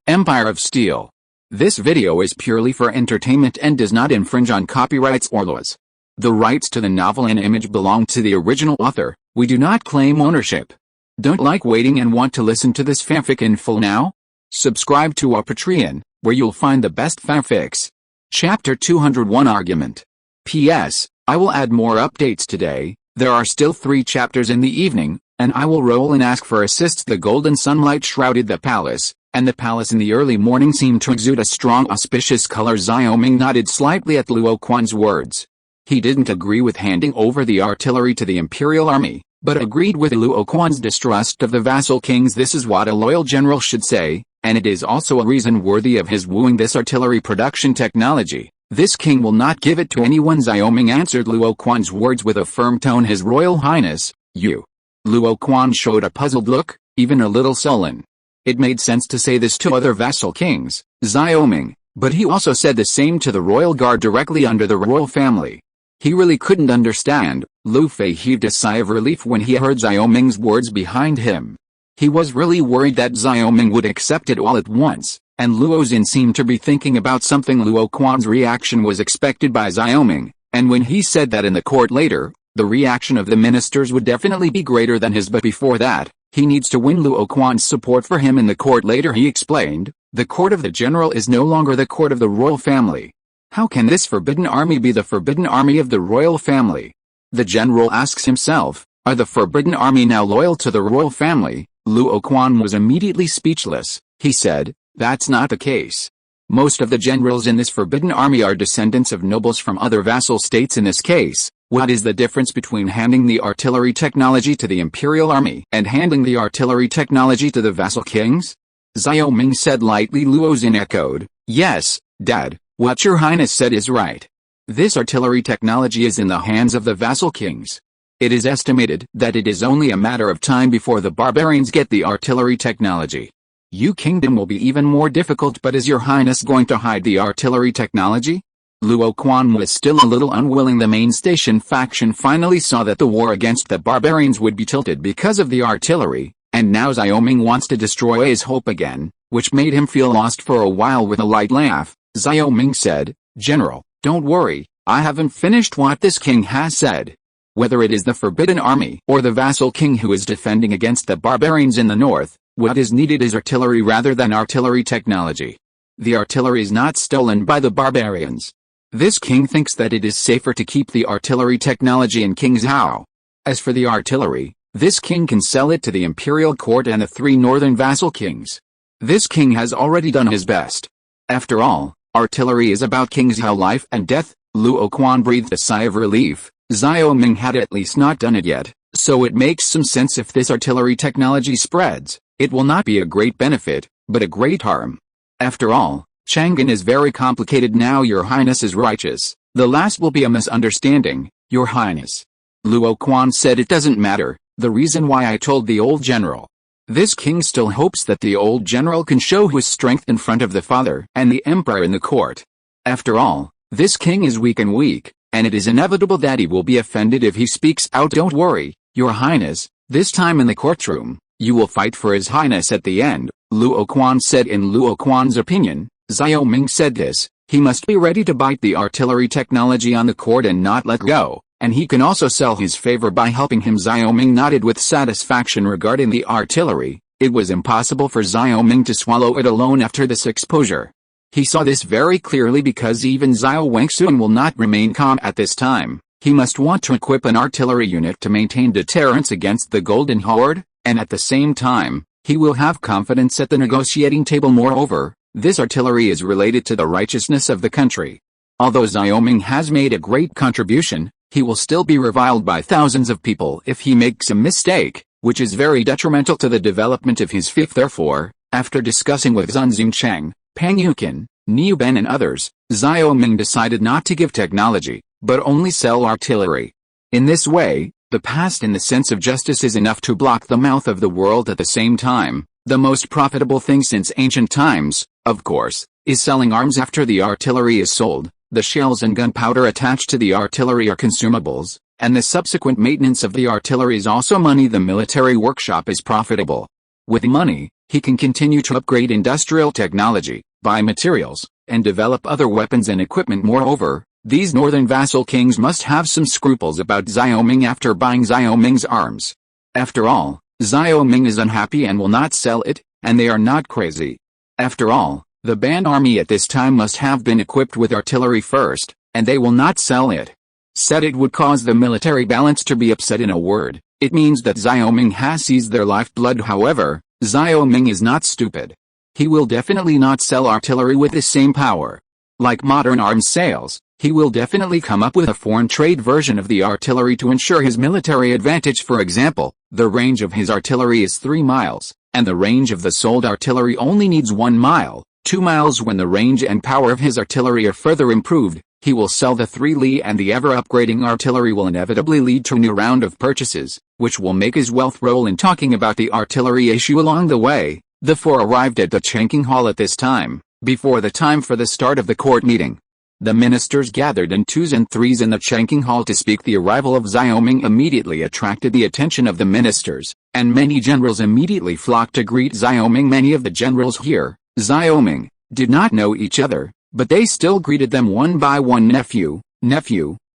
Empire of Steel. This video is purely for entertainment and does not infringe on copyrights or laws. The rights to the novel and image belong to the original author. We do not claim ownership. Don't like waiting and want to listen to this fanfic in full now? Subscribe to our Patreon, where you'll find the best fanfics. Chapter 201 Argument. P.S. I will add more updates today. There are still 3 chapters in the evening, and I will roll and ask for assists. The golden sunlight shrouded the palace, and the palace in the early morning seemed to exude a strong auspicious color. Xiao Ming nodded slightly at Luo Quan's words. He didn't agree with handing over the artillery to the imperial army, but agreed with Luo Quan's distrust of the vassal kings. This is what a loyal general should say, and it is also a reason worthy of his wooing this artillery production technology. This king will not give it to anyone. Xiao Ming answered Luo Quan's words with a firm tone. His Royal Highness, you. Luo Quan showed a puzzled look, even a little sullen. It made sense to say this to other vassal kings, Xiao Ming, but he also said the same to the royal guard directly under the royal family. He really couldn't understand. Lu Fei heaved a sigh of relief when he heard Xiao Ming's words behind him. He was really worried that Xiao Ming would accept it all at once, and Luo Xin seemed to be thinking about something. Luo Quan's reaction was expected by Xiao Ming, and when he said that in the court later, the reaction of the ministers would definitely be greater than his. But before that, he needs to win Luo Quan's support for him in the court later. He explained, the court of the general is no longer the court of the royal family. How can this forbidden army be the forbidden army of the royal family? The general asks himself, are the forbidden army now loyal to the royal family? Luo Quan was immediately speechless. He said, that's not the case. Most of the generals in this forbidden army are descendants of nobles from other vassal states. In this case, what is the difference between handing the artillery technology to the imperial army and handing the artillery technology to the vassal kings? Xiao Ming said lightly. Luo Xin echoed, yes, Dad, what your highness said is right. This artillery technology is in the hands of the vassal kings. It is estimated that it is only a matter of time before the barbarians get the artillery technology. Yu Kingdom will be even more difficult. But is your highness going to hide the artillery technology? Luo Quan was still a little unwilling. The main station faction finally saw that the war against the barbarians would be tilted because of the artillery, and now Xiao Ming wants to destroy his hope again, which made him feel lost for a while. With a light laugh, Xiao Ming said, General, don't worry, I haven't finished what this king has said. Whether it is the forbidden army or the vassal king who is defending against the barbarians in the north, what is needed is artillery rather than artillery technology. The artillery is not stolen by the barbarians. This king thinks that it is safer to keep the artillery technology in King Zhao. As for the artillery, this king can sell it to the imperial court and the 3 northern vassal kings. This king has already done his best. After all, artillery is about King Zhao life and death. Luo Quan breathed a sigh of relief. Xiao Ming had at least not done it yet, so it makes some sense. If this artillery technology spreads, it will not be a great benefit, but a great harm. After all, Chang'an is very complicated now. Your highness is righteous. The last will be a misunderstanding, your highness. Luo Quan said, it doesn't matter. The reason why I told the old general. This king still hopes that the old general can show his strength in front of the father and the emperor in the court. After all, this king is weak, and it is inevitable that he will be offended if he speaks out. Don't worry, your highness, this time in the courtroom, you will fight for his highness at the end, Luo Quan said. In Luo Quan's opinion, Xiao Ming said this, he must be ready to bite the artillery technology on the court and not let go, and he can also sell his favor by helping him. Xiao Ming nodded with satisfaction regarding the artillery. It was impossible for Xiao Ming to swallow it alone after this exposure. He saw this very clearly because even Xiao Wangxuan will not remain calm at this time. He must want to equip an artillery unit to maintain deterrence against the Golden Horde, and at the same time, he will have confidence at the negotiating table. Moreover, this artillery is related to the righteousness of the country. Although Xiao Ming has made a great contribution, he will still be reviled by thousands of people if he makes a mistake, which is very detrimental to the development of his fief. Therefore, after discussing with Zun Xingcheng, Pang Yuqin, Niu Ben and others, Xiao Ming decided not to give technology, but only sell artillery. In this way, the past in the sense of justice is enough to block the mouth of the world. At the same time, the most profitable thing since ancient times, of course, is selling arms after the artillery is sold. The shells and gunpowder attached to the artillery are consumables, and the subsequent maintenance of the artillery is also money. The military workshop is profitable. With money, He can continue to upgrade industrial technology, buy materials, and develop other weapons and equipment. Moreover, these northern vassal kings must have some scruples about Xiaoming after buying Xiaoming's arms. After all, Xiaoming is unhappy and will not sell it, and they are not crazy. After all, the band army at this time must have been equipped with artillery first, and they will not sell it. Said it would cause the military balance to be upset. In a word, it means that Xiaoming has seized their lifeblood. However, Xiaoming is not stupid. He will definitely not sell artillery with the same power. Like modern arms sales, he will definitely come up with a foreign trade version of the artillery to ensure his military advantage. For example, the range of his artillery is 3 miles, and the range of the sold artillery only needs 1 mile, 2 miles. When the range and power of his artillery are further improved, he will sell the 3 Li, and the ever-upgrading artillery will inevitably lead to a new round of purchases, which will make his wealth roll. In talking about the artillery issue along the way, the four arrived at the Changqing Hall at this time, before the time for the start of the court meeting. The ministers gathered in 2s and 3s in the Changqing Hall to speak. The arrival of Xiaoming immediately attracted the attention of the ministers, and many generals immediately flocked to greet Xiaoming. Many of the generals here, Xiaoming, did not know each other, but they still greeted them one by one. Nephew,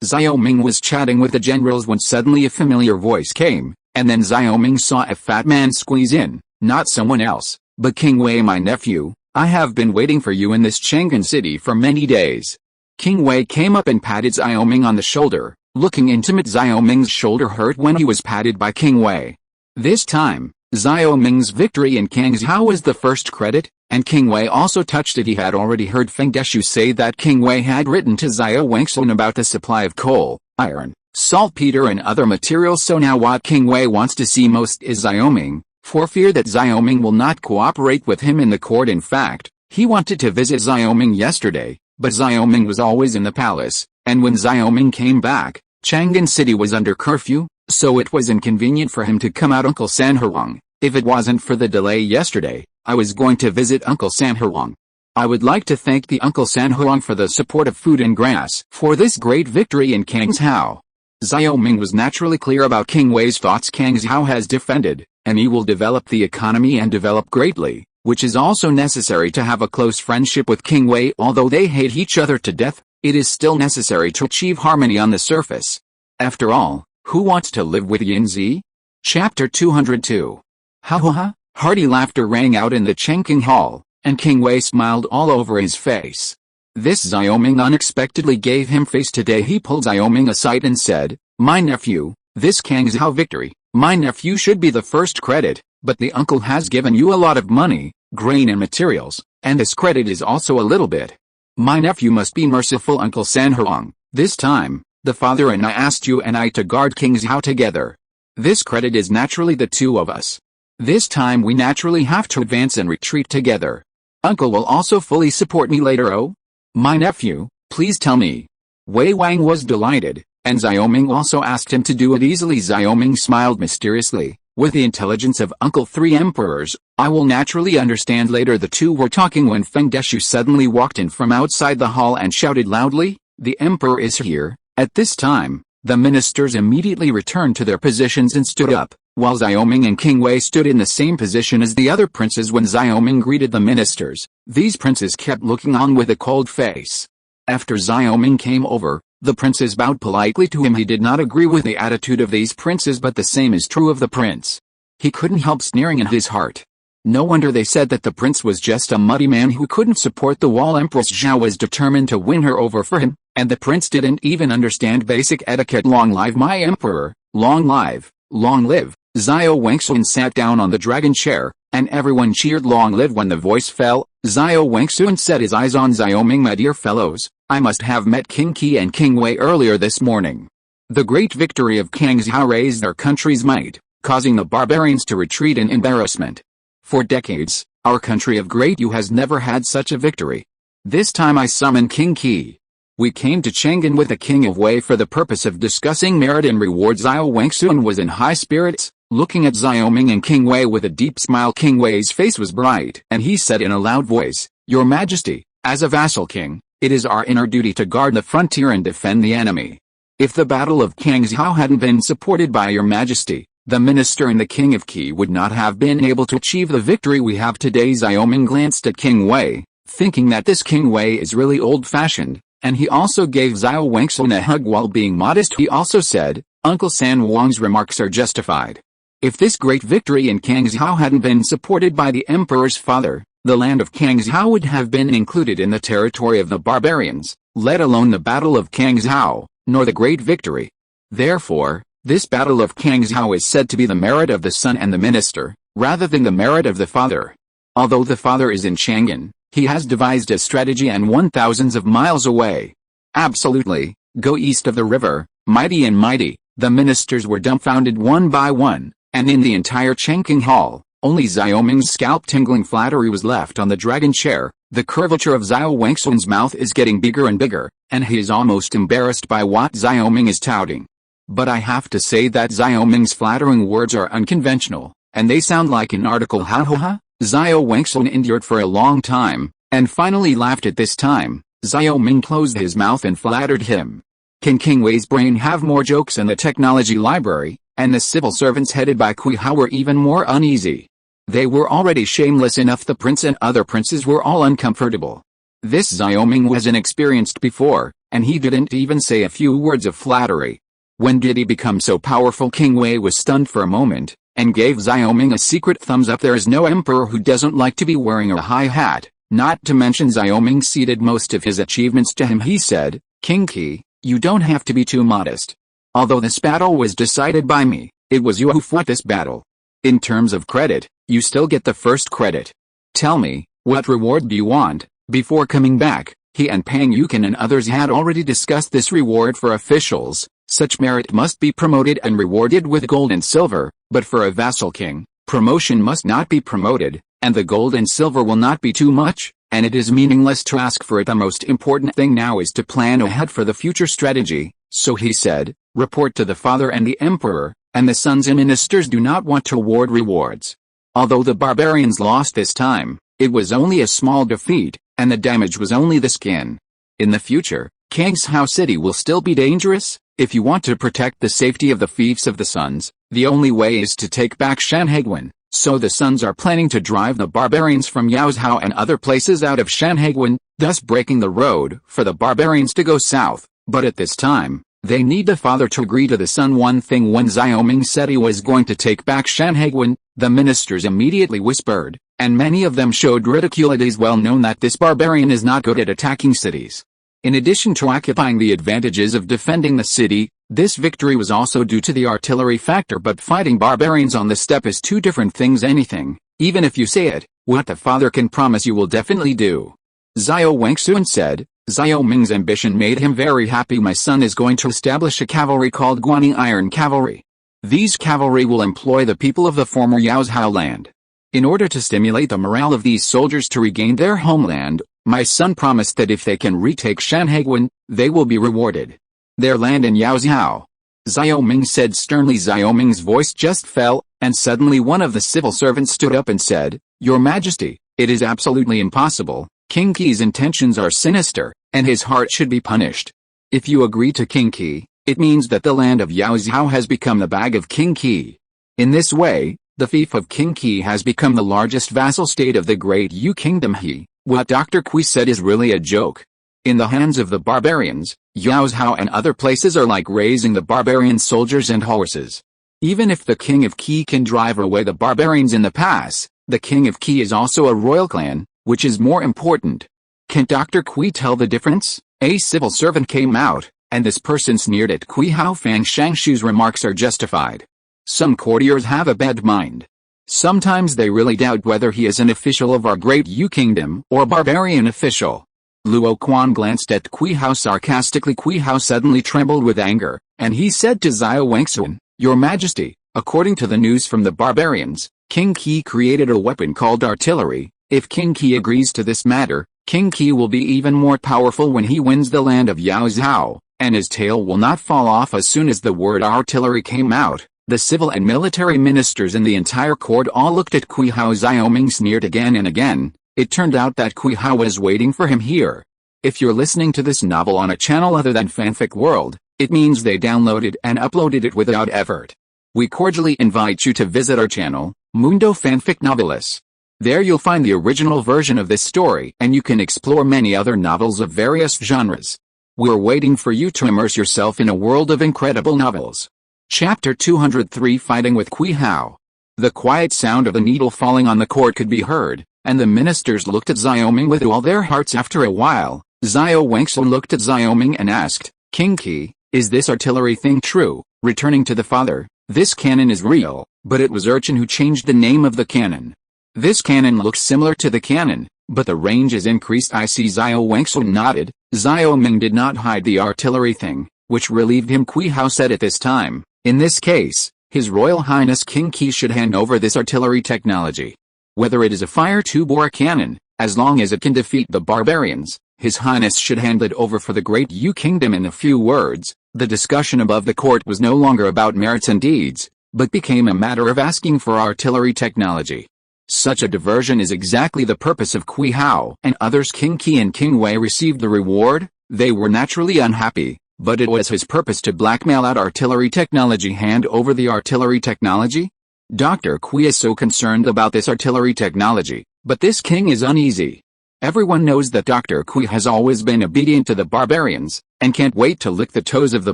Xiaoming was chatting with the generals when suddenly a familiar voice came, and then Xiaoming saw a fat man squeeze in, not someone else, but King Wei. My nephew, I have been waiting for you in this Chang'an city for many days. King Wei came up and patted Xiaoming on the shoulder, looking intimate. Xiaoming's shoulder hurt when he was patted by King Wei. This time, Xiaoming's victory in Kangzhou was the first credit, and King Wei also touched it. He had already heard Feng Deshu say that King Wei had written to Xiao Wengsun about the supply of coal, iron, saltpeter and other materials. So now what King Wei wants to see most is Xiaoming, for fear that Xiaoming will not cooperate with him in the court. In fact, he wanted to visit Xiaoming yesterday, but Xiaoming was always in the palace, and when Xiaoming came back, Chang'an City was under curfew, so it was inconvenient for him to come out. Uncle Sanhuang, if it wasn't for the delay yesterday, I was going to visit Uncle Sanhuang. I would like to thank the Uncle Sanhuang for the support of food and grass for this great victory in Kangzhou. Xiaoming was naturally clear about King Wei's thoughts. Kangzhou has defended, and he will develop the economy and develop greatly, which is also necessary to have a close friendship with King Wei. Although they hate each other to death, it is still necessary to achieve harmony on the surface. After all, who wants to live with Yin Zi? Chapter 202. Ha ha ha! Hearty laughter rang out in the Changqing Hall, and King Wei smiled all over his face. This Xiaoming unexpectedly gave him face today. He pulled Xiaoming aside and said, "My nephew, this Kangzhou victory, my nephew should be the first credit, but the uncle has given you a lot of money, grain and materials, and this credit is also a little bit. My nephew must be merciful." Uncle Sanhuang, this time, the father and I asked you and I to guard Kangzhou together. This credit is naturally the two of us. This time we naturally have to advance and retreat together. Uncle will also fully support me later. Oh, my nephew, please tell me. Wei Wang was delighted, and Xiaoming also asked him to do it easily. Xiaoming smiled mysteriously. With the intelligence of Uncle Three Emperors, I will naturally understand later. The two were talking when Feng Deshu suddenly walked in from outside the hall and shouted loudly, "The Emperor is here." At this time, the ministers immediately returned to their positions and stood up, while Xiaoming and King Wei stood in the same position as the other princes. When Xiaoming greeted the ministers, these princes kept looking on with a cold face. After Xiaoming came over, the princes bowed politely to him. He did not agree with the attitude of these princes, but the same is true of the prince. He couldn't help sneering in his heart. No wonder they said that the prince was just a muddy man who couldn't support the wall. Empress Zhao was determined to win her over for him, and the prince didn't even understand basic etiquette. Long live my emperor, long live, long live. Xiao Wengsun sat down on the dragon chair, and everyone cheered long live. When the voice fell, Xiao Wengsun set his eyes on Xiaoming. My dear fellows, I must have met King Qi and King Wei earlier this morning. The great victory of Kangzhou raised their country's might, causing the barbarians to retreat in embarrassment. For decades, our country of Great Yu has never had such a victory. This time I summon King Qi. We came to Chang'an with the King of Wei for the purpose of discussing merit and reward. Xiao Wengsun was in high spirits, looking at Xiaoming and King Wei with a deep smile. King Wei's face was bright, and he said in a loud voice, "Your Majesty, as a vassal king, it is our inner duty to guard the frontier and defend the enemy. If the Battle of Kangzhou hadn't been supported by your Majesty, the minister and the King of Qi would not have been able to achieve the victory we have today. Xiao Ming glanced at King Wei, thinking that this King Wei is really old-fashioned, and he also gave Xiao Wangsun a hug while being modest. He also said, Uncle San Wang's remarks are justified. If this great victory in Kangzhou hadn't been supported by the emperor's father, the land of Kangzhou would have been included in the territory of the barbarians, let alone the Battle of Kangzhou, nor the great victory. Therefore, this Battle of Kangzhou is said to be the merit of the son and the minister, rather than the merit of the father. Although the father is in Chang'an, he has devised a strategy and won thousands of miles away. Absolutely, go east of the river, mighty and mighty. The ministers were dumbfounded one by one, and in the entire Chengqing Hall, only Xiao Ming's scalp-tingling flattery was left on the dragon chair. The curvature of Xiao Wangsun's mouth is getting bigger and bigger, and he is almost embarrassed by what Xiao Ming is touting. But I have to say that Xiao Ming's flattering words are unconventional, and they sound like an article. Ha ha ha. Xiao Wangsun endured for a long time, and finally laughed at this time. Xiao Ming closed his mouth and flattered him. Can King Wei's brain have more jokes in the technology library? And the civil servants headed by Kui Hao were even more uneasy. They were already shameless enough. The prince and other princes were all uncomfortable. This Xiao Ming was inexperienced before, and he didn't even say a few words of flattery. When did he become so powerful? King Wei was stunned for a moment, and gave Xiao Ming a secret thumbs up. There is no emperor who doesn't like to be wearing a high hat, not to mention Xiao Ming ceded most of his achievements to him. He said, King Qi, you don't have to be too modest. Although this battle was decided by me, it was you who fought this battle. In terms of credit, you still get the first credit. Tell me, what reward do you want? Before coming back, he and Pang Yukin and others had already discussed this reward for officials. Such merit must be promoted and rewarded with gold and silver, but for a vassal king, promotion must not be promoted, and the gold and silver will not be too much, and it is meaningless to ask for it. The most important thing now is to plan ahead for the future strategy, so he said, report to the father and the emperor, and the sons and ministers do not want to award rewards. Although the barbarians lost this time, it was only a small defeat, and the damage was only the skin. In the future, Kangzhou City will still be dangerous. If you want to protect the safety of the fiefs of the sons, the only way is to take back Shanhaiguan. So the sons are planning to drive the barbarians from Yaozhou and other places out of Shanhaiguan, thus breaking the road for the barbarians to go south. But at this time, they need the father to agree to the son. One thing: when Xiao Ming said he was going to take back Shanhaiguan, the ministers immediately whispered, and many of them showed ridicule. It is well known that this barbarian is not good at attacking cities. In addition to occupying the advantages of defending the city, this victory was also due to the artillery factor. But fighting barbarians on the steppe is two different things. Anything, even if you say it, what the father can promise you will definitely do. Xiao Wangsun said. Xiao Ming's ambition made him very happy. My son is going to establish a cavalry called Guanyin Iron Cavalry. These cavalry will employ the people of the former Yaozhou land. In order to stimulate the morale of these soldiers to regain their homeland, my son promised that if they can retake Shanhaiguan, they will be rewarded. Their land in Yaozhou. Xiao Ming said sternly. Xiao Ming's voice just fell, and suddenly one of the civil servants stood up and said, Your Majesty, it is absolutely impossible. King Qi's intentions are sinister, and his heart should be punished. If you agree to King Qi, it means that the land of Yaozhou has become the bag of King Qi. In this way, the fief of King Qi has become the largest vassal state of the great Yu Kingdom. What Dr. Kui said is really a joke. In the hands of the barbarians, Yaozhou and other places are like raising the barbarian soldiers and horses. Even if the King of Qi can drive away the barbarians in the pass, the King of Qi is also a royal clan, which is more important. Can Dr. Kui tell the difference? A civil servant came out, and this person sneered at Kui Hao. Fang Shangshu's remarks are justified. Some courtiers have a bad mind. Sometimes they really doubt whether he is an official of our great Yu Kingdom or barbarian official. Luo Quan glanced at Kui Hao sarcastically. Kui Hao suddenly trembled with anger, and he said to Xiao Wangsun, Your Majesty, according to the news from the barbarians, King Qi created a weapon called artillery. If King Qi agrees to this matter, King Qi will be even more powerful when he wins the land of Yaozhou, and his tail will not fall off. As soon as the word artillery came out, the civil and military ministers in the entire court all looked at Kui Hao. Xiao Ming sneered again and again. It turned out that Kui Hao was waiting for him here. If you're listening to this novel on a channel other than Fanfic World, it means they downloaded and uploaded it without effort. We cordially invite you to visit our channel, Mundo Fanfic Novelis. There you'll find the original version of this story and you can explore many other novels of various genres. We're waiting for you to immerse yourself in a world of incredible novels. Chapter 203 Fighting with Kui Hao. The quiet sound of a needle falling on the court could be heard, and the ministers looked at Xiaoming with all their hearts. After a while, Xiao Wengsu looked at Xiaoming and asked, King Qi, is this artillery thing true? Returning to the father, this cannon is real, but it was Urchin who changed the name of the cannon. This cannon looks similar to the cannon, but the range is increased. I see. Xiao Wengsu nodded. Xiaoming did not hide the artillery thing, which relieved him. Kui Hao said at this time, in this case, His Royal Highness King Qi should hand over this artillery technology. Whether it is a fire tube or a cannon, as long as it can defeat the barbarians, His Highness should hand it over for the great Yu Kingdom. In a few words, the discussion above the court was no longer about merits and deeds, but became a matter of asking for artillery technology. Such a diversion is exactly the purpose of Kui Hao and others. King Qi and King Wei received the reward. They were naturally unhappy, but it was his purpose to blackmail out artillery technology. Hand over the artillery technology? Dr. Kui is so concerned about this artillery technology, but this king is uneasy. Everyone knows that Dr. Kui has always been obedient to the barbarians, and can't wait to lick the toes of the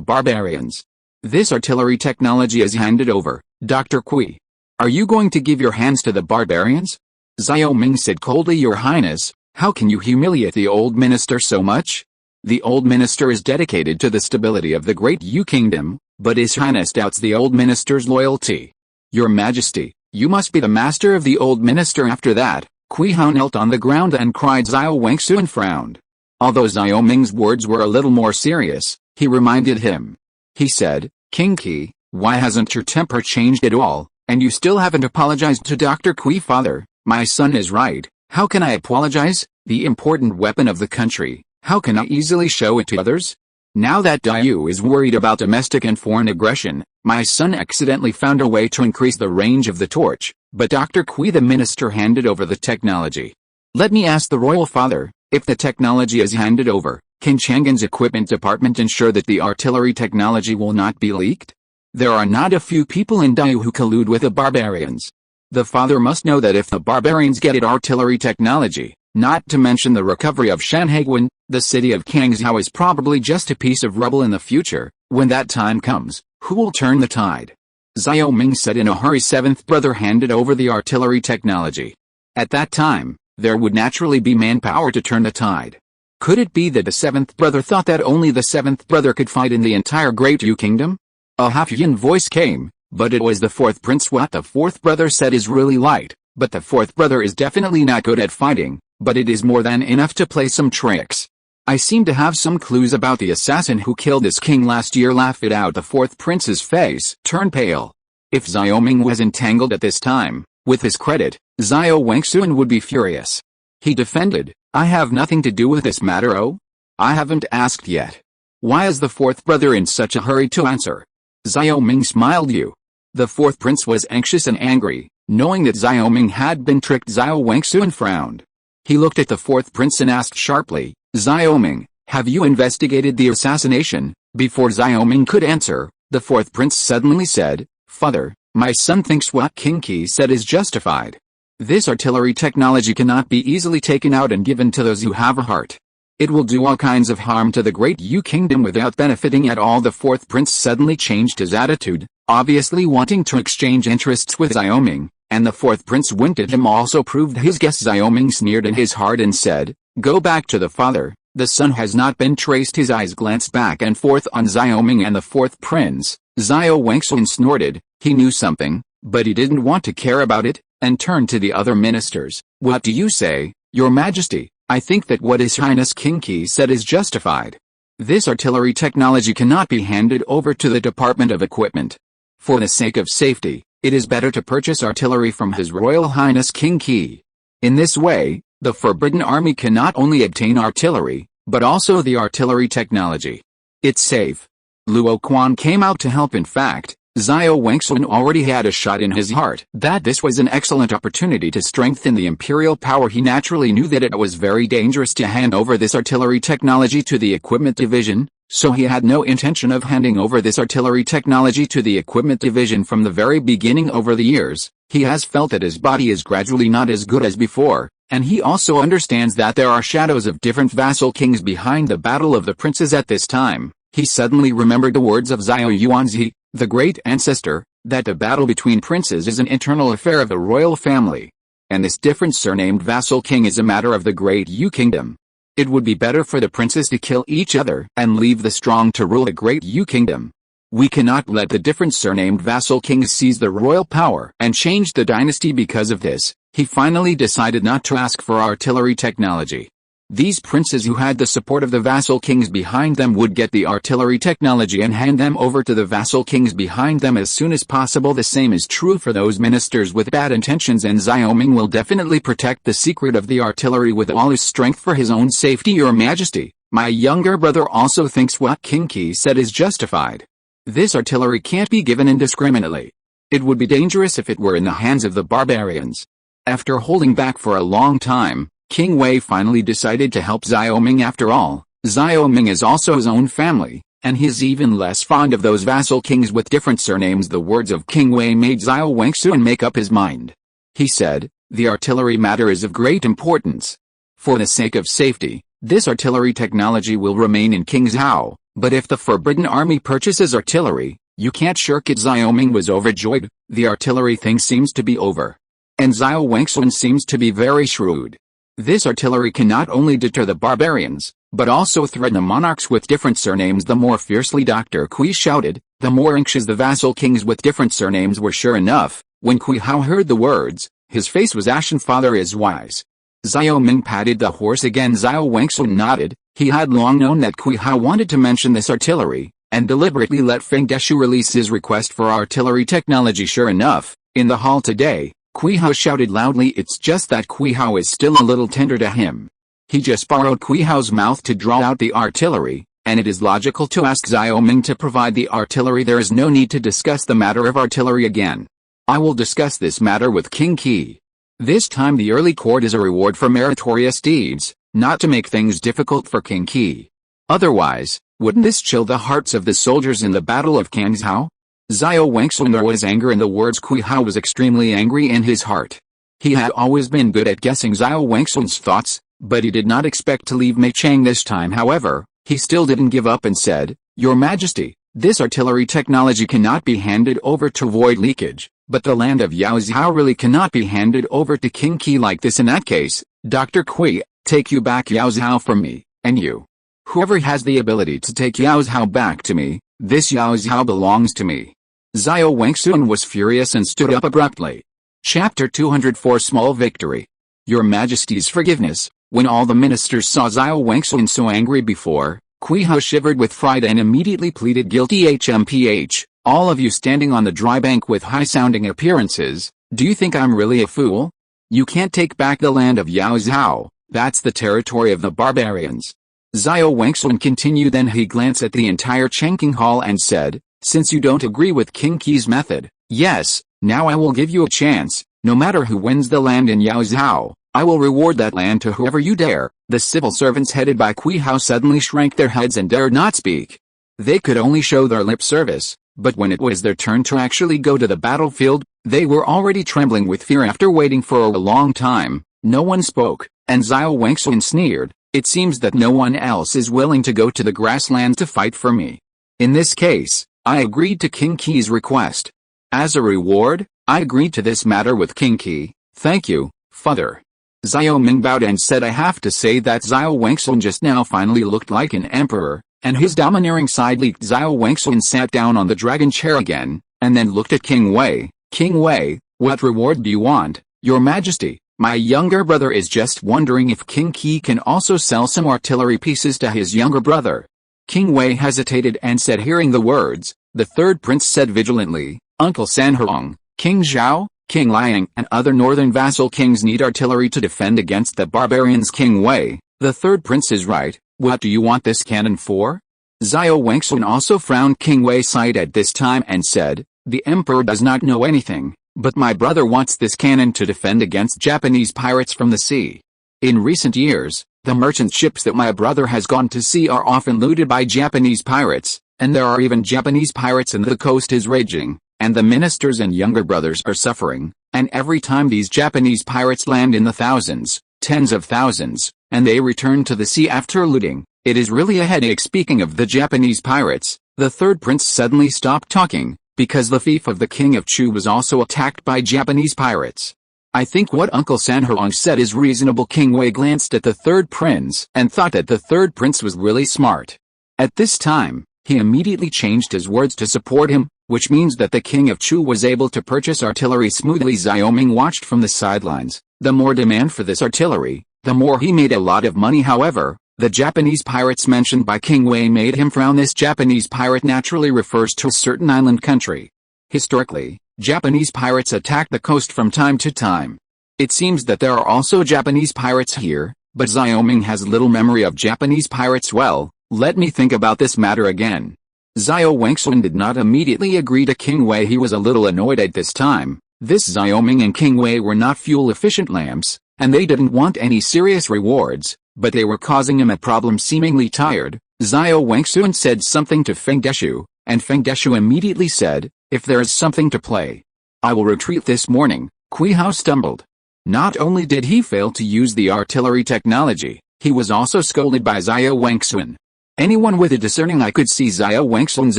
barbarians. This artillery technology is handed over, Dr. Kui. Are you going to give your hands to the barbarians? Xiaoming said coldly. Your Highness, how can you humiliate the old minister so much? The old minister is dedicated to the stability of the great Yu Kingdom, but His Highness doubts the old minister's loyalty. Your Majesty, you must be the master of the old minister. After that, Kui Hao knelt on the ground and cried. Xiao Wengsu and frowned. Although Xiaoming's words were a little more serious, he reminded him. He said, King Qi, why hasn't your temper changed at all? And you still haven't apologized to Dr. Kui. Father, my son is right. How can I apologize? The important weapon of the country. How can I easily show it to others? Now that Dayu is worried about domestic and foreign aggression, my son accidentally found a way to increase the range of the torch, but Dr. Kui the minister handed over the technology. Let me ask the royal father, if the technology is handed over, can Chang'an's equipment department ensure that the artillery technology will not be leaked? There are not a few people in Dayu who collude with the barbarians. The father must know that if the barbarians get artillery technology, not to mention the recovery of Shanhaiguan, the city of Kangzhou is probably just a piece of rubble in the future. When that time comes, who will turn the tide? Xiaoming said in a hurry. Seventh brother handed over the artillery technology. At that time, there would naturally be manpower to turn the tide. Could it be that the seventh brother thought that only the seventh brother could fight in the entire Great Yu Kingdom? A half-yin voice came, but it was the fourth prince. What the fourth brother said is really light, but the fourth brother is definitely not good at fighting, but it is more than enough to play some tricks. I seem to have some clues about the assassin who killed this king last year. Laugh it out. The fourth prince's face turned pale. If Xiaoming was entangled at this time, with his credit, Xiao Wengsu would be furious. He defended, I have nothing to do with this matter. Oh? I haven't asked yet. Why is the fourth brother in such a hurry to answer? Xiaoming smiled. You. The fourth prince was anxious and angry, knowing that Xiaoming had been tricked. Xiao Wengsu frowned. He looked at the fourth prince and asked sharply, Xiaoming, have you investigated the assassination? Before Xiaoming could answer, the fourth prince suddenly said, Father, my son thinks what King Qi said is justified. This artillery technology cannot be easily taken out and given to those who have a heart. It will do all kinds of harm to the great Yu Kingdom without benefiting at all. The fourth prince suddenly changed his attitude, obviously wanting to exchange interests with Xiaoming, and the fourth prince winked at him. Also proved his guess. Xiaoming sneered in his heart and said, Go back to the father. The son has not been traced. His eyes glanced back and forth on Xiaoming and the fourth prince. Xiao Wengsu snorted. He knew something, but he didn't want to care about it, and turned to the other ministers. What do you say, Your Majesty? I think that what His Highness King Qi said is justified. This artillery technology cannot be handed over to the Department of Equipment. For the sake of safety, it is better to purchase artillery from His Royal Highness King Qi. In this way, the Forbidden Army can not only obtain artillery, but also the artillery technology. It's safe. Luo Quan came out to help. In fact, Xiao Wengsu already had a shot in his heart that this was an excellent opportunity to strengthen the imperial power. He naturally knew that it was very dangerous to hand over this artillery technology to the equipment division, so he had no intention of handing over this artillery technology to the equipment division from the very beginning. Over the years, he has felt that his body is gradually not as good as before, and he also understands that there are shadows of different vassal kings behind the battle of the princes at this time. He suddenly remembered the words of Xiao Yuanzi, the great ancestor, that the battle between princes is an internal affair of the royal family. And this different surnamed vassal king is a matter of the great Yu kingdom. It would be better for the princes to kill each other and leave the strong to rule the great Yu kingdom. We cannot let the different surnamed vassal kings seize the royal power and change the dynasty because of this. He finally decided not to ask for artillery technology. These princes who had the support of the vassal kings behind them would get the artillery technology and hand them over to the vassal kings behind them as soon as possible. The same is true for those ministers with bad intentions, and Xiao Ming will definitely protect the secret of the artillery with all his strength for his own safety. Your Majesty, my younger brother also thinks what King Qi said is justified. This artillery can't be given indiscriminately. It would be dangerous if it were in the hands of the barbarians. After holding back for a long time, King Wei finally decided to help Xiao Ming. After all, Xiao Ming is also his own family, and he is even less fond of those vassal kings with different surnames. The words of King Wei made Xiao Wengsun make up his mind. He said, "The artillery matter is of great importance. For the sake of safety, this artillery technology will remain in King Zhao, but if the Forbidden Army purchases artillery, you can't shirk it." Xiao Ming was overjoyed. The artillery thing seems to be over. And Xiao Wengsun seems to be very shrewd. This artillery can not only deter the barbarians, but also threaten the monarchs with different surnames the more fiercely. Dr. Kui shouted, the more anxious the vassal kings with different surnames were. Sure enough, when Kui Hao heard the words, his face was ashen. Father is wise. Xiao Ming patted the horse again. Xiao Wengsun nodded. He had long known that Kui Hao wanted to mention this artillery, and deliberately let Feng Deshu release his request for artillery technology. Sure enough, in the hall today, Kui Hao shouted loudly. It's just that Kui Hao is still a little tender to him. He just borrowed Kui Hao's mouth to draw out the artillery, and it is logical to ask Xiao Ming to provide the artillery. There is no need to discuss the matter of artillery again. I will discuss this matter with King Qi. This time the early court is a reward for meritorious deeds, not to make things difficult for King Qi. Otherwise, wouldn't this chill the hearts of the soldiers in the Battle of Kangzhou? Xiao Wengsun, there was anger in the words. Kui Hao was extremely angry in his heart. He had always been good at guessing Xiao Wengsun's thoughts, but he did not expect to leave Mei Chang this time. However, he still didn't give up and said, Your Majesty, this artillery technology cannot be handed over to avoid leakage, but the land of Yaozhao really cannot be handed over to King Qi like this. In that case, Dr. Kui, take you back Yaozhao from me, and you. Whoever has the ability to take Yaozhao back to me, this Yaozhao belongs to me. Xiao Wengsun was furious and stood up abruptly. Chapter 204 Small Victory. Your Majesty's forgiveness. When all the ministers saw Xiao Wengsun so angry before, Kui Hao shivered with fright and immediately pleaded guilty. HMPH, all of you standing on the dry bank with high-sounding appearances, do you think I'm really a fool? You can't take back the land of Yaozhao, that's the territory of the barbarians. Xiao Wengsun continued. Then he glanced at the entire Chengqing Hall and said, Since you don't agree with King Qi's method, yes, now I will give you a chance. No matter who wins the land in Yaozhao, I will reward that land to whoever you dare. The civil servants headed by Kui Hao suddenly shrank their heads and dared not speak. They could only show their lip service, but when it was their turn to actually go to the battlefield, they were already trembling with fear. After waiting for a long time, no one spoke, and Xiao Wengsun sneered, It seems that no one else is willing to go to the grasslands to fight for me. In this case, I agreed to King Qi's request. As a reward, I agreed to this matter with King Qi. Thank you, Father. Xiao Ming bowed and said, I have to say that Xiao Wengsun just now finally looked like an emperor, and his domineering side leaked. Xiao Wengsun sat down on the dragon chair again, and then looked at King Wei. King Wei, what reward do you want, Your Majesty? My younger brother is just wondering if King Qi can also sell some artillery pieces to his younger brother. King Wei hesitated and said, hearing the words, the third prince said vigilantly, Uncle Sanhong, King Zhao, King Liang and other northern vassal kings need artillery to defend against the barbarians. King Wei, the third prince is right. What do you want this cannon for? Xiao Wengsun also frowned. King Wei sighed at this time and said, the emperor does not know anything, but my brother wants this cannon to defend against Japanese pirates from the sea. In recent years, The merchant ships that my brother has gone to sea are often looted by Japanese pirates, and there are even Japanese pirates and the coast is raging, and the ministers and younger brothers are suffering, and every time these Japanese pirates land in the thousands, tens of thousands, and they return to the sea after looting, it is really a headache. Speaking of the Japanese pirates, the third prince suddenly stopped talking, because the fief of the king of Chu was also attacked by Japanese pirates. I think what Uncle Sanhurong said is reasonable. King Wei glanced at the third prince and thought that the third prince was really smart. At this time, he immediately changed his words to support him, which means that the king of Chu was able to purchase artillery smoothly. Xiaoming watched from the sidelines. The more demand for this artillery, the more he made a lot of money. However, the Japanese pirates mentioned by King Wei made him frown. This Japanese pirate naturally refers to a certain island country. Historically, Japanese pirates attack the coast from time to time. It seems that there are also Japanese pirates here, but Xiaoming has little memory of Japanese pirates. Well, let me think about this matter again. Xiao Wengxun did not immediately agree to King Wei. He was a little annoyed at this time. This Xiaoming and King Wei were not fuel-efficient lamps, and they didn't want any serious rewards, but they were causing him a problem. Seemingly tired, Xiao Wengxun said something to Feng Deshu, and Feng Deshu immediately said, "If there is something to play, I will retreat." This morning, Kui Hao stumbled. Not only did he fail to use the artillery technology, he was also scolded by Xiao Wengxun. Anyone with a discerning eye could see Xiao Wengxun's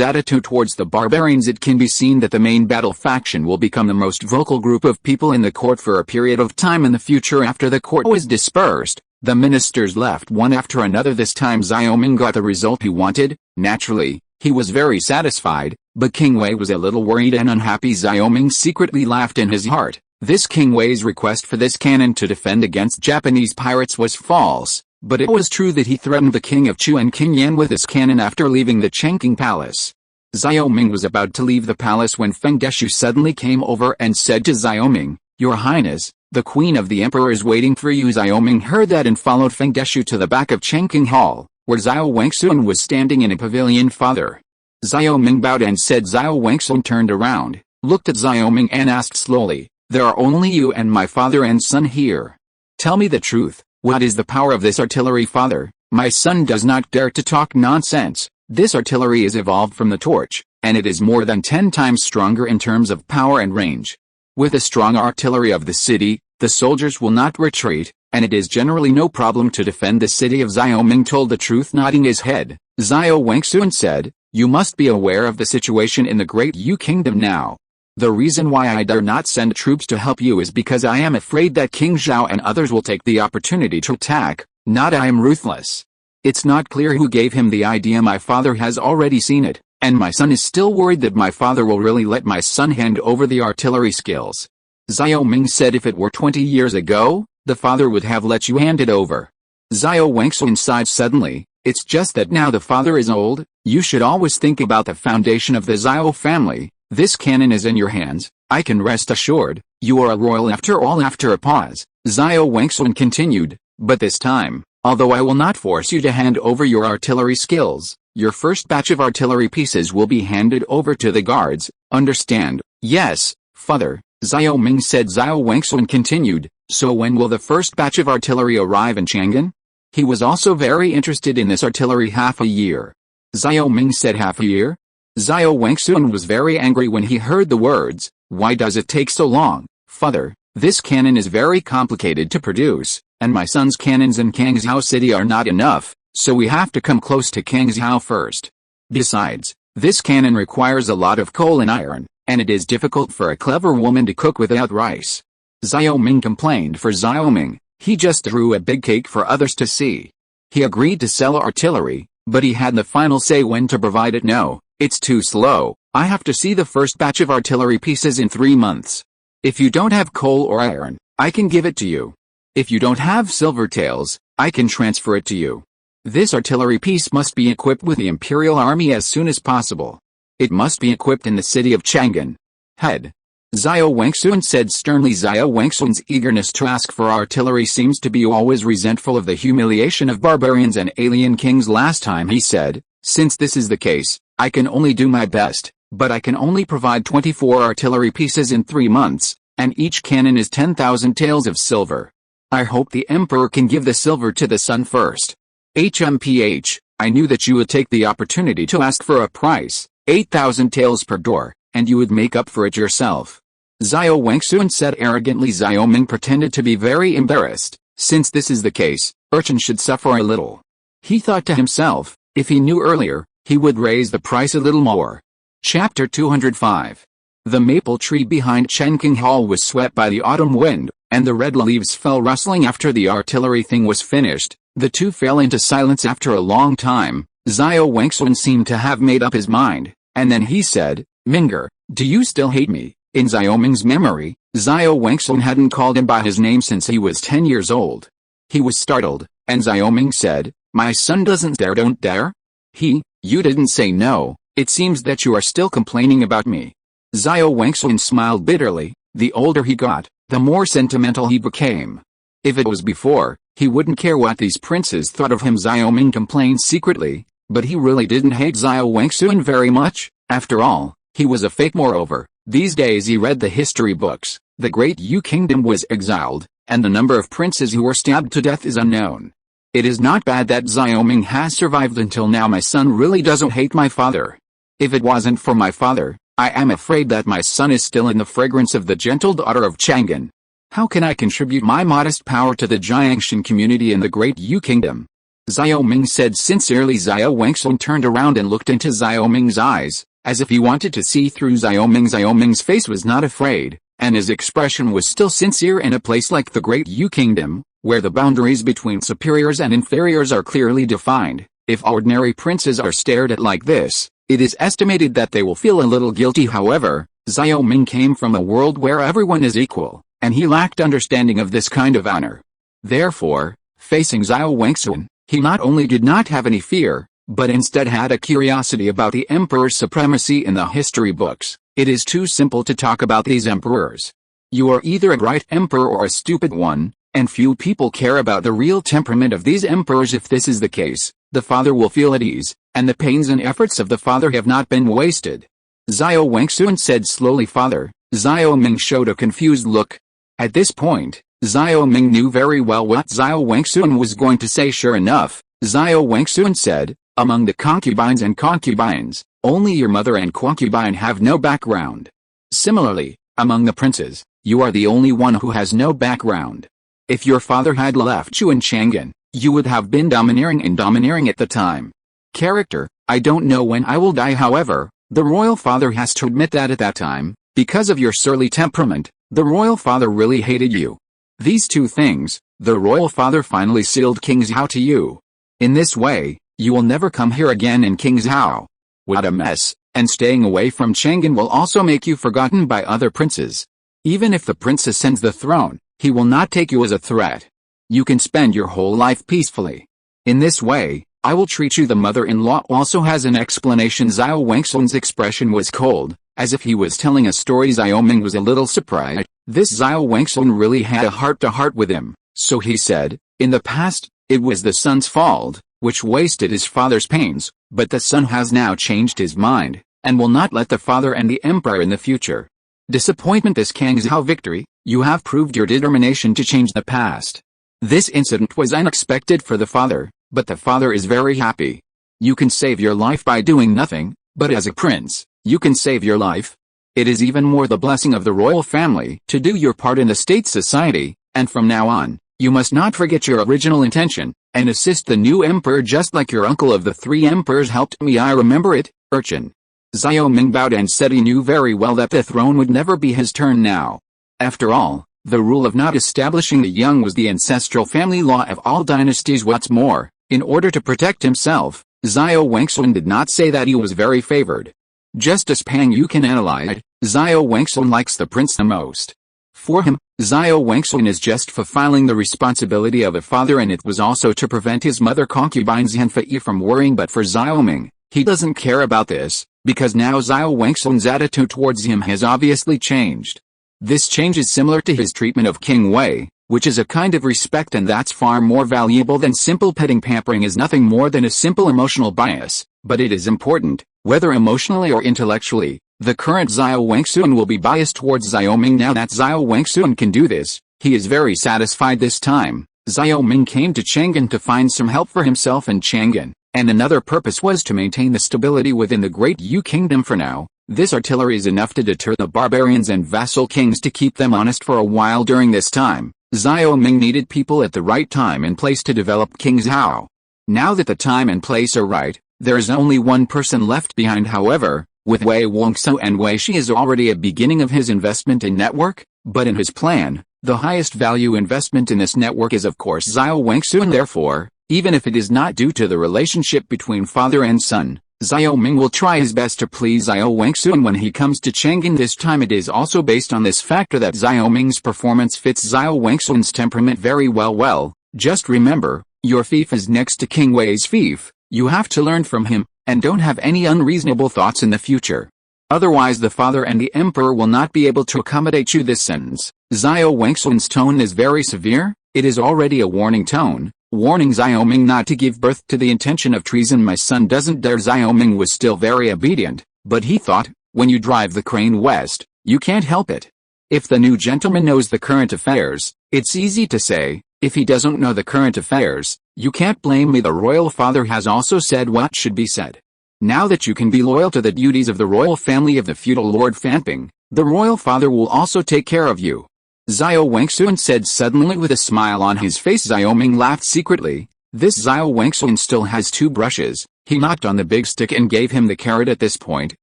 attitude towards the barbarians. It can be seen that the main battle faction will become the most vocal group of people in the court for a period of time in the future. After the court was dispersed, the ministers left one after another. This time Xiaoming got the result he wanted. Naturally, he was very satisfied, but King Wei was a little worried and unhappy. Xiaoming secretly laughed in his heart. This King Wei's request for this cannon to defend against Japanese pirates was false, but it was true that he threatened the king of Chu and King Yan with his cannon after leaving the Chengqing palace. Xiaoming was about to leave the palace when Feng Deshu suddenly came over and said to Xiaoming, "Your Highness, the queen of the emperor is waiting for you." Xiaoming heard that and followed Feng Deshu to the back of Chengqing Hall, where Xiao Wengxun was standing in a pavilion. "Father." Xiaoming bowed and said. Xiao Wengxun turned around, looked at Xiaoming and asked slowly, "There are only you and my father and son here. Tell me the truth, what is the power of this artillery?" "Father, my son does not dare to talk nonsense. This artillery is evolved from the torch, and it is more than 10 times stronger in terms of power and range. With the strong artillery of the city, the soldiers will not retreat, and it is generally no problem to defend the city of." Xiaoming told the truth, nodding his head. Xiao Wengxun said, "You must be aware of the situation in the Great Yu Kingdom now. The reason why I dare not send troops to help you is because I am afraid that King Zhao and others will take the opportunity to attack, not I am ruthless. It's not clear who gave him the idea. My father has already seen it, and my son is still worried that my father will really let my son hand over the artillery skills." Xiaoming said, "If it were 20 years ago, the father would have let you hand it over." Xiao Wengxun sighed suddenly. "It's just that now the father is old. You should always think about the foundation of the Xiao family. This cannon is in your hands. I can rest assured, you are a royal after all." After a pause, Xiao Wengxun continued, "But this time, although I will not force you to hand over your artillery skills, your first batch of artillery pieces will be handed over to the guards, understand?" "Yes, father," Xiaoming said. Xiao Wengxun continued, "So when will the first batch of artillery arrive in Chang'an?" He was also very interested in this artillery. "Half a year." Xiaoming said. "Half a year?" Xiao Wengxun was very angry when he heard the words. "Why does it take so long, father? This cannon is very complicated to produce, and my son's cannons in Kangzhou City are not enough, so we have to come close to Kangzhou first. Besides, this cannon requires a lot of coal and iron, and it is difficult for a clever woman to cook without rice." Xiaoming complained for Xiaoming. He just threw a big cake for others to see. He agreed to sell artillery, but he had the final say when to provide it. "No, it's too slow. I have to see the first batch of artillery pieces in 3 months. If you don't have coal or iron, I can give it to you. If you don't have silver tails, I can transfer it to you. This artillery piece must be equipped with the Imperial Army as soon as possible. It must be equipped in the city of Chang'an." "Head," Xiao Wengxun said sternly. Xiao Wengxun's eagerness to ask for artillery seems to be always resentful of the humiliation of barbarians and alien kings. Last time he said, "Since this is the case, I can only do my best, but I can only provide 24 artillery pieces in 3 months, and each cannon is 10,000 taels of silver." I hope the Emperor can give the silver to the son first. HMPH, I knew that you would take the opportunity to ask for a price, 8,000 taels per door, and you would make up for it yourself. Xiao Wangsun said arrogantly. Xiao Ming pretended to be very embarrassed. Since this is the case, Urchin should suffer a little. He thought to himself, if he knew earlier, he would raise the price a little more. Chapter 205. The maple tree behind Chenking Hall was swept by the autumn wind, and the red leaves fell rustling after the artillery thing was finished. The two fell into silence after a long time. Xiao Wangsun seemed to have made up his mind, and then he said, Minger, do you still hate me? In Xiao Ming's memory, Xiao Wangsun hadn't called him by his name since he was 10 years old. He was startled, and Xiao Ming said, my son doesn't dare. Don't dare? You didn't say no. It seems that you are still complaining about me. Xiao Wangsun smiled bitterly. The older he got, the more sentimental he became. If it was before, he wouldn't care what these princes thought of him. Xiao Ming complained secretly, but he really didn't hate Xiao Wangsun very much. After all, he was a fake. Moreover, these days he read the history books. The great Yu kingdom was exiled, and the number of princes who were stabbed to death is unknown. It is not bad that Xiao Ming has survived until now. My son really doesn't hate my father. If it wasn't for my father, I am afraid that my son is still in the fragrance of the gentle daughter of Chang'an. How can I contribute my modest power to the Jiangshan community in the great Yu kingdom? Xiao Ming said sincerely. Xiao Wangsun turned around and looked into Xiao Ming's eyes, as if he wanted to see through Xiao Ming. Xiao Ming's face was not afraid, and his expression was still sincere. In a place like the great Yu kingdom, where the boundaries between superiors and inferiors are clearly defined, if ordinary princes are stared at like this, it is estimated that they will feel a little guilty. However, Xiao Ming came from a world where everyone is equal, and he lacked understanding of this kind of honor. Therefore, facing Xiao Wangsun, he not only did not have any fear, but instead had a curiosity about the emperor's supremacy in the history books. It is too simple to talk about these emperors. You are either a bright emperor or a stupid one, and few people care about the real temperament of these emperors. If this is the case, the father will feel at ease, and the pains and efforts of the father have not been wasted. Xiao Wangsun said slowly. Father. Xiao Ming showed a confused look. At this point, Xiao Ming knew very well what Xiao Wangsun was going to say. Sure enough, Xiao Wangsun said, among the concubines and concubines, only your mother and concubine have no background. Similarly, among the princes, you are the only one who has no background. If your father had left you in Chang'an, you would have been domineering at the time. Character, I don't know when I will die. However, the royal father has to admit that at that time, because of your surly temperament, the royal father really hated you. These two things, the royal father finally sealed Qingzhou to you. In this way, you will never come here again in Qingzhou. What a mess, and staying away from Chang'an will also make you forgotten by other princes. Even if the prince ascends the throne, he will not take you as a threat. You can spend your whole life peacefully. In this way, I will treat you. The mother-in-law also has an explanation. Xiao Wangsun's expression was cold, as if he was telling a story. Xiao Ming was a little surprised. This Xiao Wangsun really had a heart-to-heart with him, so he said, in the past, it was the son's fault, which wasted his father's pains, but the son has now changed his mind, and will not let the father and the emperor in the future. Disappointment. This Qingzhou victory, you have proved your determination to change the past. This incident was unexpected for the father, but the father is very happy. You can save your life by doing nothing, but as a prince, you can save your life. It is even more the blessing of the royal family to do your part in the state society, and from now on, you must not forget your original intention, and assist the new emperor just like your uncle of the 3 emperors helped me. I remember it, Urchin. Xiao Ming bowed and said he knew very well that the throne would never be his turn now. After all, the rule of not establishing the young was the ancestral family law of all dynasties. What's more, in order to protect himself, Xiao Wangsun did not say that he was very favored. Just as Pang Yu can analyze, Xiao Wangsun likes the prince the most. For him, Xiao Wangsun is just fulfilling the responsibility of a father, and it was also to prevent his mother concubine Xianfei from worrying. But for Xiao Ming, he doesn't care about this, because now Xiao Wangsun's attitude towards him has obviously changed. This change is similar to his treatment of King Wei, which is a kind of respect, and that's far more valuable than simple petting. Pampering is nothing more than a simple emotional bias, but it is important, whether emotionally or intellectually. The current Xiao Wangsun will be biased towards Xiao Ming. Now that Xiao Wangsun can do this, He is very satisfied this time. Xiao Ming came to Chang'an to find some help for himself and Chang'an, and another purpose was to maintain the stability within the Great Yu Kingdom for now. This artillery is enough to deter the barbarians and vassal kings to keep them honest for a while during this time. Xiao Ming needed people at the right time and place to develop King Zhao. Now that the time and place are right, there is only one person left behind however. With Wei Wangsu and Wei Shi is already a beginning of his investment in network, but in his plan, the highest value investment in this network is of course Xiao Wangsu, and therefore, even if it is not due to the relationship between father and son, Xiao Ming will try his best to please Xiao Wangsu, and when he comes to Chang'an this time it is also based on this factor that Xiao Ming's performance fits Xiao Wangsu's temperament very well. Just remember, your fief is next to King Wei's fief, you have to learn from him, and don't have any unreasonable thoughts in the future. Otherwise the father and the emperor will not be able to accommodate you. This sentence, Xiao Wangsu's tone is very severe, it is already a warning tone, warning Xiao Ming not to give birth to the intention of treason. My son doesn't dare. Xiao Ming was still very obedient, but he thought, when you drive the crane west, you can't help it. If the new gentleman knows the current affairs, it's easy to say, if he doesn't know the current affairs, you can't blame me. The royal father has also said what should be said. Now that you can be loyal to the duties of the royal family of the feudal Lord Fanping, the royal father will also take care of you. Xiao Wangsun said suddenly with a smile on his face. Xiao Ming laughed secretly. This Xiao Wangsun still has 2 brushes. He knocked on the big stick and gave him the carrot. At this point,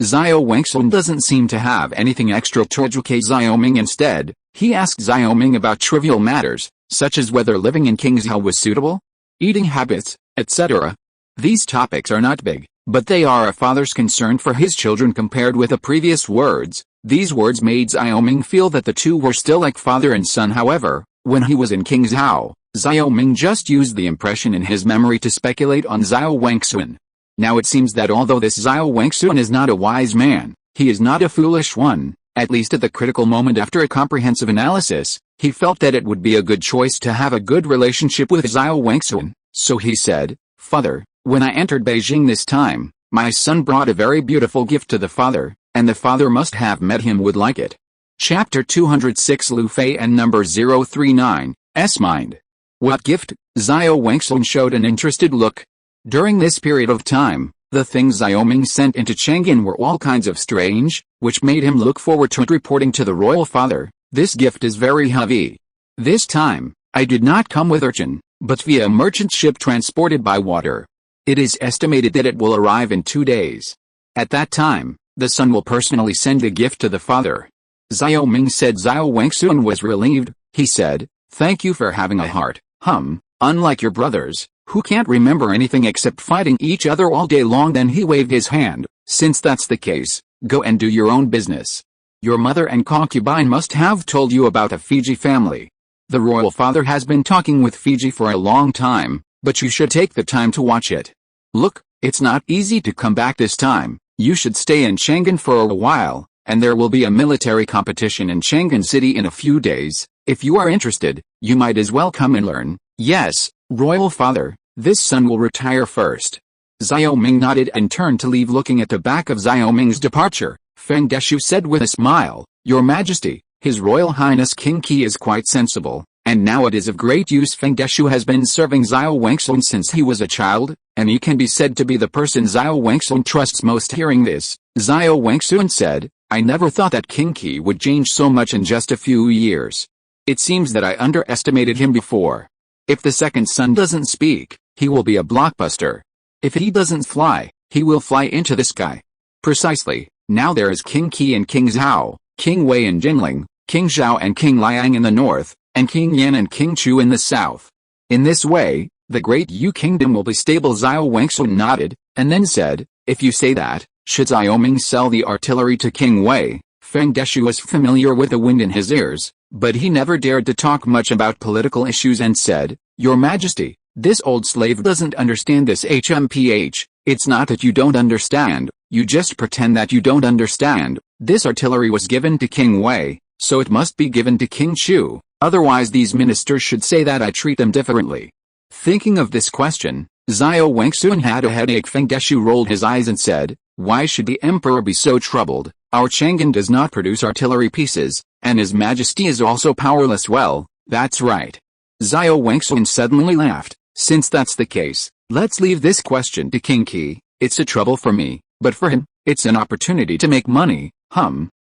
Xiao Wangsun doesn't seem to have anything extra to educate Xiao Ming. Instead, he asked Xiao Ming about trivial matters, such as whether living in King Zhao was suitable, eating habits, etc. These topics are not big, but they are a father's concern for his children. Compared with the previous words, these words made Xiao Ming feel that the two were still like father and son. However, when he was in King Zhao, Xiao Ming just used the impression in his memory to speculate on Xiao Wangsun. Now it seems that although this Xiao Wangsun is not a wise man, he is not a foolish one. At least at the critical moment after a comprehensive analysis, he felt that it would be a good choice to have a good relationship with Xiao Wangsun. So he said, "Father, when I entered Beijing this time, my son brought a very beautiful gift to the father, and the father must have met him would like it." Chapter 206 Lu Fei and number 039, S-Mind. What gift? Xiao Wangsun showed an interested look. During this period of time, the things Xiao Ming sent into Chang'an were all kinds of strange, which made him look forward to it. Reporting to the royal father, "This gift is very heavy. This time, I did not come with urchin, but via a merchant ship transported by water. It is estimated that it will arrive in 2 days. At that time, the son will personally send the gift to the father." Xiao Ming said. Xiao Wangsun was relieved. He said, "Thank you for having a heart, unlike your brothers, who can't remember anything except fighting each other all day long." Then he waved his hand. "Since that's the case, go and do your own business. Your mother and concubine must have told you about a Fiji family. The royal father has been talking with Fiji for a long time, but you should take the time to watch it. Look, it's not easy to come back this time. You should stay in Chang'an for a while, and there will be a military competition in Chang'an City in a few days. If you are interested, you might as well come and learn." "Yes, royal father, this son will retire first." Xiao Ming nodded and turned to leave. Looking at the back of Xiao Ming's departure, Feng Deshu said with a smile, "Your Majesty, His Royal Highness King Qi is quite sensible, and now it is of great use." Feng Deshu has been serving Xiao Wangsun since he was a child, and he can be said to be the person Xiao Wangsun trusts most. Hearing this, Xiao Wangsun said, "I never thought that King Qi would change so much in just a few years. It seems that I underestimated him before. If the second son doesn't speak, he will be a blockbuster. If he doesn't fly, he will fly into the sky." Precisely. Now there is King Qi and King Zhao, King Wei and Jinling, King Zhao and King Liang in the north, and King Yan and King Chu in the south. In this way, the Great Yu Kingdom will be stable. Xiao Wangsun nodded, and then said, "If you say that, should Xiao Ming sell the artillery to King Wei?" Feng Deshu was familiar with the wind in his ears, but he never dared to talk much about political issues and said, "Your Majesty, this old slave doesn't understand this HMPH. It's not that you don't understand, you just pretend that you don't understand. This artillery was given to King Wei, so it must be given to King Chu, otherwise these ministers should say that I treat them differently." Thinking of this question, Xiao Wangsun had a headache. Feng Deshu rolled his eyes and said, "Why should the emperor be so troubled? Our Chang'an does not produce artillery pieces, and His Majesty is also powerless." "Well, That's right. Xiao Wangxun suddenly laughed. Since that's the case, let's leave this question to King Qi. It's a trouble for me, but for him, it's an opportunity to make money.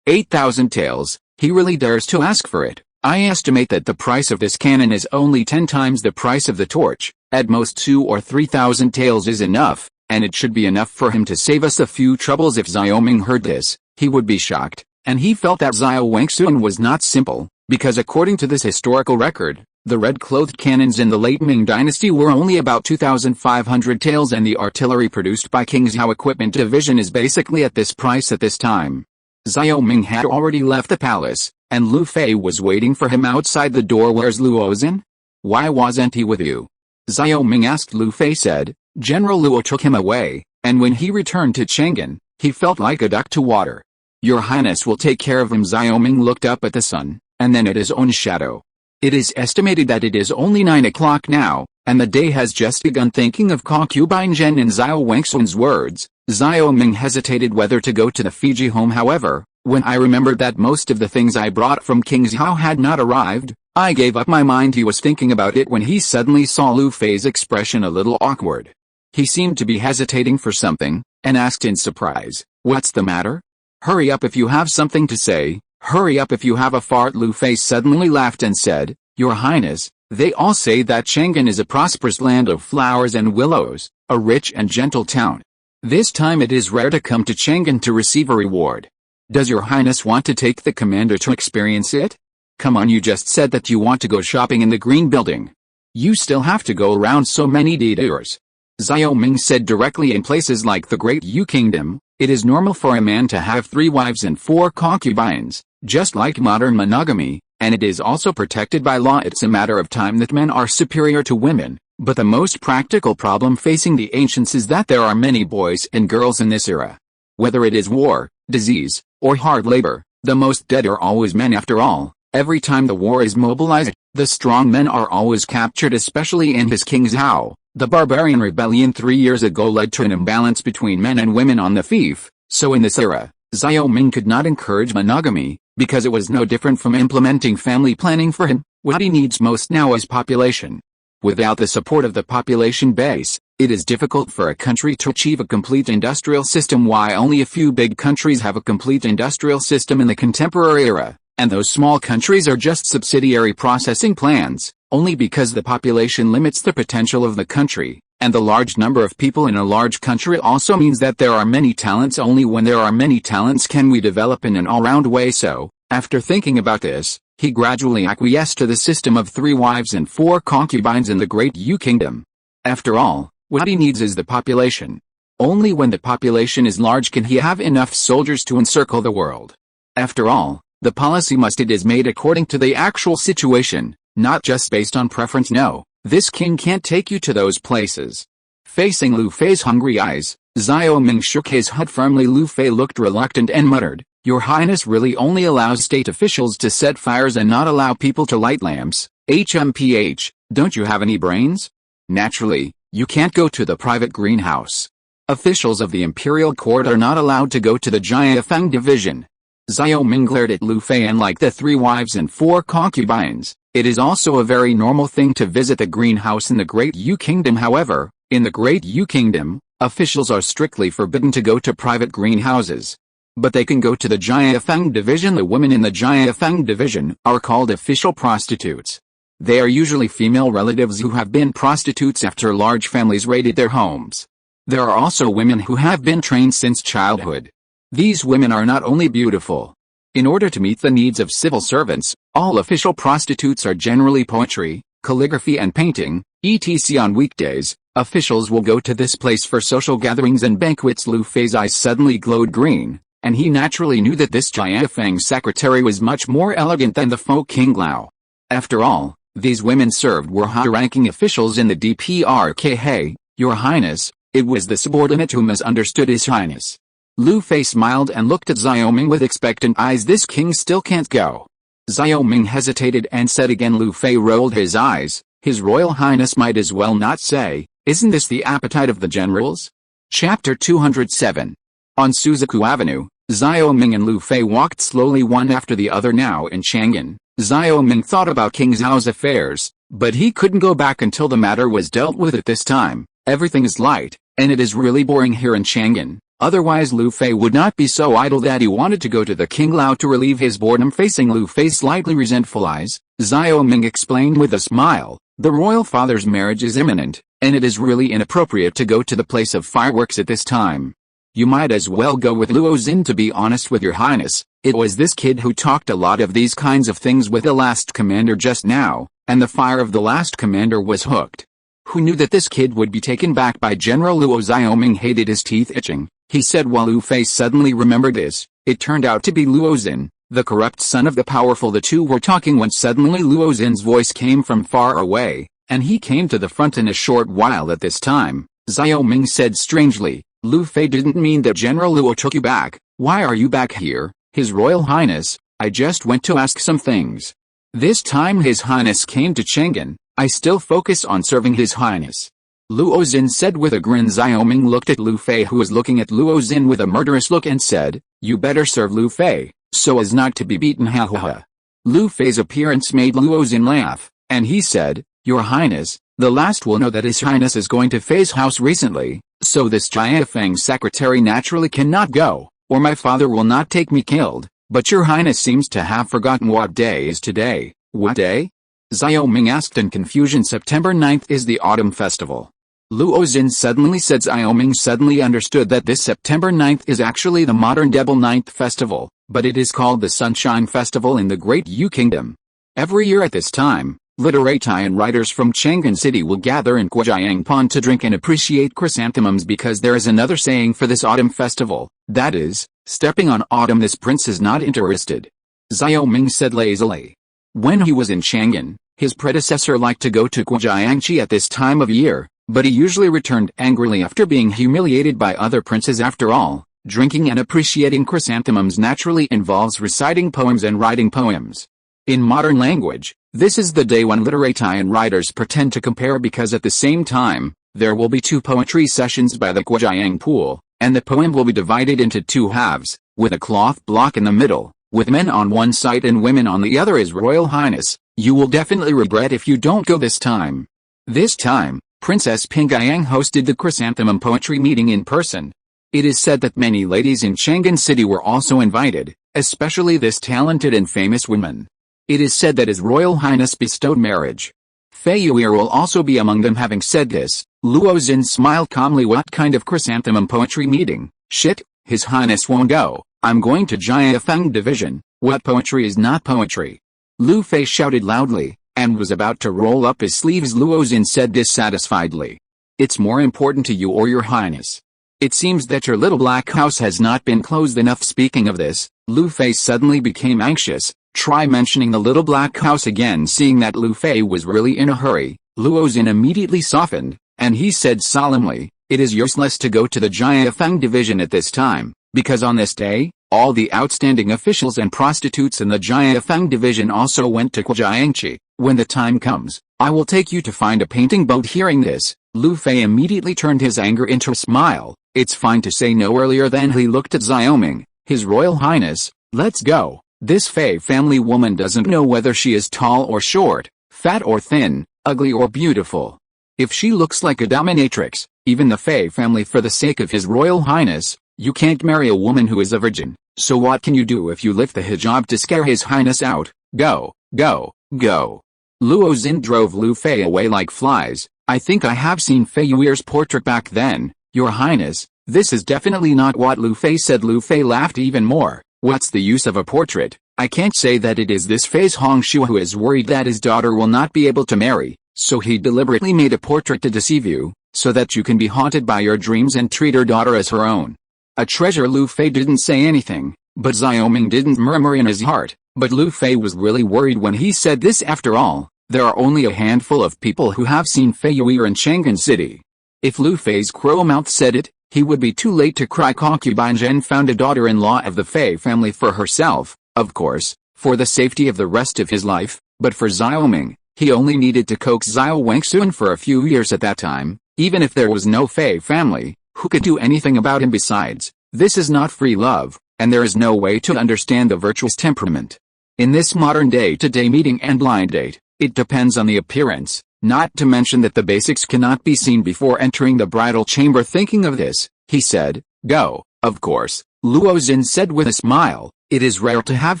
8,000 taels, he really dares to ask for it. I estimate that the price of this cannon is only 10 times the price of the torch. At most 2 or 3,000 taels is enough, and it should be enough for him to save us a few troubles. If Xiao Ming heard this, he would be shocked, and he felt that Xiao Wangxun was not simple, because according to this historical record, the red-clothed cannons in the late Ming dynasty were only about 2,500 taels, and the artillery produced by King Xiao Equipment Division is basically at this price at this time. Xiao Ming had already left the palace, and Lu Fei was waiting for him outside the door. Where's Luo Xin? Why wasn't he with you? Xiao Ming asked. Lu Fei said, General Luo took him away, and when he returned to Chang'an, he felt like a duck to water. Your Highness will take care of him. Xiao Ming looked up at the sun, and then at his own shadow. It is estimated that it is only 9 o'clock now, and the day has just begun. Thinking of concubine Zhen and Xiao Wangxun's words, Xiao Ming hesitated whether to go to the Fiji home. However, when I remembered that most of the things I brought from King Xiao had not arrived, I gave up my mind. He was thinking about it when he suddenly saw Lu Fei's expression a little awkward. He seemed to be hesitating for something, and asked in surprise, What's the matter? Hurry up if you have something to say. Hurry up if you have a fart. Lu Fei suddenly laughed and said, Your Highness, they all say that Chang'an is a prosperous land of flowers and willows, a rich and gentle town. This time it is rare to come to Chang'an to receive a reward. Does your Highness want to take the commander to experience it? Come on, you just said that you want to go shopping in the Green Building. You still have to go around so many detours. Xiao Ming said directly. In places like the Great Yu Kingdom, it is normal for a man to have 3 wives and 4 concubines, just like modern monogamy, and it is also protected by law. It's a matter of time that men are superior to women, but the most practical problem facing the ancients is that there are many boys and girls in this era. Whether it is war, disease, or hard labor, the most dead are always men. After all, every time the war is mobilized, the strong men are always captured. Especially in his King Zhao, the barbarian rebellion 3 years ago led to an imbalance between men and women on the fief, so in this era, Xiao Ming could not encourage monogamy, because it was no different from implementing family planning for him. What he needs most now is population. Without the support of the population base, it is difficult for a country to achieve a complete industrial system. Why only a few big countries have a complete industrial system in the contemporary era, and those small countries are just subsidiary processing plants, only because the population limits the potential of the country, and the large number of people in a large country also means that there are many talents. Only when there are many talents can we develop in an all-round way. So, after thinking about this, he gradually acquiesced to the system of 3 wives and 4 concubines in the Great Yu Kingdom. After all, what he needs is the population. Only when the population is large can he have enough soldiers to encircle the world. After all, the policy is made according to the actual situation, not just based on preference. No, this king can't take you to those places. Facing Lu Fei's hungry eyes, Xiao Ming shook his head firmly. Lu Fei looked reluctant and muttered, Your Highness really only allows state officials to set fires and not allow people to light lamps. HMPH, don't you have any brains? Naturally, you can't go to the private greenhouse. Officials of the imperial court are not allowed to go to the Jiafeng division. Xiao Ming glared at Lu Fei, and like the 3 wives and 4 concubines, it is also a very normal thing to visit the greenhouse in the Great Yu Kingdom. However, in the Great Yu Kingdom, officials are strictly forbidden to go to private greenhouses. But they can go to the Jiafeng division. The women in the Jiafeng division are called official prostitutes. They are usually female relatives who have been prostitutes after large families raided their homes. There are also women who have been trained since childhood. These women are not only beautiful. In order to meet the needs of civil servants, all official prostitutes are generally poetry, calligraphy and painting, etc. On weekdays, officials will go to this place for social gatherings and banquets. Lu Fei's eyes suddenly glowed green, and he naturally knew that this Jiafeng secretary was much more elegant than the folk King Lao. After all, these women served were high-ranking officials in the DPRK. Hey, Your Highness, it was the subordinate who misunderstood His Highness. Lu Fei smiled and looked at Xiao Ming with expectant eyes. This king still can't go. Xiao Ming hesitated and said again. Lu Fei rolled his eyes. His Royal Highness might as well not say, Isn't this the appetite of the generals? Chapter 207. On Suzaku Avenue, Xiao Ming and Lu Fei walked slowly one after the other. Now in Chang'an, Xiao Ming thought about King Zhao's affairs, but he couldn't go back until the matter was dealt with at this time. Everything is light, and it is really boring here in Chang'an. Otherwise Lu Fei would not be so idle that he wanted to go to the King Lao to relieve his boredom. Facing Lu Fei's slightly resentful eyes, Xiao Ming explained with a smile, the royal father's marriage is imminent, and it is really inappropriate to go to the place of fireworks at this time. You might as well go with Luo Xin. To be honest with your highness, it was this kid who talked a lot of these kinds of things with the last commander just now, and the fire of the last commander was hooked. Who knew that this kid would be taken back by General Luo? Xiao Ming hated his teeth itching, he said while Lu Fei suddenly remembered this. It turned out to be Luo Xin, the corrupt son of the powerful. The two were talking when suddenly Luo Xin's voice came from far away, and he came to the front in a short while. At this time, Xiao Ming said strangely, Lu Fei didn't mean that General Luo took you back. Why are you back here, His Royal Highness? I just went to ask some things. This time His Highness came to Chang'an. I still focus on serving His Highness, Luo Xin said with a grin. Xiao Ming looked at Lu Fei, who was looking at Luo Xin with a murderous look, and said, you better serve Lu Fei, so as not to be beaten. Ha ha ha. Lu Fei's appearance made Luo Xin laugh, and he said, Your Highness, the last will know that His Highness is going to Fei's house recently, so this Jiafeng's secretary naturally cannot go, or my father will not take me killed, but your Highness seems to have forgotten what day is today. What day? Xiao Ming asked in confusion. September 9th is the Autumn Festival. Luo Xin suddenly said. Xiao Ming suddenly understood that this September 9th is actually the modern Double Ninth Festival, but it is called the Sunshine Festival in the Great Yu Kingdom. Every year at this time, literati and writers from Chang'an City will gather in Guojiang Pond to drink and appreciate chrysanthemums, because there is another saying for this autumn festival, that is, stepping on autumn. This prince is not interested, Xiao Ming said lazily. When he was in Chang'an, his predecessor liked to go to Guojiangqi at this time of year, but he usually returned angrily after being humiliated by other princes. After all, drinking and appreciating chrysanthemums naturally involves reciting poems and writing poems. In modern language, this is the day when literati and writers pretend to compare, because at the same time, there will be two poetry sessions by the Guojiang pool, and the poem will be divided into two halves, with a cloth block in the middle, with men on one side and women on the other. His Royal Highness, you will definitely regret if you don't go this time. This time, Princess Pingayang hosted the chrysanthemum poetry meeting in person. It is said that many ladies in Chang'an City were also invited, especially this talented and famous woman. It is said that His Royal Highness bestowed marriage. Fei Yu'er will also be among them. Having said this, Luo Xin smiled calmly. What kind of chrysanthemum poetry meeting? Shit, His Highness won't go. I'm going to Jiafeng Division. What poetry is not poetry? Lu Fei shouted loudly, and was about to roll up his sleeves. Luo Xin said dissatisfiedly. It's more important to you or your highness. It seems that your little black house has not been closed enough. Speaking of this, Lu Fei suddenly became anxious. Try mentioning the little black house again. Seeing that Lu Fei was really in a hurry, Luo Xin immediately softened, and he said solemnly, it is useless to go to the Jiafeng Division at this time, because on this day, all the outstanding officials and prostitutes in the Jiafeng Division also went to Guojiangqi. When the time comes, I will take you to find a painting boat. Hearing this, Lu Fei immediately turned his anger into a smile. It's fine to say no. Earlier then he looked at Xiao Ming. His Royal Highness, let's go. This Fei family woman doesn't know whether she is tall or short, fat or thin, ugly or beautiful. If she looks like a dominatrix, even the Fei family, for the sake of His Royal Highness, you can't marry a woman who is a virgin. So what can you do if you lift the hijab to scare His Highness out? Go, go, go. Luo Xin drove Lu Fei away like flies. I think I have seen Fei Yu'er's portrait back then, Your Highness. This is definitely not what Lu Fei said. Lu Fei laughed even more. What's the use of a portrait? I can't say that it is this Fei's Hongshu who is worried that his daughter will not be able to marry, so he deliberately made a portrait to deceive you, so that you can be haunted by your dreams and treat her daughter as her own. A treasure. Lu Fei didn't say anything, but Xiao Ming didn't murmur in his heart, but Lu Fei was really worried when he said this. After all, there are only a handful of people who have seen Fei Yu'er in Chang'an City. If Lu Fei's crow mouth said it, he would be too late to cry. Concubine Zhen found a daughter-in-law of the Fei family for herself, of course, for the safety of the rest of his life, but for Xiao Ming, he only needed to coax Xiao Wangxun for a few years at that time. Even if there was no Fei family, who could do anything about him? Besides, this is not free love, and there is no way to understand the virtuous temperament. In this modern day-to-day meeting and blind date, it depends on the appearance, not to mention that the basics cannot be seen before entering the bridal chamber. Thinking of this, he said, "Go." Of course, Luo Xin said with a smile, it is rare to have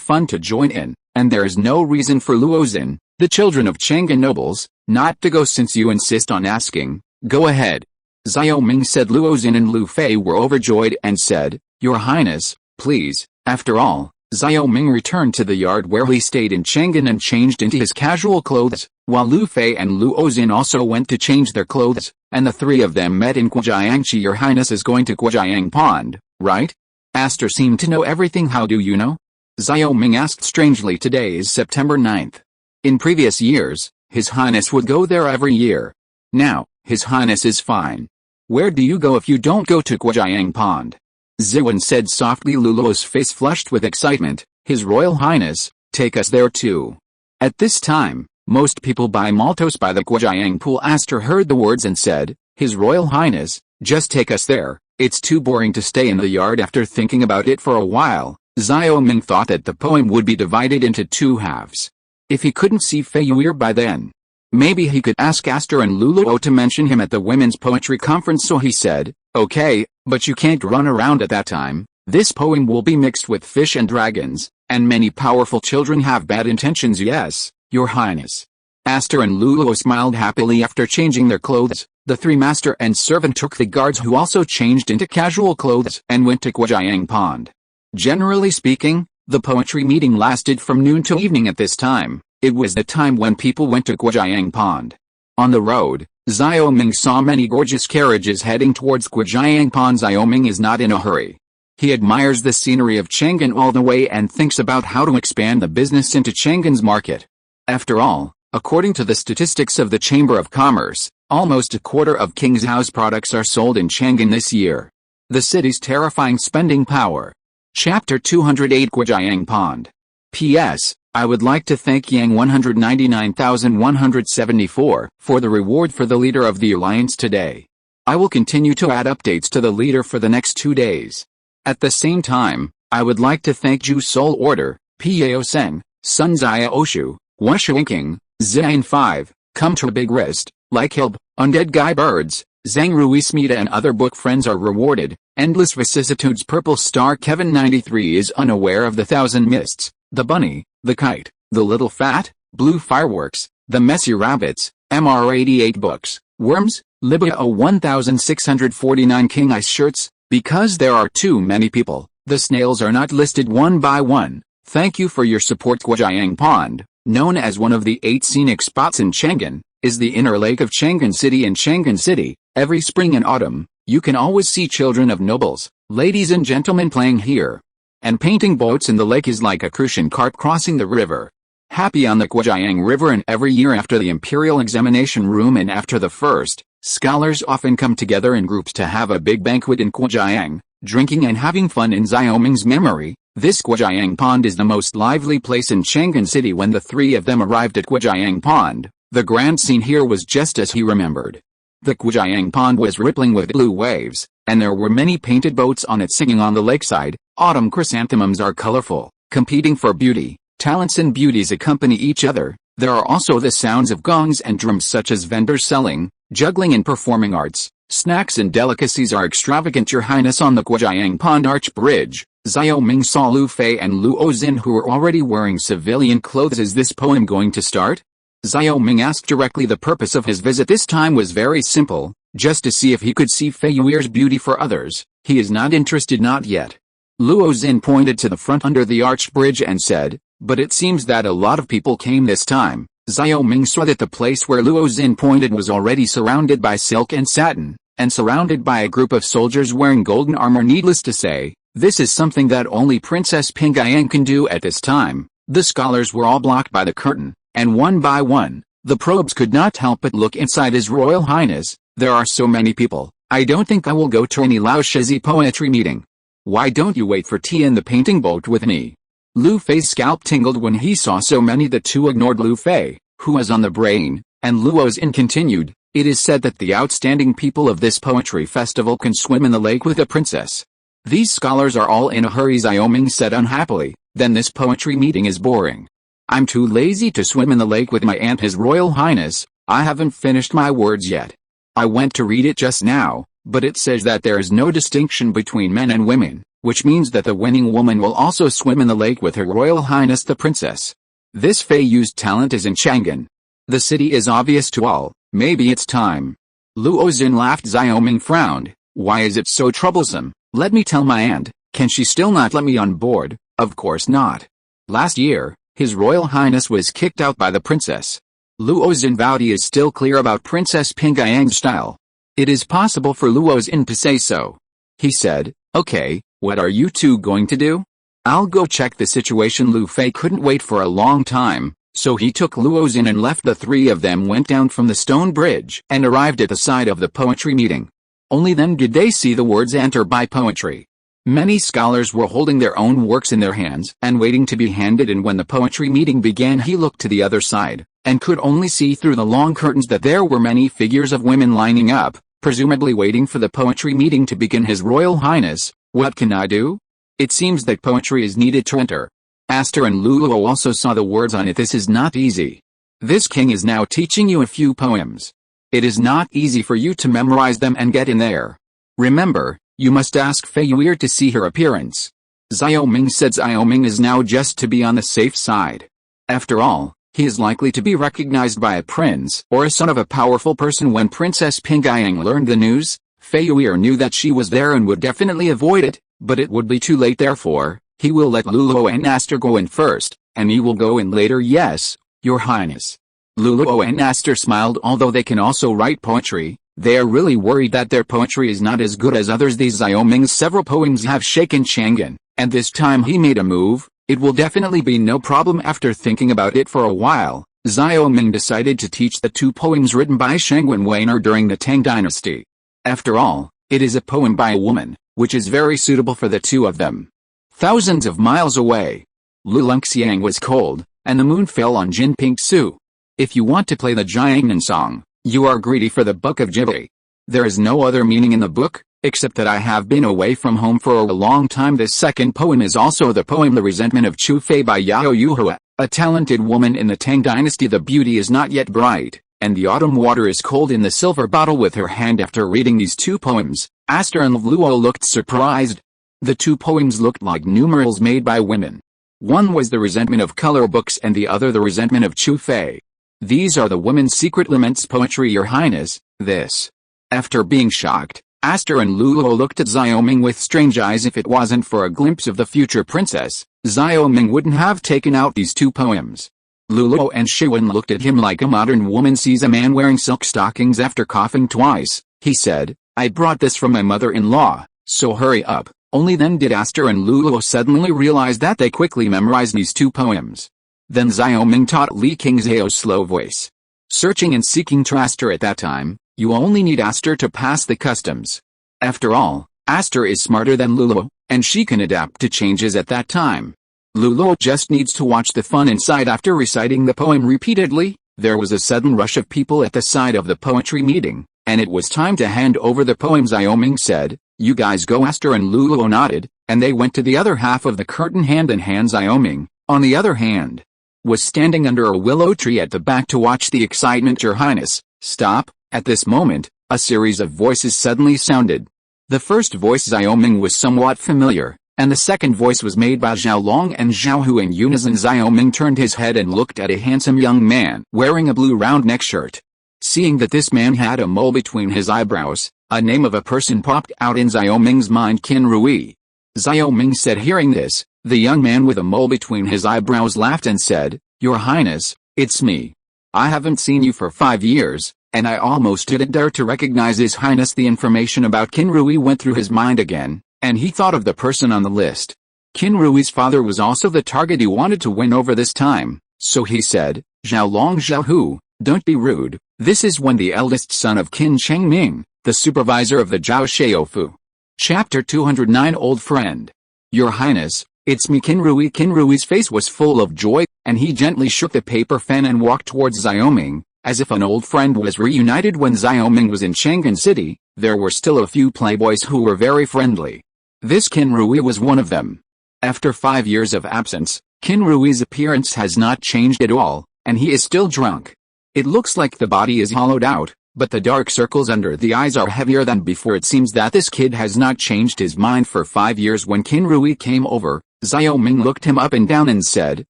fun to join in, and there is no reason for Luo Xin, the children of Chang'an nobles, not to go since you insist on asking. Go ahead. Xiao Ming said. Luo Xin and Lu Fei were overjoyed and said, "Your Highness, please." After all, Xiao Ming returned to the yard where he stayed in Chang'an and changed into his casual clothes, while Lu Fei and Luo Xin also went to change their clothes, and the three of them met in Guojiangchi. Your Highness is going to Guojiang Pond, right? Aster seemed to know everything. How do you know? Xiao Ming asked strangely. Today is September 9th. In previous years, His Highness would go there every year. Now, His Highness is fine. Where do you go if you don't go to Guojiang Pond? Ziwen said softly. Luo's face flushed with excitement. His Royal Highness, take us there too. At this time, most people buy maltose by the Guojiang pool. Aster heard the words and said, His Royal Highness, just take us there. It's too boring to stay in the yard. After thinking about it for a while, Xiao Ming thought that the poem would be divided into two halves. If he couldn't see Fei Yuer by then, maybe he could ask Aster and Luo to mention him at the women's poetry conference. So he said, okay, but you can't run around at that time. This poem will be mixed with fish and dragons, and many powerful children have bad intentions. Yes, Your Highness. Aster and Luo smiled happily. After changing their clothes, the three master and servant took the guards, who also changed into casual clothes, and went to Guojiang Pond. Generally speaking, the poetry meeting lasted from noon to evening. At this time, it was the time when people went to Guojiang Pond. On the road, Xiao Ming saw many gorgeous carriages heading towards Guojiang Pond. Xiao Ming is not in a hurry. He admires the scenery of Chang'an all the way and thinks about how to expand the business into Chang'an's market. After all, according to the statistics of the Chamber of Commerce, almost a quarter of King's House products are sold in Chang'an this year. The city's terrifying spending power. Chapter 208. Guojiang Pond. P.S. I would like to thank Yang 199,174 for the reward for the leader of the alliance today. I will continue to add updates to the leader for the next 2 days. At the same time, I would like to thank Ju Soul Order, Pao Sen, Sun Zia Oshu, Wushu King, Zian 5, Come to Big Wrist, Like Hilb, Undead Guy Birds, Zhang Rui Smita and other book friends are rewarded. Endless Vicissitudes. Purple Star Kevin 93 is unaware of the Thousand Mists, the Bunny, the Kite, the Little Fat, Blue Fireworks, the Messy Rabbits, MR 88 Books, Worms, Libya 1649 King Ice Shirts. Because there are too many people, the snails are not listed one by one. Thank you for your support. Guojiang Pond, known as one of the 8 scenic spots in Chang'an, is the inner lake of Chang'an City. In Chang'an City, every spring and autumn, you can always see children of nobles, ladies and gentlemen playing here. And painting boats in the lake is like a Crucian cart crossing the river. Happy on the Guojiang River. And every year after the Imperial Examination Room and after the first, scholars often come together in groups to have a big banquet in Guojiang, drinking and having fun. In Xiao Ming's memory, this Guojiang Pond is the most lively place in Chang'an City. When the three of them arrived at Guojiang Pond, the grand scene here was just as he remembered. The Guojiang Pond was rippling with blue waves, and there were many painted boats on it singing on the lakeside. Autumn chrysanthemums are colorful, competing for beauty. Talents and beauties accompany each other. There are also the sounds of gongs and drums, such as vendors selling, juggling and performing arts. Snacks and delicacies are extravagant. Your Highness. On the Guojiang Pond Arch Bridge, Xiao Ming saw Lu Fei and Luo Xin, who were already wearing civilian clothes. Is this poem going to start? Xiao Ming asked directly. The purpose of his visit this time was very simple, just to see if he could see Fei Yuer's beauty for others. He is not interested, not yet. Luo Xin pointed to the front under the arch bridge and said, but it seems that a lot of people came this time. Xiao Ming saw that the place where Luo Xin pointed was already surrounded by silk and satin, and surrounded by a group of soldiers wearing golden armor. Needless to say, this is something that only Princess Pingyan can do at this time. The scholars were all blocked by the curtain, and one by one, the probes could not help but look inside. His Royal Highness, there are so many people, I don't think I will go to any Lao Shizi poetry meeting. Why don't you wait for tea in the painting boat with me? Lu Fei's scalp tingled when he saw so many. The two ignored Lu Fei, who was on the brain, and Luo Xin continued, it is said that the outstanding people of this poetry festival can swim in the lake with a princess. These scholars are all in a hurry. Xiao Ming said unhappily, then this poetry meeting is boring. I'm too lazy to swim in the lake with my aunt His Royal Highness. I haven't finished my words yet. I went to read it just now, but it says that there is no distinction between men and women, which means that the winning woman will also swim in the lake with Her Royal Highness the Princess. This Fei-Yu's talent is in Chang'an. The city is obvious to all, maybe it's time. Luo Xin laughed. Xiaoming frowned. Why is it so troublesome? Let me tell my aunt. Can she still not let me on board? Of course not. Last year, His Royal Highness was kicked out by the princess. Luo Xin vowed he is still clear about Princess Pingyang's style. It is possible for Luo Xin to say so. He said, okay, what are you two going to do? I'll go check the situation. Lu Fei couldn't wait for a long time, so he took Luo Xin and left. The three of them went down from the stone bridge and arrived at the side of the poetry meeting. Only then did they see the words "Enter by Poetry." Many scholars were holding their own works in their hands and waiting to be handed in. When the poetry meeting began, he looked to the other side, and could only see through the long curtains that there were many figures of women lining up, presumably waiting for the poetry meeting to begin. His Royal Highness, what can I do? It seems that poetry is needed to enter. Aster and Luo also saw the words on it. This is not easy. This king is now teaching you a few poems. It is not easy for you to memorize them and get in there. Remember, you must ask Fei-Yu to see her appearance. Xiaoming said. Xiaoming is now just to be on the safe side. After all, he is likely to be recognized by a prince or a son of a powerful person. When Princess Pingyang learned the news, Fei-Yu knew that she was there and would definitely avoid it, but it would be too late. Therefore, he will let Luo and Aster go in first, and he will go in later. Yes, Your Highness. Luo and Aster smiled. Although they can also write poetry, they are really worried that their poetry is not as good as others. These Xiaoming's several poems have shaken Chang'an, and this time he made a move. It will definitely be no problem. After thinking about it for a while, Xiaoming decided to teach the two poems written by Shang Wenweiner during the Tang Dynasty. After all, it is a poem by a woman, which is very suitable for the two of them. Thousands of miles away, Lulengxiang was cold, and the moon fell on Jinpingsu. If you want to play the Jiangnan song, you are greedy for the book of Ghibli. There is no other meaning in the book, except that I have been away from home for a long time. This second poem is also the poem The Resentment of Chu Fei by Yao Yuhua, a talented woman in the Tang Dynasty. The beauty is not yet bright, and the autumn water is cold in the silver bottle. With her hand after reading these two poems, Aster and Luo looked surprised. The two poems looked like numerals made by women. One was The Resentment of Color Books and the other The Resentment of Chu Fei. These are the women's secret laments. Poetry, Your Highness, this. After being shocked, Aster and Luo looked at Xiaoming with strange eyes. If it wasn't for a glimpse of the future princess, Xiaoming wouldn't have taken out these two poems. Luo and Shiwen looked at him like a modern woman sees a man wearing silk stockings. After coughing twice, he said, I brought this from my mother-in-law, so hurry up. Only then did Aster and Luo suddenly realize that they quickly memorized these two poems. Then Xiaoming taught Li Qingzhao's slow voice. Searching and seeking to Aster at that time, you only need Aster to pass the customs. After all, Aster is smarter than Luo, and she can adapt to changes at that time. Luo just needs to watch the fun inside. After reciting the poem repeatedly, there was a sudden rush of people at the side of the poetry meeting, and it was time to hand over the poem. Xiaoming said, you guys go. Aster and Luo nodded, and they went to the other half of the curtain. Hand in hand. Xiaoming, on the other hand, was standing under a willow tree at the back to watch the excitement. Your Highness, stop. At this moment, a series of voices suddenly sounded. The first voice Xiaoming was somewhat familiar, and the second voice was made by Zhao Long and Zhao Hu in unison. Xiaoming turned his head and looked at a handsome young man wearing a blue round neck shirt. Seeing that this man had a mole between his eyebrows, a name of a person popped out in Xiaoming's mind. Qin Rui. Xiaoming said. Hearing this, the young man with a mole between his eyebrows laughed and said, Your Highness, it's me. I haven't seen you for 5 years, and I almost didn't dare to recognize His Highness. The information about Qin Rui went through his mind again, and he thought of the person on the list. Qin Rui's father was also the target he wanted to win over this time, so he said, Zhao Long Zhao Hu, don't be rude. This is Wen, the eldest son of Qin Chengming, the supervisor of the Zhao Xiaofu. Chapter 209. Old Friend. Your Highness, it's me, Qin Rui. Qin Rui's face was full of joy, and he gently shook the paper fan and walked towards Xiaoming, as if an old friend was reunited. When Xiaoming was in Chang'an City, there were still a few playboys who were very friendly. This Qin Rui was one of them. After 5 years of absence, Qin Rui's appearance has not changed at all, and he is still drunk. It looks like the body is hollowed out, but the dark circles under the eyes are heavier than before. It seems that this kid has not changed his mind for 5 years. When Qin Rui came over, Xiao Ming looked him up and down and said,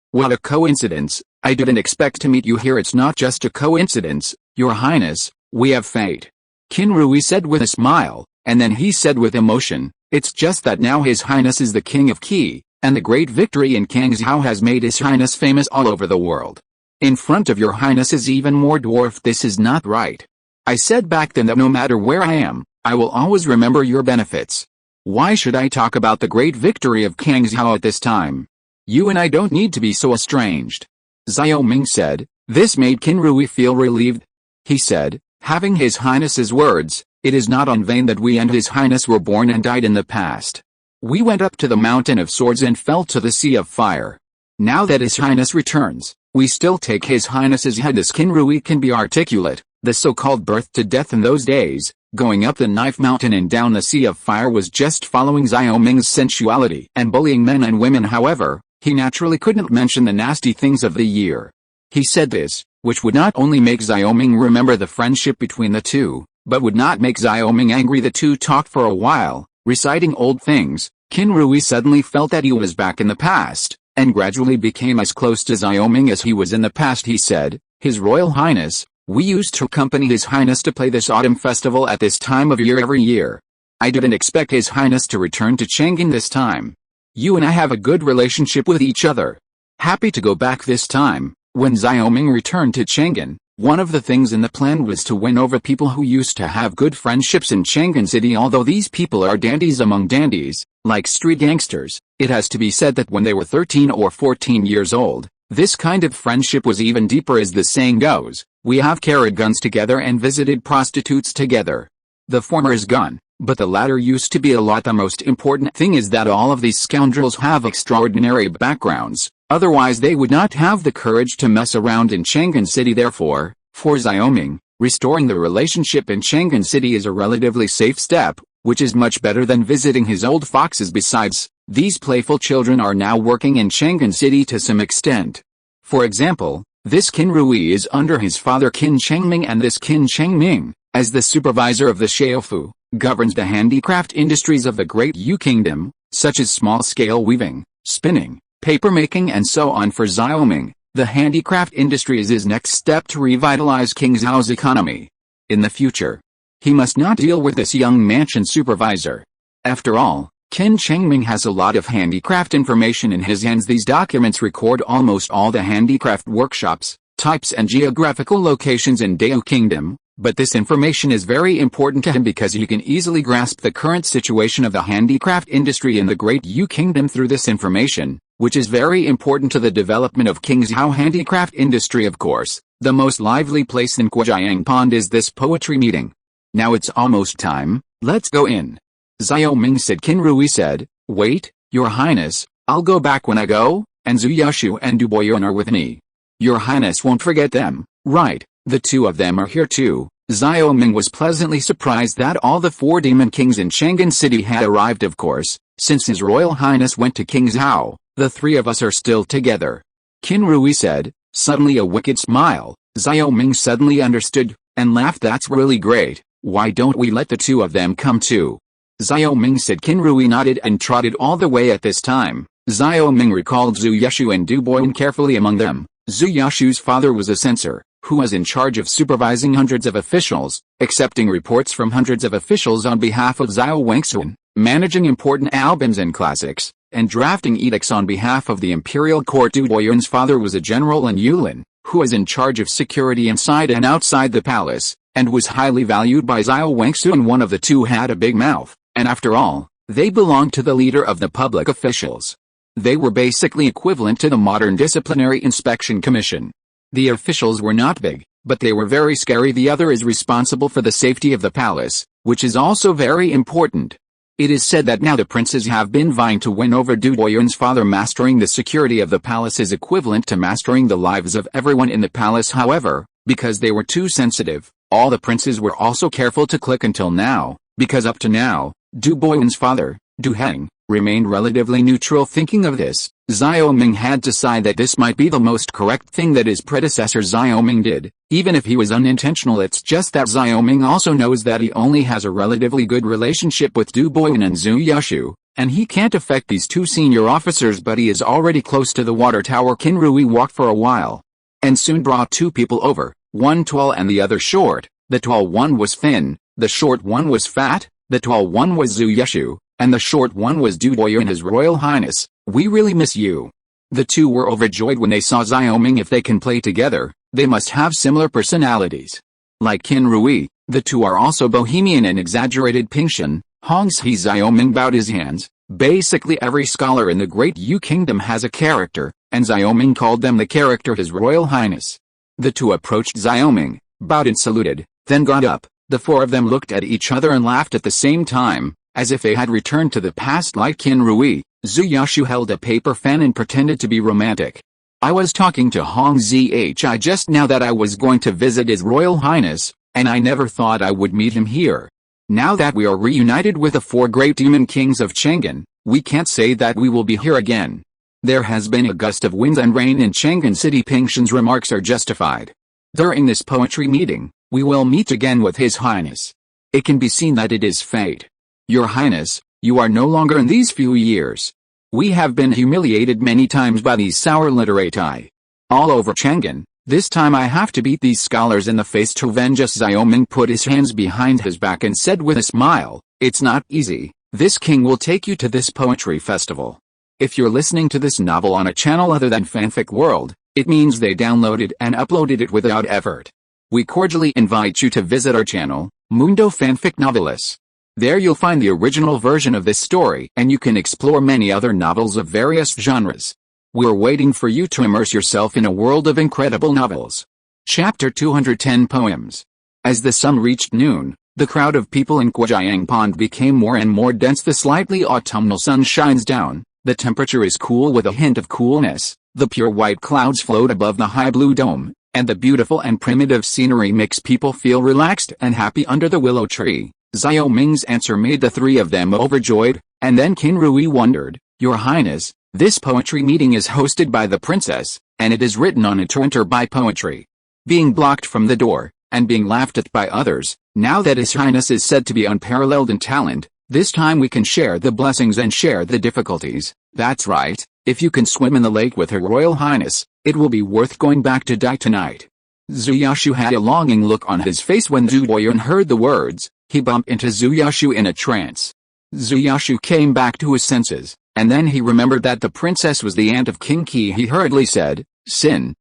"What a coincidence, I didn't expect to meet you here." "It's not just a coincidence, Your Highness, we have fate," Qin Rui said with a smile, and then he said with emotion, "It's just that now His Highness is the King of Qi, and the great victory in Kangzhou has made His Highness famous all over the world. In front of Your Highness is even more dwarfed. This is not right. I said back then that no matter where I am, I will always remember your benefits. Why should I talk about the great victory of Kangzhou at this time? You and I don't need to be so estranged." Xiao Ming said. This made Qin Rui feel relieved. He said, "Having His Highness's words, it is not in vain that we and His Highness were born and died in the past. We went up to the mountain of swords and fell to the sea of fire. Now that His Highness returns, we still take His Highness's head." As Qin Rui can be articulate, the so-called birth to death in those days, going up the knife mountain and down the sea of fire, was just following Xiao Ming's sensuality and bullying men and women. However, he naturally couldn't mention the nasty things of the year. He said this, which would not only make Xiao Ming remember the friendship between the two, but would not make Xiao Ming angry. The two talked for a while, reciting old things. Qin Rui suddenly felt that he was back in the past, and gradually became as close to Xiao Ming as he was in the past. He said, "His Royal Highness, we used to accompany His Highness to play this autumn festival at this time of year every year. I didn't expect His Highness to return to Chang'an this time. You and I have a good relationship with each other. Happy to go back this time." When Xiao Ming returned to Chang'an, one of the things in the plan was to win over people who used to have good friendships in Chang'an City. Although these people are dandies among dandies, like street gangsters, it has to be said that when they were 13 or 14 years old, this kind of friendship was even deeper. As the saying goes, we have carried guns together and visited prostitutes together. The former is gone, but the latter used to be a lot. The most important thing is that all of these scoundrels have extraordinary backgrounds, otherwise they would not have the courage to mess around in Chang'an City. Therefore, for Xiao Ming, restoring the relationship in Chang'an City is a relatively safe step, which is much better than visiting his old foxes. Besides, these playful children are now working in Chang'an City to some extent. For example, this Qin Rui is under his father Qin Chengming, and this Qin Chengming, as the supervisor of the Xiaofu, governs the handicraft industries of the Great Yu Kingdom, such as small-scale weaving, spinning, papermaking and so on. For Xiao Ming, the handicraft industry is his next step to revitalize Kangzhou's economy. In the future, he must not deal with this young mansion supervisor. After all, Qin Chengming has a lot of handicraft information in his hands. These documents record almost all the handicraft workshops, types and geographical locations in Dao Kingdom, but this information is very important to him because he can easily grasp the current situation of the handicraft industry in the Great Yu Kingdom through this information, which is very important to the development of Kangzhou handicraft industry. Of course, the most lively place in Guojiang Pond is this poetry meeting. Now it's almost time, let's go in. Xiao Ming said. Qin Rui said, "Wait, Your Highness, I'll go back when I go, and Zhu Yashu and Du Boyuan are with me. Your Highness won't forget them, right? The two of them are here too." Xiao Ming was pleasantly surprised that all the 4 demon kings in Chang'an City had arrived. Of course, since His Royal Highness went to Kangzhou, the 3 of us are still together. Qin Rui said, suddenly a wicked smile. Xiao Ming suddenly understood, and laughed. "That's really great, why don't we let the 2 of them come too?" Xiao Ming said. Qin Rui nodded and trotted all the way. At this time, Xiao Ming recalled Zhu Yashu and Du Boyuan carefully. Among them, Zhu Yashu's father was a censor, who was in charge of supervising hundreds of officials, accepting reports from hundreds of officials on behalf of Xiao Wangxuan, managing important albums and classics, and drafting edicts on behalf of the imperial court. Du Boyuan's father was a general in Yulin, who was in charge of security inside and outside the palace, and was highly valued by Xiao Wangxuan. One of the 2 had a big mouth, and after all, they belonged to the leader of the public officials. They were basically equivalent to the modern disciplinary inspection commission. The officials were not big, but they were very scary. The other is responsible for the safety of the palace, which is also very important. It is said that now the princes have been vying to win over Du Boyuan's father. Mastering the security of the palace is equivalent to mastering the lives of everyone in the palace. However, because they were too sensitive, all the princes were also careful to click until now, because up to now, Du Boyuan's father, Du Heng, remained relatively neutral. Thinking of this, Xiaoming had to sigh that this might be the most correct thing that his predecessor Xiaoming did, even if he was unintentional. It's just that Xiaoming also knows that he only has a relatively good relationship with Du Boyuan and Zhu Yashu, and he can't affect these two senior officers, but he is already close to the water tower. Qin Rui walked for a while, and soon brought two people over, one tall and the other short. The tall one was thin, the short one was fat. The tall one was Zhu Yashu, and the short one was Du Boyuan. His Royal Highness, we really miss you. The two were overjoyed when they saw Xiaoming. If they can play together, they must have similar personalities. Like Qin Rui, the two are also bohemian and exaggerated. Pingshan, Hongxi. Xiaoming bowed his hands. Basically every scholar in the Great Yu Kingdom has a character, and Xiaoming called them the character His Royal Highness. The two approached Xiaoming, bowed and saluted, then got up. The four of them looked at each other and laughed at the same time, as if they had returned to the past. Like Qin Rui, Zhu Yashu held a paper fan and pretended to be romantic. I was talking to Hong Zhi just now that I was going to visit His Royal Highness, and I never thought I would meet him here. Now that we are reunited with the four great demon kings of Chang'an, we can't say that we will be here again. There has been a gust of wind and rain in Chang'an City. Pingshan's remarks are justified. During this poetry meeting, we will meet again with His Highness. It can be seen that it is fate. Your Highness, you are no longer in these few years. We have been humiliated many times by these sour literati. All over Chang'an, this time I have to beat these scholars in the face to avenge us. Xiaoming put his hands behind his back and said with a smile, it's not easy. This king will take you to this poetry festival. If you're listening to this novel on a channel other than Fanfic World, it means they downloaded and uploaded it without effort. We cordially invite you to visit our channel, Mundo Fanfic Novelis. There you'll find the original version of this story, and you can explore many other novels of various genres. We're waiting for you to immerse yourself in a world of incredible novels. Chapter 210 Poems. As the sun reached noon, the crowd of people in Guojiang Pond became more and more dense. The slightly autumnal sun shines down, the temperature is cool with a hint of coolness, the pure white clouds float above the high blue dome, and the beautiful and primitive scenery makes people feel relaxed and happy under the willow tree. Xiaoming's answer made the three of them overjoyed, and then Qin Rui wondered, Your Highness, this poetry meeting is hosted by the princess, and it is written on it to enter by poetry. Being blocked from the door, and being laughed at by others, now that His Highness is said to be unparalleled in talent, this time we can share the blessings and share the difficulties. That's right, if you can swim in the lake with Her Royal Highness, it will be worth going back to die tonight. Zhu Yashu had a longing look on his face when Zhu Boyuan heard the words. He bumped into Zhu Yashu in a trance. Zhu Yashu came back to his senses, and then he remembered that the princess was the aunt of King Qi. He hurriedly said, Sin,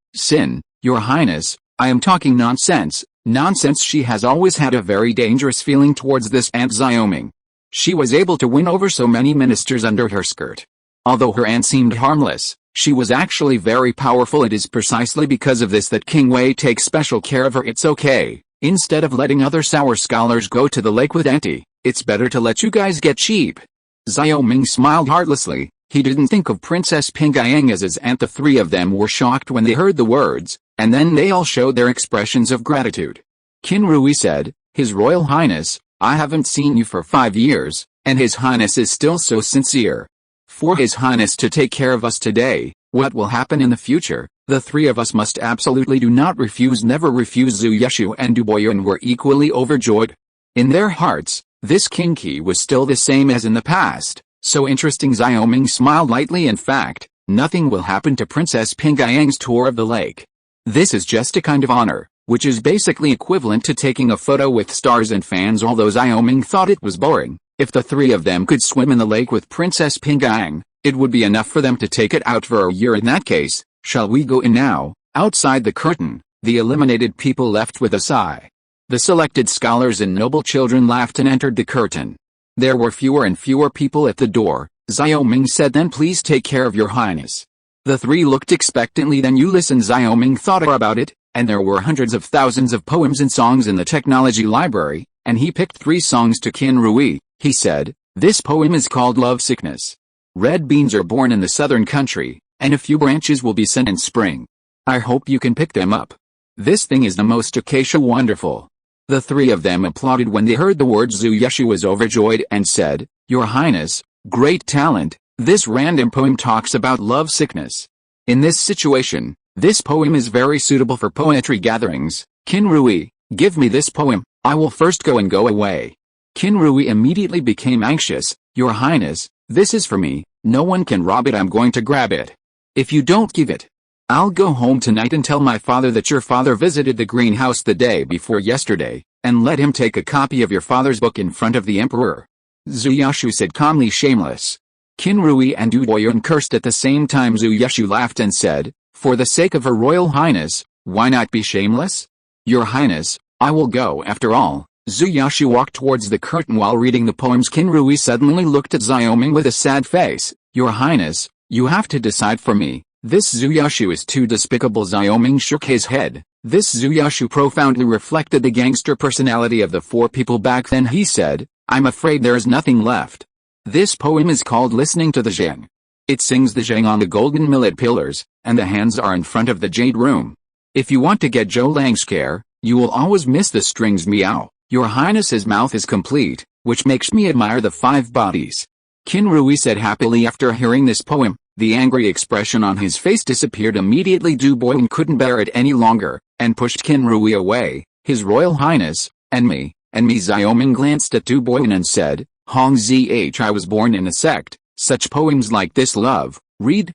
Your Highness, I am talking nonsense. Nonsense. She has always had a very dangerous feeling towards this Aunt Xiaoming. She was able to win over so many ministers under her skirt. Although her aunt seemed harmless, she was actually very powerful. It is precisely because of this that King Wei takes special care of her. It's okay. Instead of letting other sour scholars go to the lake with Auntie, it's better to let you guys get cheap. Xiaoming smiled heartlessly. He didn't think of Princess Pingyang as his aunt. The three of them were shocked when they heard the words, and then they all showed their expressions of gratitude. Qin Rui said, His Royal Highness, I haven't seen you for 5 years, and His Highness is still so sincere. For His Highness to take care of us today, what will happen in the future? The three of us must absolutely do not refuse. Never refuse. Zhu Yashu and Du Boyuan were equally overjoyed. In their hearts, this King Qi was still the same as in the past. So interesting. Xiaoming smiled lightly. In fact, nothing will happen to Princess Pingyang's tour of the lake. This is just a kind of honor, which is basically equivalent to taking a photo with stars and fans. Although Xiaoming thought it was boring, if the three of them could swim in the lake with Princess Pingyang, it would be enough for them to take it out for a year. In that case, shall we go in now? Outside the curtain, the eliminated people left with a sigh. The selected scholars and noble children laughed and entered the curtain. There were fewer and fewer people at the door. Xiaoming said, Then please take care of Your Highness. The three looked expectantly. Then you listen. Xiaoming thought about it, and there were hundreds of thousands of poems and songs in the technology library, and he picked 3 songs to Qin Rui. He said, This poem is called Love Sickness. Red beans are born in the southern country, and a few branches will be sent in spring. I hope you can pick them up. This thing is the most acacia wonderful. The three of them applauded when they heard the words. Zhu Yashu was overjoyed and said, Your Highness, Great talent. This random poem talks about love sickness. In this situation, this poem is very suitable for poetry gatherings. Kinrui, give me this poem, I will first go and go away. Kinrui immediately became anxious. Your Highness, this is for me, no one can rob it, I'm going to grab it. If you don't give it, I'll go home tonight and tell my father that your father visited the greenhouse the day before yesterday, and let him take a copy of your father's book in front of the emperor. Zuyashu said calmly, shameless. Kinrui and Udoyun cursed at the same time. Zuyashu laughed and said, for the sake of Her Royal Highness, why not be shameless? Your Highness, I will go after all. Zuyashu walked towards the curtain while reading the poems. Kinrui suddenly looked at Xiaoming with a sad face. Your Highness, you have to decide for me. This Zuyashu is too despicable. Xiaoming shook his head. This Zuyashu profoundly reflected the gangster personality of the four people back then. He said, I'm afraid there is nothing left. This poem is called Listening to the Zhang. It sings the Zhang on the golden millet pillars, and the hands are in front of the jade room. If you want to get Zhou Lang scare, you will always miss the strings. Meow. Your Highness's mouth is complete, which makes me admire the five bodies. Kinrui said happily after hearing this poem. The angry expression on his face disappeared immediately. Du Boyun couldn't bear it any longer, and pushed Kinrui away. His Royal Highness, and me. Xiaoming glanced at Du Boyun and said, Hong Zh, I was born in a sect. Such poems like this love, read,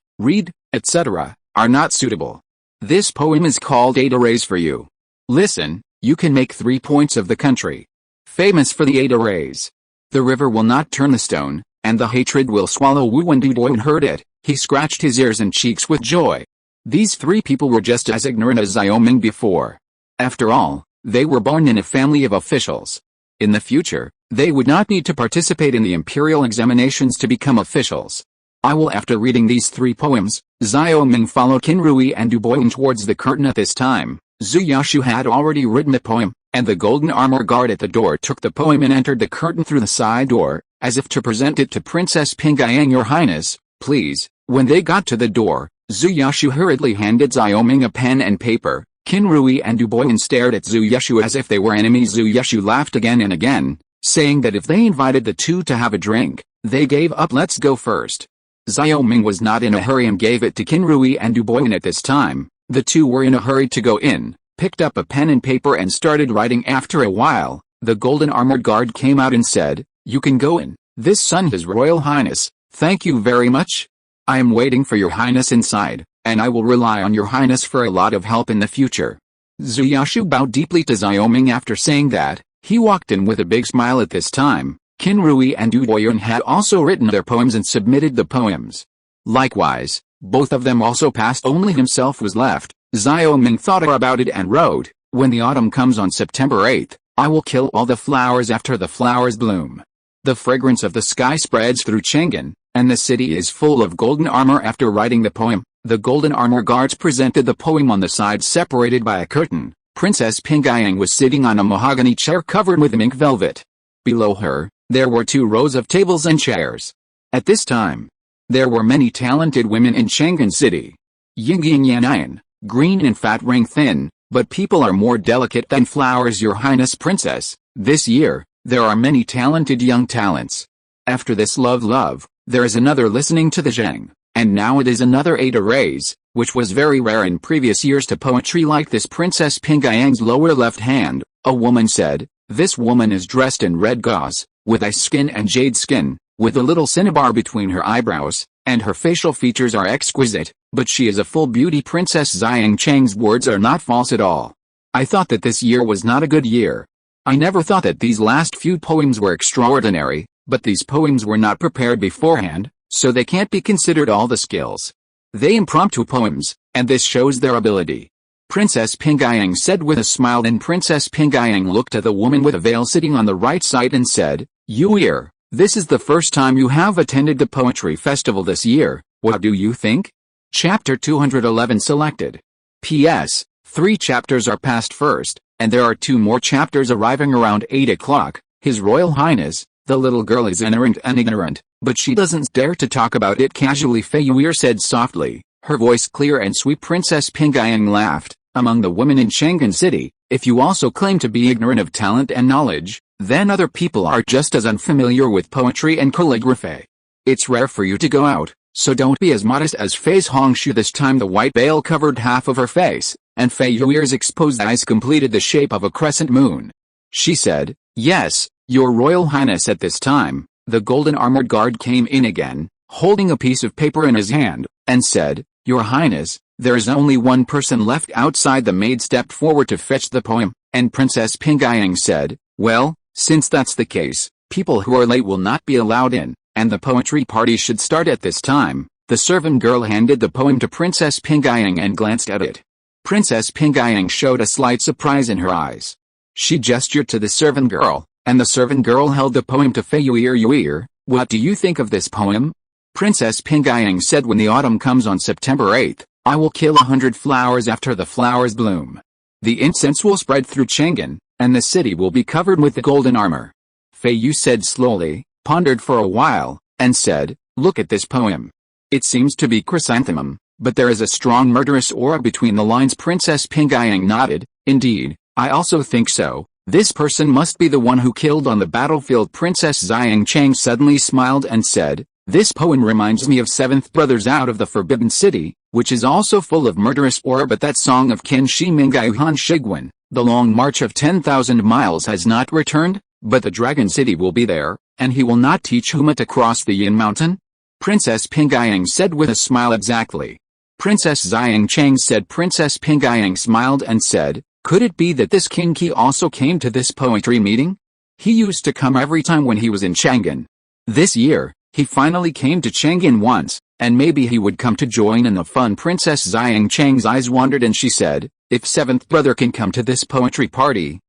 etc., are not suitable. This poem is called 8 Arrays for you. Listen, you can make 3 points of the country. Famous for the 8 arrays. The river will not turn the stone, and the hatred will swallow Wu. When Du Boyun heard it, he scratched his ears and cheeks with joy. These 3 people were just as ignorant as Xiaoming before. After all, they were born in a family of officials. In the future, they would not need to participate in the imperial examinations to become officials. I will. After reading these 3 poems, Xiaoming followed Kinrui and Du Boyun towards the curtain. At this time, Zuyashu had already written the poem, and the golden armor guard at the door took the poem and entered the curtain through the side door, as if to present it to Princess Pingayang. Your Highness, please. When they got to the door, Zuyashu hurriedly handed Xiaoming a pen and paper. Kinrui and Du Boyun stared at Zuyashu as if they were enemies. Zuyashu laughed again and again, saying that if they invited the two to have a drink, they gave up. Let's go first. Xiaoming was not in a hurry and gave it to Kinrui and Du Boyun at this time. The two were in a hurry to go in, picked up a pen and paper and started writing. After a while, the golden armored guard came out and said, you can go in. This son, His Royal Highness, thank you very much. I am waiting for your Highness inside, and I will rely on your Highness for a lot of help in the future. Zuyashu bowed deeply to Xiaoming. After saying that, he walked in with a big smile. At this time, Kinrui and Du Boyun had also written their poems and submitted the poems. Likewise, both of them also passed. Only himself was left. Xiaoming thought about it and wrote, when the autumn comes on September 8th, I will kill all the flowers after the flowers bloom. The fragrance of the sky spreads through Chang'an, and the city is full of golden armor. After writing the poem, the golden armor guards presented the poem on the side separated by a curtain. Princess Pingayang was sitting on a mahogany chair covered with mink velvet. Below her, there were 2 rows of tables and chairs. At this time, there were many talented women in Chang'an City. Ying Yin Yan, green and fat, ring thin, but people are more delicate than flowers. Your Highness Princess, this year, there are many talented young talents. After this love, there is another listening to the Zhang, and now it is another 8 arrays, which was very rare in previous years to poetry like this. Princess Pingayang's lower left hand, a woman said, this woman is dressed in red gauze, with ice skin and jade skin, with a little cinnabar between her eyebrows, and her facial features are exquisite, but she is a full beauty. Princess Xiang Chang's words are not false at all. I thought that this year was not a good year. I never thought that these last few poems were extraordinary, but these poems were not prepared beforehand, so they can't be considered all the skills. They impromptu poems, and this shows their ability. Princess Pingayang said with a smile. Then Princess Pingayang looked at the woman with a veil sitting on the right side and said, you ear, this is the first time you have attended the poetry festival this year, what do you think? Chapter 211 selected. P.S. 3 chapters are passed first, and there are 2 more chapters arriving around 8 o'clock. His Royal Highness, the little girl is ignorant, but she doesn't dare to talk about it casually, Fei Yuer said softly, her voice clear and sweet. Princess Pingayang laughed. Among the women in Chang'an City, if you also claim to be ignorant of talent and knowledge, then other people are just as unfamiliar with poetry and calligraphy. It's rare for you to go out, so don't be as modest as Fei Hongshu. This time the white veil covered half of her face, and Fei Yuer's exposed eyes completed the shape of a crescent moon. She said, "Yes, Your Royal Highness." At this time, the golden armored guard came in again, holding a piece of paper in his hand, and said, "Your Highness, there is only one person left outside." The maid stepped forward to fetch the poem, and Princess Pingyang said, "Well, since that's the case, people who are late will not be allowed in, and the poetry party should start at this time." The servant girl handed the poem to Princess Pingyang and glanced at it. Princess Pingyang showed a slight surprise in her eyes. She gestured to the servant girl, and the servant girl held the poem to Fei Yuer. "Yuer, what do you think of this poem?" Princess Pingyang said, "When the autumn comes on September 8th, I will kill 100 flowers after the flowers bloom. The incense will spread through Chang'an, and the city will be covered with the golden armor." Fei Yu said slowly, pondered for a while, and said, "Look at this poem. It seems to be chrysanthemum, but there is a strong murderous aura between the lines." Princess Pingyang nodded. "Indeed, I also think so. This person must be the one who killed on the battlefield." Princess Xiang Chang suddenly smiled and said, "This poem reminds me of Seventh Brothers Out of the Forbidden City, which is also full of murderous aura. But that song of Qin Shi Mingai Han Shiguan, the long march of 10,000 miles has not returned, but the Dragon City will be there, and he will not teach Huma to cross the Yin Mountain." Princess Pingyang said with a smile. "Exactly." Princess Xiang Chang said. Princess Pingyang smiled and said, "Could it be that this King Qi also came to this poetry meeting? He used to come every time when he was in Chang'an. This year, he finally came to Chang'an once, and maybe he would come to join in the fun." Princess Xiang Chang's eyes wandered and she said, "If seventh brother can come to this poetry party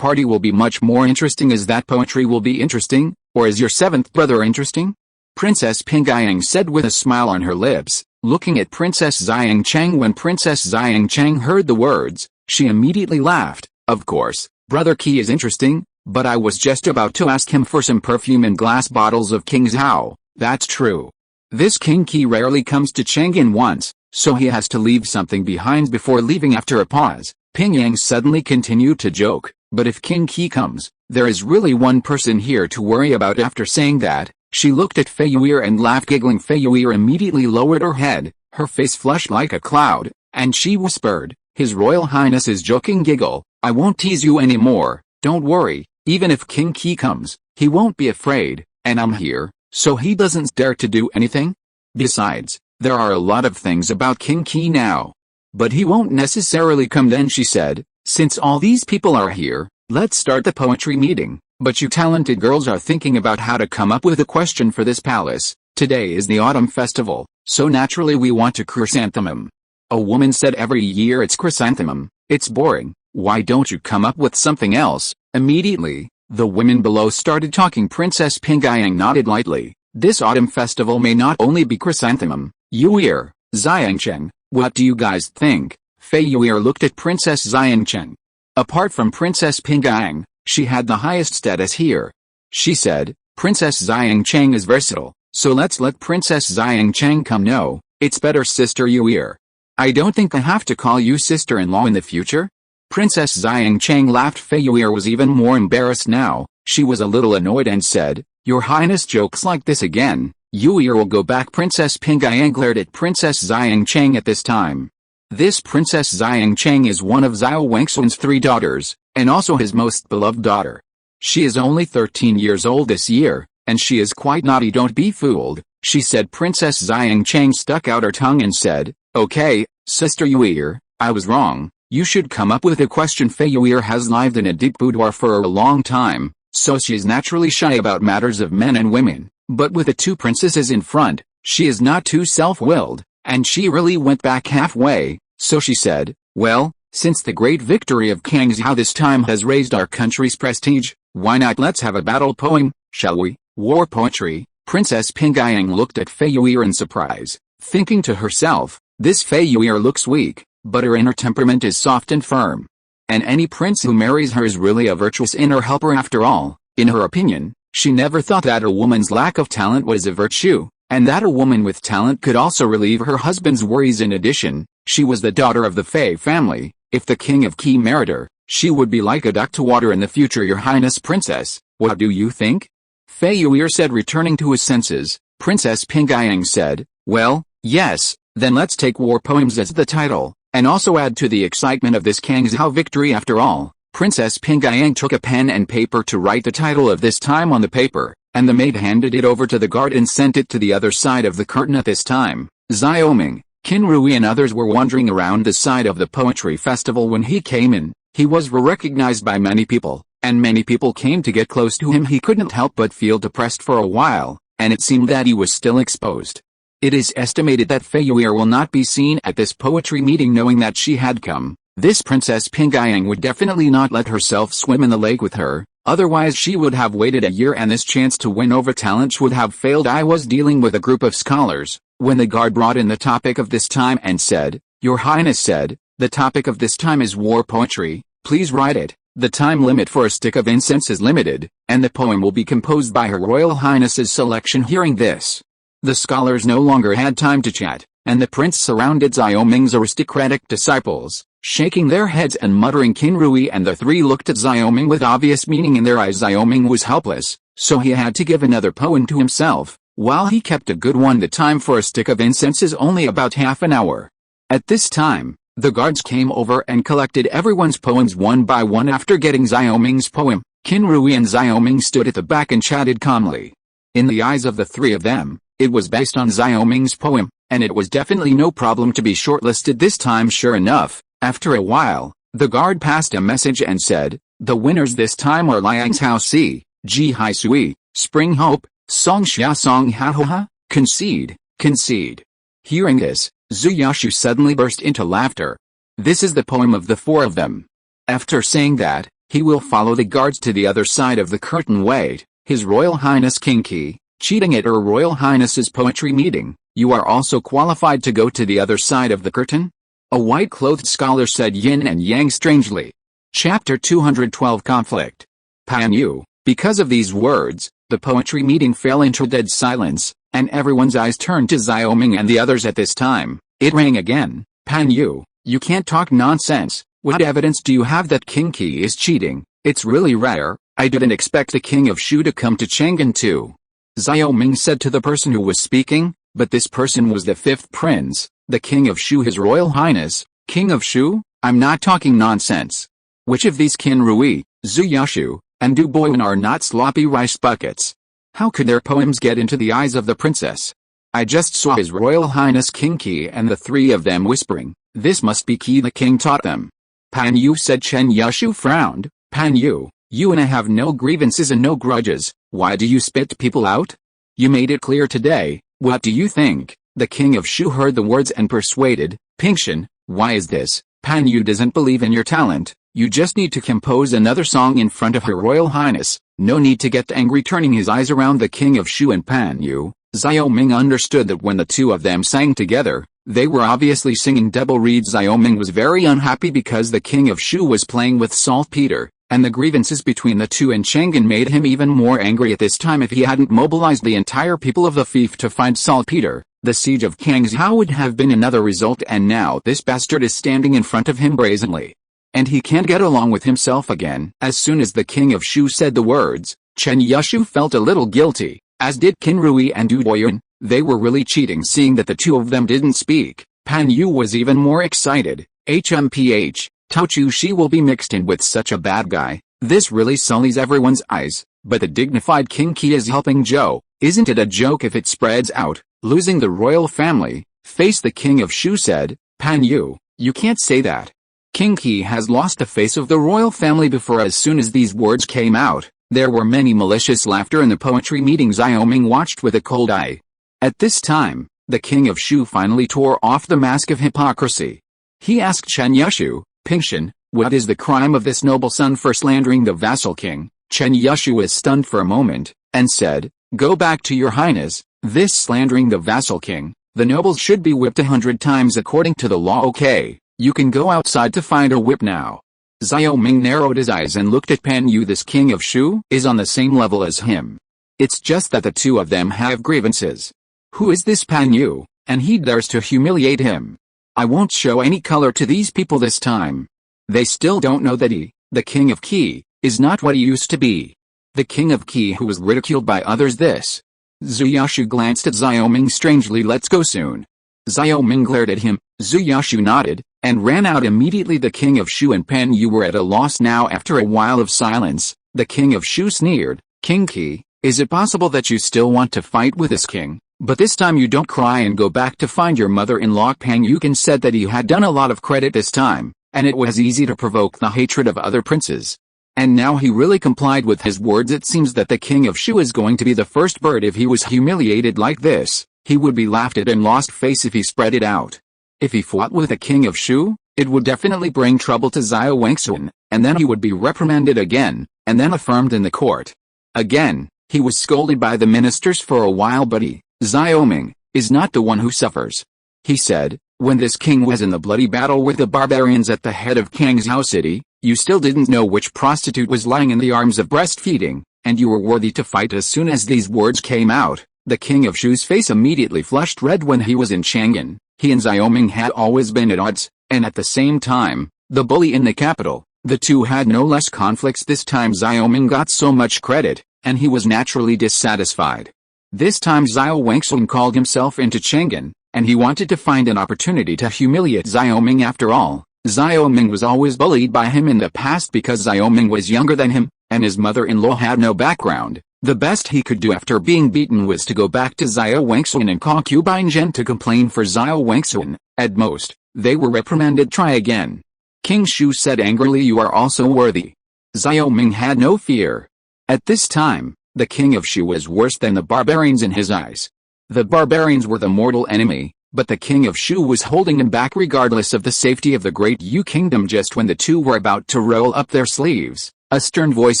will be much more interesting." "Is that poetry will be interesting, or is your seventh brother interesting?" Princess Pingyang said with a smile on her lips, looking at Princess Xiang Chang. When Princess Xiang Chang heard the words, she immediately laughed. "Of course, Brother Qi is interesting, but I was just about to ask him for some perfume in glass bottles of King Zhao." "That's true. This King Qi rarely comes to Chang'an once, so he has to leave something behind before leaving." After a pause, Pingyang suddenly continued to joke, "But if King Qi comes, there is really one person here to worry about." After saying that, she looked at Fei Yuer and laughed, giggling. Fei Yuer immediately lowered her head, her face flushed like a cloud, and she whispered, "His Royal Highness is joking." "Giggle, I won't tease you anymore, don't worry. Even if King Qi comes, he won't be afraid, and I'm here, so he doesn't dare to do anything. Besides, there are a lot of things about King Qi now. But he won't necessarily come." Then she said, "Since all these people are here, let's start the poetry meeting. But you talented girls are thinking about how to come up with a question for this palace. Today is the autumn festival, so naturally we want a chrysanthemum." A woman said, "Every year it's chrysanthemum. It's boring. Why don't you come up with something else?" Immediately, the women below started talking. Princess Pingyang nodded lightly. "This autumn festival may not only be chrysanthemum. Yuer, Xiangcheng, what do you guys think?" Fei Yuer looked at Princess Xiangcheng. Apart from Princess Pingyang, she had the highest status here. She said, "Princess Xiangcheng is versatile, so let's let Princess Xiangcheng come." "No, it's better Sister Yuer. I don't think I have to call you sister-in-law in the future." Princess Xiangcheng laughed. Fei Yuer was even more embarrassed now. She was a little annoyed and said, "Your Highness jokes like this again. Yuer will go back." Princess Pingyang glared at Princess Xiangcheng at this time. This Princess Xiangcheng is one of Zhao Wangsun's 3 daughters, and also his most beloved daughter. She is only 13 years old this year, and she is quite naughty. "Don't be fooled," she said. Princess Xiangcheng stuck out her tongue and said, "Okay, Sister Yuer, I was wrong. You should come up with a question." Fei Yuer has lived in a deep boudoir for a long time, so she is naturally shy about matters of men and women. But with the 2 princesses in front, she is not too self-willed, and she really went back halfway, so she said, "Well, since the great victory of Kang Zhao this time has raised our country's prestige, why not let's have a battle poem, shall we?" "War poetry?" Princess Pingyang looked at Fei Yuer in surprise, thinking to herself, "This Fei Yuer looks weak, but her inner temperament is soft and firm. And any prince who marries her is really a virtuous inner helper after all." In her opinion, she never thought that a woman's lack of talent was a virtue, and that a woman with talent could also relieve her husband's worries. In addition, she was the daughter of the Fei family. If the King of Qi married her, she would be like a duck to water in the future. "Your Highness Princess, what do you think?" Fei Yuer said, returning to his senses. Princess Pingayang said, well, yes, then let's take war poems as the title, and also add to the excitement of this Kang Zhao victory. After all, Princess Pingayang took a pen and paper to write the title of this time on the paper, and the maid handed it over to the guard and sent it to the other side of the curtain. At this time, Xiaoming, Qin Rui and others were wandering around the side of the poetry festival when he came in. He was recognized by many people, and many people came to get close to him. He couldn't help but feel depressed for a while, and it seemed that he was still exposed. It is estimated that Fei Yuer will not be seen at this poetry meeting. Knowing that she had come, this Princess Pingayang would definitely not let herself swim in the lake with her, otherwise she would have waited a year and this chance to win over talent would have failed. I was dealing with a group of scholars, when the guard brought in the topic of this time and said, Your Highness said, the topic of this time is war poetry, please write it. The time limit for a stick of incense is limited, and the poem will be composed by Her Royal Highness's selection. Hearing this, the scholars no longer had time to chat, and the prince surrounded Xiaoming's aristocratic disciples, shaking their heads and muttering. Qin Rui and the three looked at Xiaoming with obvious meaning in their eyes. Xiaoming was helpless, so he had to give another poem to himself, while he kept a good one. The time for a stick of incense is only about half an hour. At this time, the guards came over and collected everyone's poems one by one. After getting Xiaoming's poem, Qin Rui and Xiaoming stood at the back and chatted calmly. In the eyes of the three of them, it was based on Xiaoming's poem, and it was definitely no problem to be shortlisted this time. Sure enough, after a while, the guard passed a message and said, the winners this time are Liang Hao Si, Ji Hai Sui, Spring Hope, Song Xia Song Ha Ho Ha, Concede, Concede. Hearing this, Zhu Yashu suddenly burst into laughter. This is the poem of the four of them. After saying that, he will follow the guards to the other side of the curtain. Wait, His Royal Highness King Qi, cheating at Her Royal Highness's poetry meeting, you are also qualified to go to the other side of the curtain? A white-clothed scholar said, yin and yang strangely. Chapter 212 Conflict. Pan Yu. Because of these words, the poetry meeting fell into dead silence, and everyone's eyes turned to Xiaoming and the others. At this time, it rang again. Pan Yu, you can't talk nonsense. What evidence do you have that King Qi is cheating? It's really rare. I didn't expect the King of Shu to come to Chang'an too. Xiaoming said to the person who was speaking, but this person was the fifth prince, the King of Shu, His Royal Highness. King of Shu? I'm not talking nonsense. Which of these Qin Rui, Zhu Yashu, and Du Boyuan are not sloppy rice buckets? How could their poems get into the eyes of the princess? I just saw His Royal Highness King Qi and the three of them whispering, this must be Qi the king taught them. Pan Yu said. Chen Yashu frowned. Pan Yu, you and I have no grievances and no grudges, why do you spit people out? You made it clear today, what do you think? The King of Shu heard the words and persuaded, Pingshan, why is this? Pan Yu doesn't believe in your talent, you just need to compose another song in front of Her Royal Highness, no need to get angry. Turning his eyes around the King of Shu and Pan Yu, Xiaoming understood that when the two of them sang together, they were obviously singing double reeds. Xiaoming was very unhappy because the King of Shu was playing with saltpeter, and the grievances between the two in Chang'an made him even more angry. At this time, if he hadn't mobilized the entire people of the fief to find saltpeter, the siege of Kangzhou would have been another result, and now this bastard is standing in front of him brazenly. And he can't get along with himself again. As soon as the King of Shu said the words, Chen Yashu felt a little guilty, as did Qin Rui and Du Boyuan. They were really cheating. Seeing that the two of them didn't speak, Pan Yu was even more excited. HMPH, Tao Chu Shi will be mixed in with such a bad guy. This really sullies everyone's eyes, but the dignified King Qi is helping Zhou. Isn't it a joke if it spreads out, losing the royal family? Face the King of Shu said. Pan Yu, you can't say that. King Qi has lost the face of the royal family before. As soon as these words came out, there were many malicious laughter in the poetry meeting. Xiaoming watched with a cold eye. At this time, the King of Shu finally tore off the mask of hypocrisy. He asked Chen Yashu, Pingshan, what is the crime of this noble son for slandering the vassal king? Chen Yashu was stunned for a moment, and said, go back to your highness, this slandering the vassal king, the nobles should be whipped 100 times according to the law. Okay, you can go outside to find a whip now. Xiaoming narrowed his eyes and looked at Pan Yu. This King of Shu is on the same level as him. It's just that the two of them have grievances. Who is this Pan Yu, and he dares to humiliate him? I won't show any color to these people this time. They still don't know that he, the King of Qi, is not what he used to be. the king of Qi who was ridiculed by others this. Zhu Yashu glanced at Xiao Ming strangely. Let's go soon. Xiao Ming glared at him, Zhu Yashu nodded, and ran out immediately. The king of Shu and Pan Yu were at a loss now. After a while of silence, the king of Shu sneered, King Qi, is it possible that you still want to fight with this king? But this time you don't cry and go back to find your mother-in-law. Pan Yukin said that he had done a lot of credit this time, and it was easy to provoke the hatred of other princes. And now he really complied with his words. It seems that the king of Shu is going to be the first bird. If he was humiliated like this, he would be laughed at and lost face if he spread it out. If he fought with the king of Shu, it would definitely bring trouble to Xiao Wangxun, and then he would be reprimanded again, and then affirmed in the court. Again, he was scolded by the ministers for a while, but he, Xiao Ming, is not the one who suffers. He said, when this king was in the bloody battle with the barbarians at the head of Kangzhou city, you still didn't know which prostitute was lying in the arms of breastfeeding, and you were worthy to fight. As soon as these words came out, the king of Shu's face immediately flushed red. When he was in Chang'an, he and Xiao Ming had always been at odds, and at the same time, the bully in the capital, the two had no less conflicts. This time Xiao Ming got so much credit, and he was naturally dissatisfied. This time Xiao Wangxun called himself into Chang'an, and he wanted to find an opportunity to humiliate Xiao Ming. After all, Xiao Ming was always bullied by him in the past because Xiao Ming was younger than him, and his mother-in-law had no background. The best he could do after being beaten was to go back to Xiao Wangxun and concubine Zhen to complain for Xiao Wangxun. At most, they were reprimanded. Try again. King Shu said angrily. You are also worthy. Xiao Ming had no fear. At this time, the king of Shu was worse than the barbarians in his eyes. The barbarians were the mortal enemy, but the king of Shu was holding them back regardless of the safety of the great Yu kingdom. Just when the two were about to roll up their sleeves, a stern voice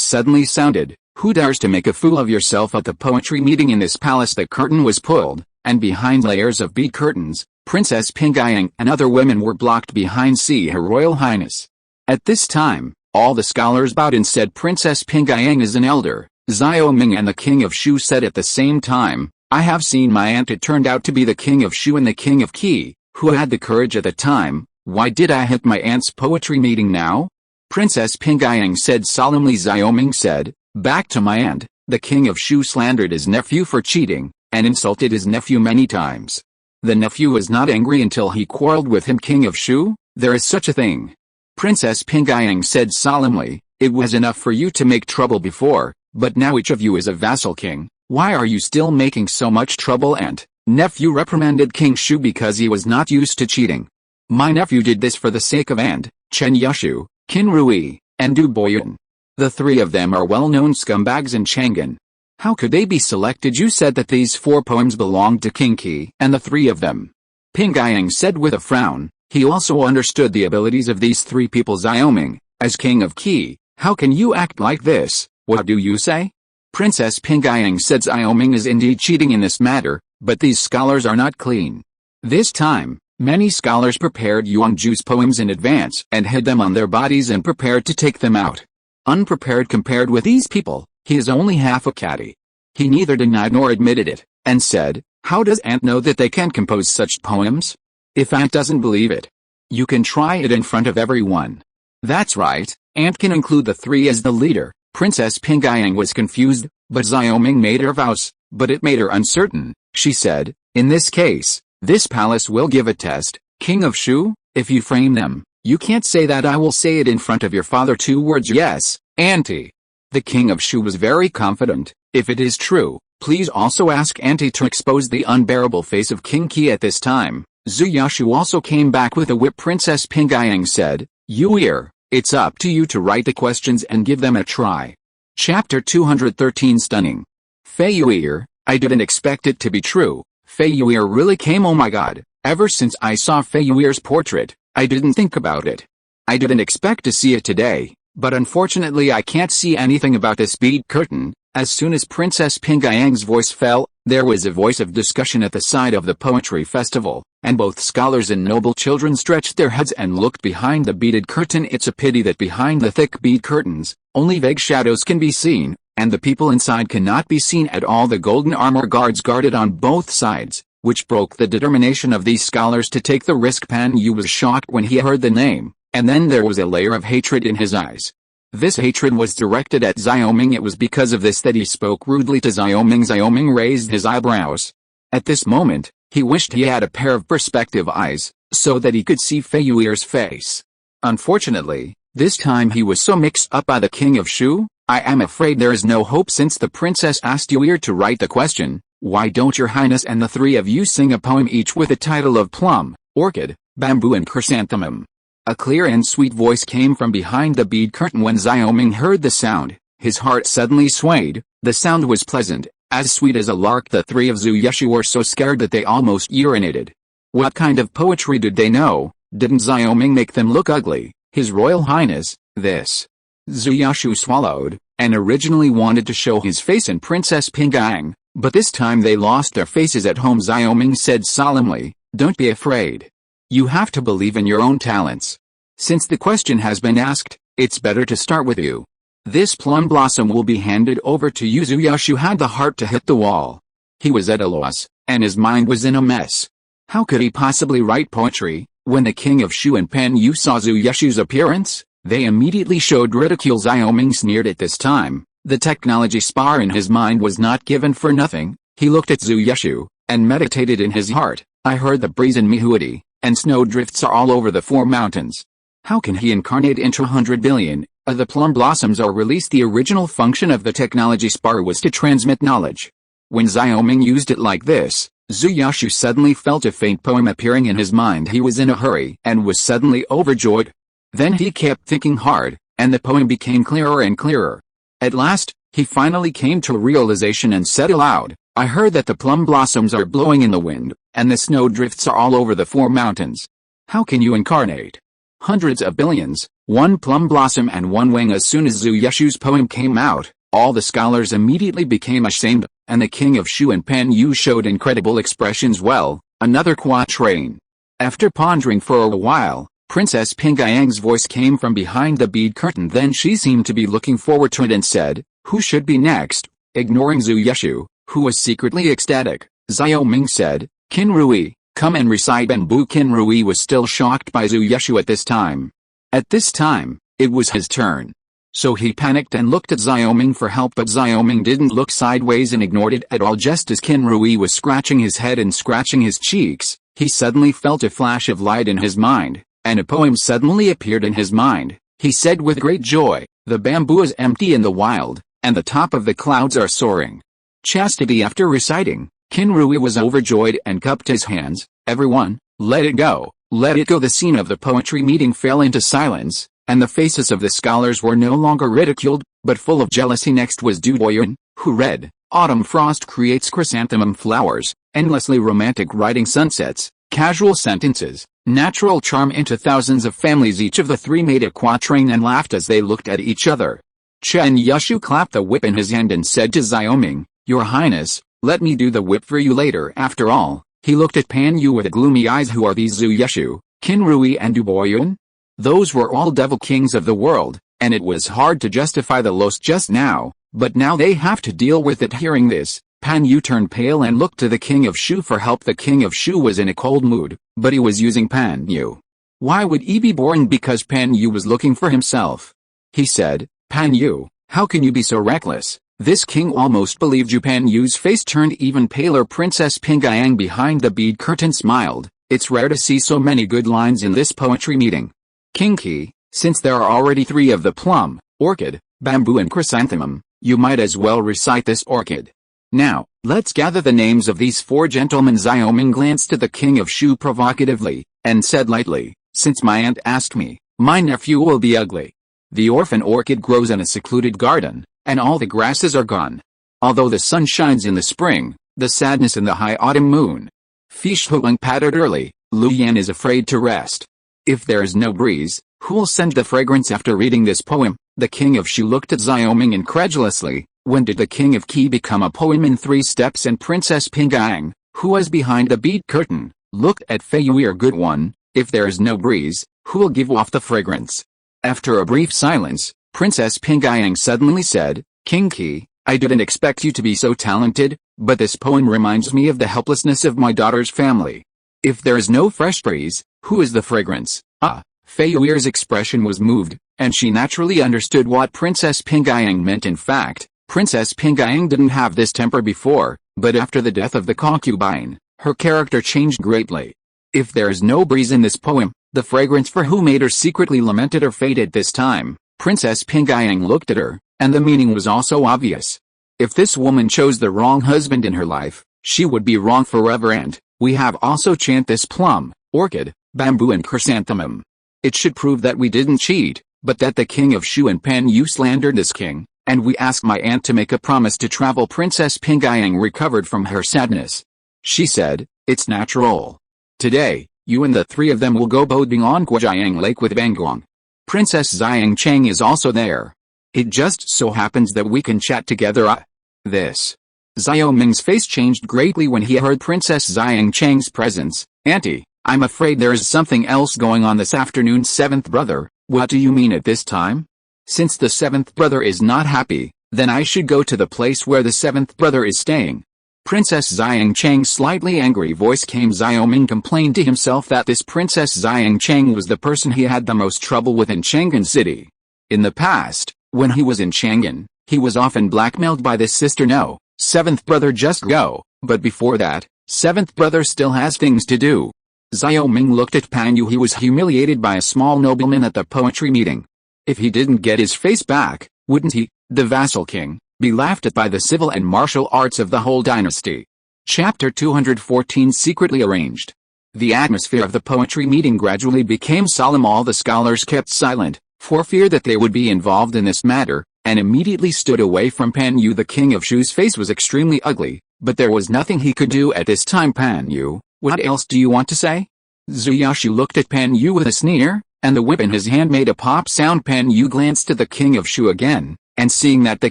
suddenly sounded, who dares to make a fool of yourself at the poetry meeting in this palace? The curtain was pulled, and behind layers of bead curtains, Princess Pingyang and other women were blocked behind. See Her Royal Highness. At this time, all the scholars bowed and said Princess Pingyang is an elder. Xiao Ming and the king of Shu said at the same time, I have seen my aunt. It turned out to be the king of Shu and the king of Qi, who had the courage at the time. Why did I hit my aunt's poetry meeting now? Princess Pingyang said solemnly. Xiao Ming said, back to my aunt. The king of Shu slandered his nephew for cheating, and insulted his nephew many times. The nephew was not angry until he quarreled with him. King of Shu, there is such a thing. Princess Pingyang said solemnly, it was enough for you to make trouble before, but now each of you is a vassal king. Why are you still making so much trouble? Aunt, nephew reprimanded King Shu because he was not used to cheating. My nephew did this for the sake of Aunt, Chen Yushu, Qin Rui, and Du Boyun. The three of them are well-known scumbags in Chang'an. How could they be selected? You said that these 4 poems belonged to King Qi and the 3 of them. Pingyang said with a frown. He also understood the abilities of these 3 people. Xiao Ming, as king of Qi, how can you act like this? What do you say? Princess Pingyang said Xiao Ming is indeed cheating in this matter, but these scholars are not clean. This time, many scholars prepared Yuanju's poems in advance and hid them on their bodies and prepared to take them out. Unprepared compared with these people, he is only half a caddy. He neither denied nor admitted it, and said, how does Aunt know that they can compose such poems? If Aunt doesn't believe it, you can try it in front of everyone. That's right, Aunt can include the 3 as the leader. Princess Pingyang was confused, but Xiao Ming made her vows, but it made her uncertain. She said, in this case, this palace will give a test. King of Shu, if you frame them, you can't say that. I will say it in front of your father. 2 words. Yes, Auntie. The king of Shu was very confident. If it is true, please also ask Auntie to expose the unbearable face of King Qi. At this time, Zhu Yashu also came back with a whip. Princess Pingyang said, Yu Ear, it's up to you to write the questions and give them a try. Chapter 213. Stunning. Fei Yu'er, I didn't expect it to be true. Fei Yu'er really came. Oh my god, ever since I saw Fei Yu'er's portrait, I didn't think about it. I didn't expect to see it today, but unfortunately I can't see anything about this bead curtain. As soon as Princess Pingyang's voice fell, there was a voice of discussion at the side of the poetry festival, and both scholars and noble children stretched their heads and looked behind the beaded curtain. It's a pity that behind the thick bead curtains, only vague shadows can be seen, and the people inside cannot be seen at all. The golden armor guards guarded on both sides, which broke the determination of these scholars to take the risk. Pan Yu was shocked when he heard the name, and then there was a layer of hatred in his eyes. This hatred was directed at Xiaoming. It was because of this that he spoke rudely to Xiaoming. Xiaoming raised his eyebrows. At this moment, he wished he had a pair of perspective eyes, so that he could see Fei Yuer's face. Unfortunately, this time he was so mixed up by the King of Shu. I am afraid there is no hope. Since the princess asked Yuer to write the question, why don't your highness and the three of you sing a poem each with the title of plum, orchid, bamboo and chrysanthemum? A clear and sweet voice came from behind the bead curtain. When Xiaoming heard the sound, his heart suddenly swayed. The sound was pleasant, as sweet as a lark. The three of Zhu Yeshu were so scared that they almost urinated. What kind of poetry did they know? Didn't Xiaoming make them look ugly? His Royal Highness, this. Zhu Yeshu swallowed, and originally wanted to show his face in Princess Pinggang, but this time they lost their faces at home. Xiaoming said solemnly, don't be afraid. You have to believe in your own talents. Since the question has been asked, it's better to start with you. This plum blossom will be handed over to you. Zhu Yeshu had the heart to hit the wall. He was at a loss, and his mind was in a mess. How could he possibly write poetry? When the King of Shu and Pan Yu saw Zhu Yeshu's appearance, they immediately showed ridicule. Xiaoming sneered at this time. The technology spar in his mind was not given for nothing. He looked at Zhu Yeshu, and meditated in his heart. I heard the breeze in Mihuadi, and snowdrifts are all over the 4 mountains. How can he incarnate into 100 billion of the plum blossoms or release? The original function of the technology spar was to transmit knowledge. When Xiaoming used it like this, Zhu Yeshu suddenly felt a faint poem appearing in his mind. He was in a hurry and was suddenly overjoyed. Then he kept thinking hard, and the poem became clearer and clearer. At last, he finally came to a realization and said aloud, I heard that the plum blossoms are blowing in the wind, and the snowdrifts are all over the 4 mountains. How can you incarnate hundreds of billions, 1 plum blossom and 1 wing? As soon as Zhu Yeshu's poem came out, all the scholars immediately became ashamed, and the King of Shu and Pan Yu showed incredible expressions. Well, another quatrain. After pondering for a while, Princess Pingayang's voice came from behind the bead curtain. Then she seemed to be looking forward to it and said, who should be next? Ignoring Zhu Yeshu, who was secretly ecstatic, Xiaoming said, Qin Rui, come and recite bamboo. Qin Rui was still shocked by Zhu Yeshu at this time. At this time, it was his turn. So he panicked and looked at Xiaoming for help, but Xiaoming didn't look sideways and ignored it at all. Just as Qin Rui was scratching his head and scratching his cheeks, he suddenly felt a flash of light in his mind, and a poem suddenly appeared in his mind. He said with great joy, the bamboo is empty in the wild, and the top of the clouds are soaring. Chastity. After reciting, Qin Rui was overjoyed and cupped his hands. Everyone, let it go, let it go. The scene of the poetry meeting fell into silence, and the faces of the scholars were no longer ridiculed, but full of jealousy. Next was Du Boyuan, who read, Autumn frost creates chrysanthemum flowers, endlessly romantic writing sunsets, casual sentences, natural charm into thousands of families. Each of the 3 made a quatrain and laughed as they looked at each other. Chen Yushu clapped the whip in his hand and said to Xiaoming, Your Highness, let me do the whip for you later. After all, he looked at Pan Yu with gloomy eyes. Who are these? Zhu Yeshu, Qin Rui and Du Boyuan? Those were all devil kings of the world, and it was hard to justify the loss just now, but now they have to deal with it. Hearing this, Pan Yu turned pale and looked to the King of Shu for help. The King of Shu was in a cold mood, but he was using Pan Yu. Why would he be boring? Because Pan Yu was looking for himself. He said, Pan Yu, how can you be so reckless? This king almost believed you. Pan Yu's face turned even paler. Princess Pingayang behind the bead curtain smiled. It's rare to see so many good lines in this poetry meeting. King Qi, since there are already 3 of the plum, orchid, bamboo and chrysanthemum, you might as well recite this orchid. Now, let's gather the names of these 4 gentlemen. Xiaoming glanced at the King of Shu provocatively, and said lightly, since my aunt asked me, my nephew will be ugly. The orphan orchid grows in a secluded garden, and all the grasses are gone. Although the sun shines in the spring, the sadness in the high autumn moon. Fish Huang pattered early, Lu Yan is afraid to rest. If there is no breeze, who'll send the fragrance? After reading this poem, the King of Shu looked at Xiaoming incredulously. When did the King of Qi become a poem in 3 steps? And Princess Pingayang, who was behind the bead curtain, looked at Fei Yuer. Good one, if there is no breeze, who'll give off the fragrance? After a brief silence, Princess Pingayang suddenly said, King Qi, I didn't expect you to be so talented, but this poem reminds me of the helplessness of my daughter's family. If there is no fresh breeze, who is the fragrance? Ah, Fei Yue's expression was moved, and she naturally understood what Princess Pingyang meant. In fact, Princess Pingyang didn't have this temper before, but after the death of the concubine, her character changed greatly. If there is no breeze in this poem, the fragrance for who made her secretly lamented her fate at this time. Princess Pingyang looked at her, and the meaning was also obvious. If this woman chose the wrong husband in her life, she would be wrong forever. And we have also chant this plum, orchid, bamboo and chrysanthemum. It should prove that we didn't cheat, but that the king of Shu and Pan Yu slandered this king, and we ask my aunt to make a promise to travel. Princess Pingyang recovered from her sadness. She said, "It's natural. Today, you and the three of them will go boating on Guojiang Lake with Bangong. Princess Xiang Cheng is also there. It just so happens that we can chat together." This. Xiao Ming's face changed greatly when he heard Princess Xiang Cheng's presence. "Auntie, I'm afraid there is something else going on this afternoon." "Seventh brother, what do you mean at this time? Since the seventh brother is not happy, then I should go to the place where the seventh brother is staying." Princess Xiang Cheng's slightly angry voice came. Xiao Ming complained to himself that this Princess Xiang Cheng was the person he had the most trouble with in Chang'an City. In the past, when he was in Chang'an, he was often blackmailed by this sister. "No, seventh brother, just go," but before that, seventh brother still has things to do. Xiao Ming looked at Pan Yu. He was humiliated by a small nobleman at the poetry meeting. If he didn't get his face back, wouldn't he, the vassal king, be laughed at by the civil and martial arts of the whole dynasty? Chapter 214 Secretly Arranged. The atmosphere of the poetry meeting gradually became solemn. All the scholars kept silent, for fear that they would be involved in this matter, and immediately stood away from Pan Yu. The king of Shu's face was extremely ugly, but there was nothing he could do at this time. "Pan Yu, what else do you want to say?" Zuyashu looked at Pan Yu with a sneer, and the whip in his hand made a pop sound. Pan Yu glanced at the king of Shu again, and seeing that the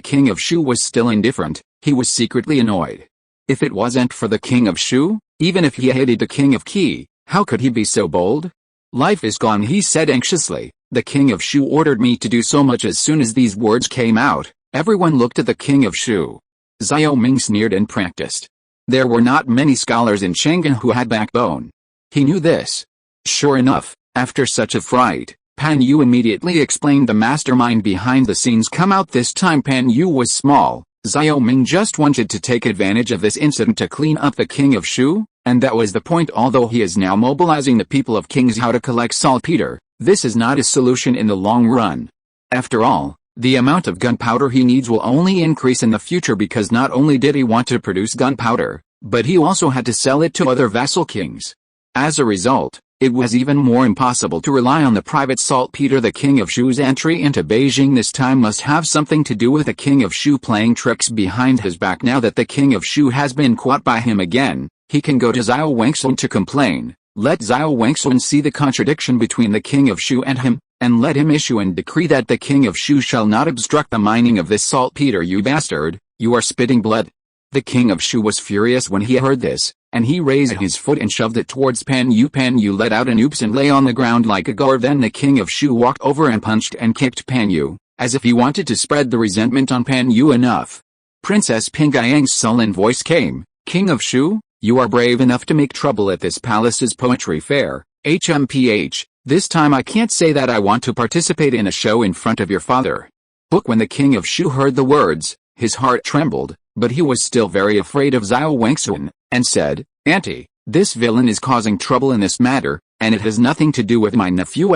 king of Shu was still indifferent, he was secretly annoyed. If it wasn't for the king of Shu, even if he hated the king of Qi, how could he be so bold? "Life is gone," he said anxiously. "The king of Shu ordered me to do so much." As soon as these words came out, everyone looked at the king of Shu. Xiao Ming sneered and practiced. There were not many scholars in Chang'an who had backbone. He knew this. Sure enough, after such a fright, Pan Yu immediately explained. The mastermind behind the scenes come out. This time Pan Yu was small. Xiao Ming just wanted to take advantage of this incident to clean up the king of Shu, and that was the point. Although he is now mobilizing the people of Qingzhou to collect saltpeter, this is not a solution in the long run. After all, the amount of gunpowder he needs will only increase in the future, because not only did he want to produce gunpowder, but he also had to sell it to other vassal kings. As a result, it was even more impossible to rely on the private saltpeter. The king of Shu's entry into Beijing this time must have something to do with the king of Shu playing tricks behind his back. Now that the king of Shu has been caught by him again, he can go to Xiao Wangsun to complain. Let Xiao Wangsun see the contradiction between the king of Shu and him, and let him issue a decree that the king of Shu shall not obstruct the mining of this saltpeter. "You bastard, you are spitting blood." The king of Shu was furious when he heard this, and he raised his foot and shoved it towards Pan Yu. Pan Yu let out an oops and lay on the ground like a gar. Then the king of Shu walked over and punched and kicked Pan Yu, as if he wanted to spread the resentment on Pan Yu enough. Princess Pingyang's sullen voice came. "King of Shu, you are brave enough to make trouble at this palace's poetry fair. This time I can't say that I want to participate in a show in front of your father." When the king of Shu heard the words, his heart trembled, but he was still very afraid of Xiao Wangsun, and said, "Auntie, this villain is causing trouble in this matter, and it has nothing to do with my nephew.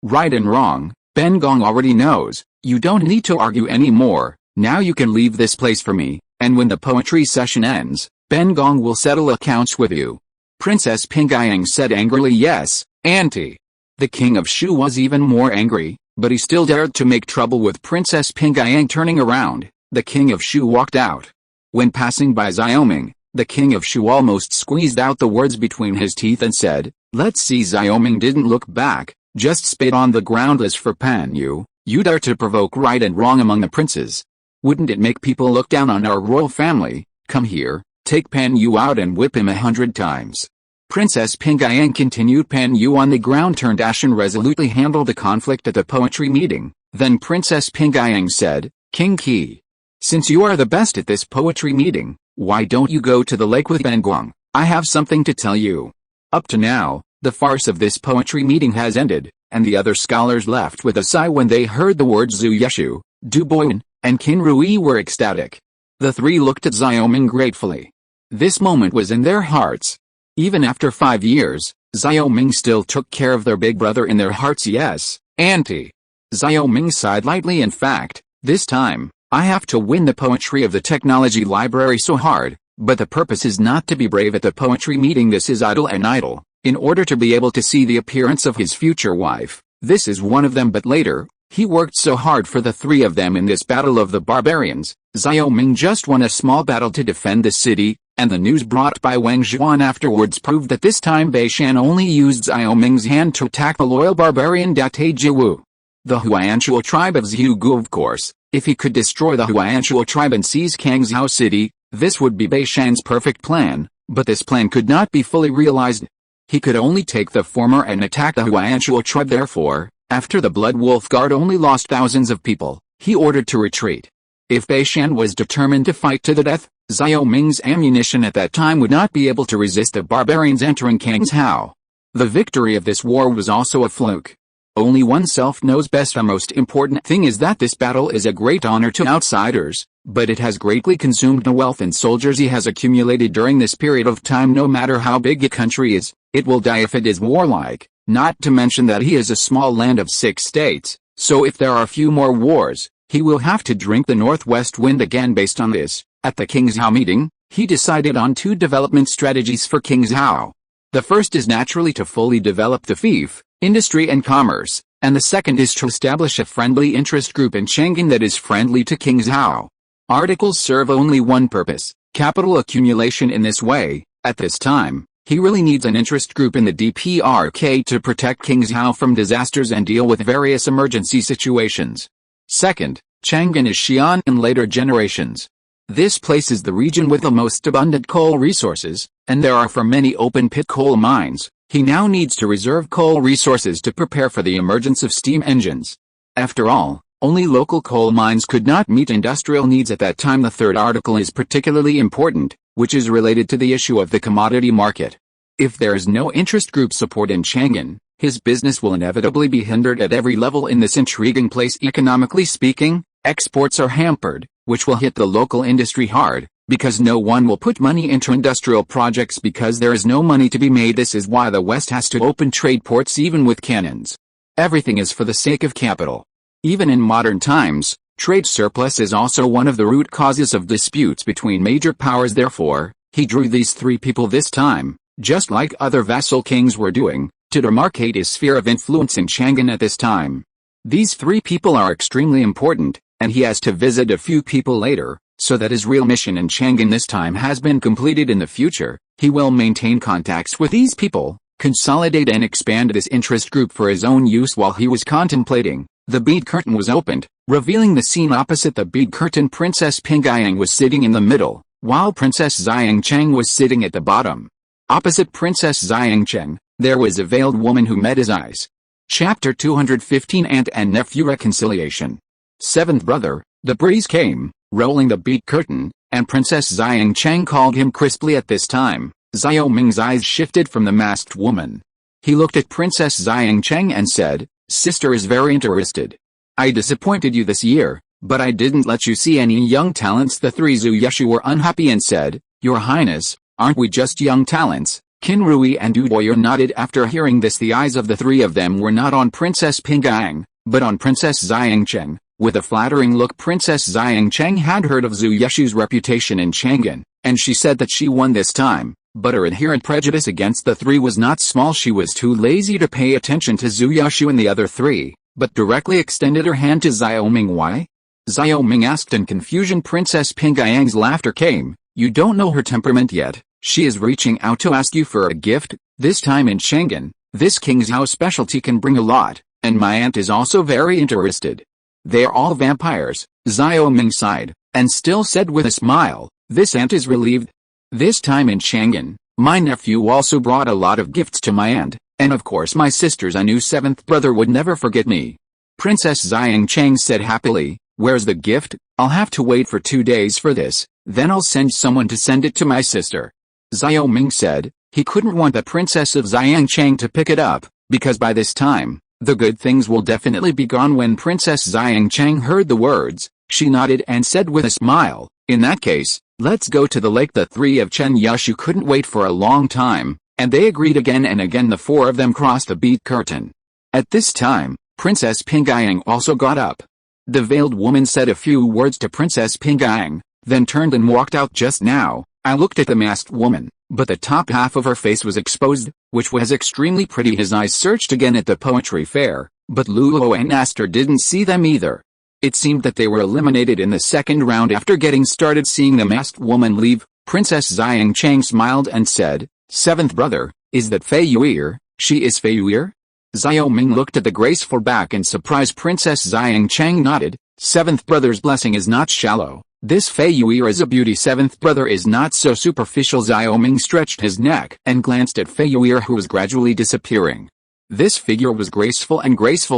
Right and wrong, Ben Gong already knows. You don't need to argue anymore. Now you can leave this place for me, and when the poetry session ends, Ben Gong will settle accounts with you." Princess Pingyang said angrily, "Yes, Auntie." The king of Shu was even more angry, but he still dared to make trouble with Princess Pingyang. Turning around, the king of Shu walked out. When passing by Xiao Ming, the king of Shu almost squeezed out the words between his teeth and said, "Let's see." Xiao Ming didn't look back, just spit on the ground. "As for Pan Yu, you dare to provoke right and wrong among the princes. Wouldn't it make people look down on our royal family? Come here, take Pan Yu out and whip him 100 times. Princess Pingyang continued. Pan Yu on the ground turned ashen resolutely handled the conflict at the poetry meeting. Then Princess Pingyang said, "King Qi, since you are the best at this poetry meeting, why don't you go to the lake with Ben Gong? I have something to tell you." Up to now, The farce of this poetry meeting has ended, and the other scholars left with a sigh when they heard the words Zhu Yeshu, Du Boyuan, and Qin Rui were ecstatic. The three looked at Xiaoming gratefully. This moment was in their hearts. Even after 5 years, Xiaoming still took care of their big brother in their hearts. Yes, Auntie. Xiaoming sighed lightly. In fact, this time, I have to win the poetry of the technology library so hard, but the purpose is not to be brave at the poetry meeting. This is idle and idle, in order to be able to see the appearance of his future wife. This is one of them. But later, he worked so hard for the three of them in this battle of the barbarians. Xiaoming just won a small battle to defend the city, and the news brought by Wang Zhuan afterwards proved that this time Bei Shan only used Xiaoming's hand to attack the loyal barbarian Date Jiwu. The Huanshuo tribe of Zhugu. Of course, if he could destroy the Huanshuo tribe and seize Kangzhou city, this would be Bei Shan's perfect plan, but this plan could not be fully realized. He could only take the former and attack the Huanshuo tribe. Therefore, after the Blood Wolf Guard only lost thousands of people, he ordered to retreat. If Bei Shan was determined to fight to the death, Xiaoming's ammunition at that time would not be able to resist the barbarians entering Kangzhou. The victory of this war was also a fluke. Only oneself knows best. The most important thing is that this battle is a great honor to outsiders, but it has greatly consumed the wealth and soldiers he has accumulated during this period of time. No matter how big a country is, it will die if it is warlike, not to mention that he is a small land of 6 states, so if there are few more wars, he will have to drink the northwest wind again. Based on this, at the Kingzhou meeting, he decided on 2 development strategies for Kingzhou. The first is naturally to fully develop the fief, industry and commerce, and the second is to establish a friendly interest group in Chang'an that is friendly to Kingzhou. Articles serve only one purpose, capital accumulation. In this way, at this time, he really needs an interest group in the DPRK to protect Kingzhou from disasters and deal with various emergency situations. Second, Chang'an is Xi'an in later generations. This place is the region with the most abundant coal resources, and there are for many open-pit coal mines. He now needs to reserve coal resources to prepare for the emergence of steam engines. After all, only local coal mines could not meet industrial needs at that time. The third article is particularly important, which is related to the issue of the commodity market. If there is no interest group support in Chang'an, his business will inevitably be hindered at every level in this intriguing place. Economically speaking, exports are hampered, which will hit the local industry hard, because no one will put money into industrial projects because there is no money to be made. This is why the West has to open trade ports even with cannons. Everything is for the sake of capital. Even in modern times, trade surplus is also one of the root causes of disputes between major powers. Therefore, he drew these 3 people this time, just like other vassal kings were doing, to demarcate his sphere of influence in Chang'an at this time. These 3 people are extremely important, and he has to visit a few people later, so that his real mission in Chang'an this time has been completed. In the future, he will maintain contacts with these people, consolidate and expand this interest group for his own use. While he was contemplating, the bead curtain was opened, revealing the scene opposite the bead curtain. Princess Pingyang was sitting in the middle, while Princess Xiangcheng was sitting at the bottom. Opposite Princess Xiangcheng, there was a veiled woman who met his eyes. Chapter 215 Aunt and Nephew Reconciliation. 7th brother, the breeze came, rolling the bead curtain, and Princess Xiangcheng called him crisply. At this time, Xiaoming's eyes shifted from the masked woman. He looked at Princess Xiangcheng and said, "Sister is very interested. I disappointed you this year, but I didn't let you see any young talents." The 3 Zhu Yeshu were unhappy and said, "Your Highness, aren't we just young talents?" Qin Rui and Du Boyuan nodded. After hearing this, the eyes of the 3 of them were not on Princess Pingyang, but on Princess Xiangcheng. With a flattering look, Princess Xiangcheng had heard of Zhu Yeshu's reputation in Chang'an, and she said that she won this time, but her inherent prejudice against the 3 was not small. She was too lazy to pay attention to Zhu Yeshu and the other 3, but directly extended her hand to Xiaoming. "Why?" Xiaoming asked in confusion. Princess Pingyang's laughter came. "You don't know her temperament yet. She is reaching out to ask you for a gift, this time in Chang'an. This Kingzhou specialty can bring a lot, and my aunt is also very interested." "They are all vampires," Xiaoming sighed, and still said with a smile, "This aunt is relieved. This time in Chang'an, my nephew also brought a lot of gifts to my aunt, and of course my sisters. I knew 7th brother would never forget me." Princess Xiangcheng said happily, "Where's the gift? I'll have to wait for 2 days for this, then I'll send someone to send it to my sister." Xiao Ming said. He couldn't want the Princess of Xiangcheng to pick it up, because by this time, the good things will definitely be gone. When Princess Xiangcheng heard the words, she nodded and said with a smile, in that case, let's go to the lake. The three of Chen Yushu couldn't wait for a long time, and they agreed again and again. The four of them crossed the bead curtain. At this time, Princess Pingyang also got up. The veiled woman said a few words to Princess Pingyang, then turned and walked out. Just now, I looked at the masked woman, but the top half of her face was exposed, which was extremely pretty. His eyes searched again at the poetry fair, but Luo and Aster didn't see them either. It seemed that they were eliminated in the second round. After getting started. Seeing the masked woman leave, Princess Xiangcheng smiled and said, "Seventh brother, is that Fei Yuer?" "She is Fei Yuer?" Xiao Ming looked at the graceful back in surprise. Princess Xiangcheng nodded. "Seventh brother's blessing is not shallow. This Fei Yuer is a beauty. Seventh brother is not so superficial." Xiao Ming stretched his neck and glanced at Fei Yuer, who was gradually disappearing. This figure was graceful.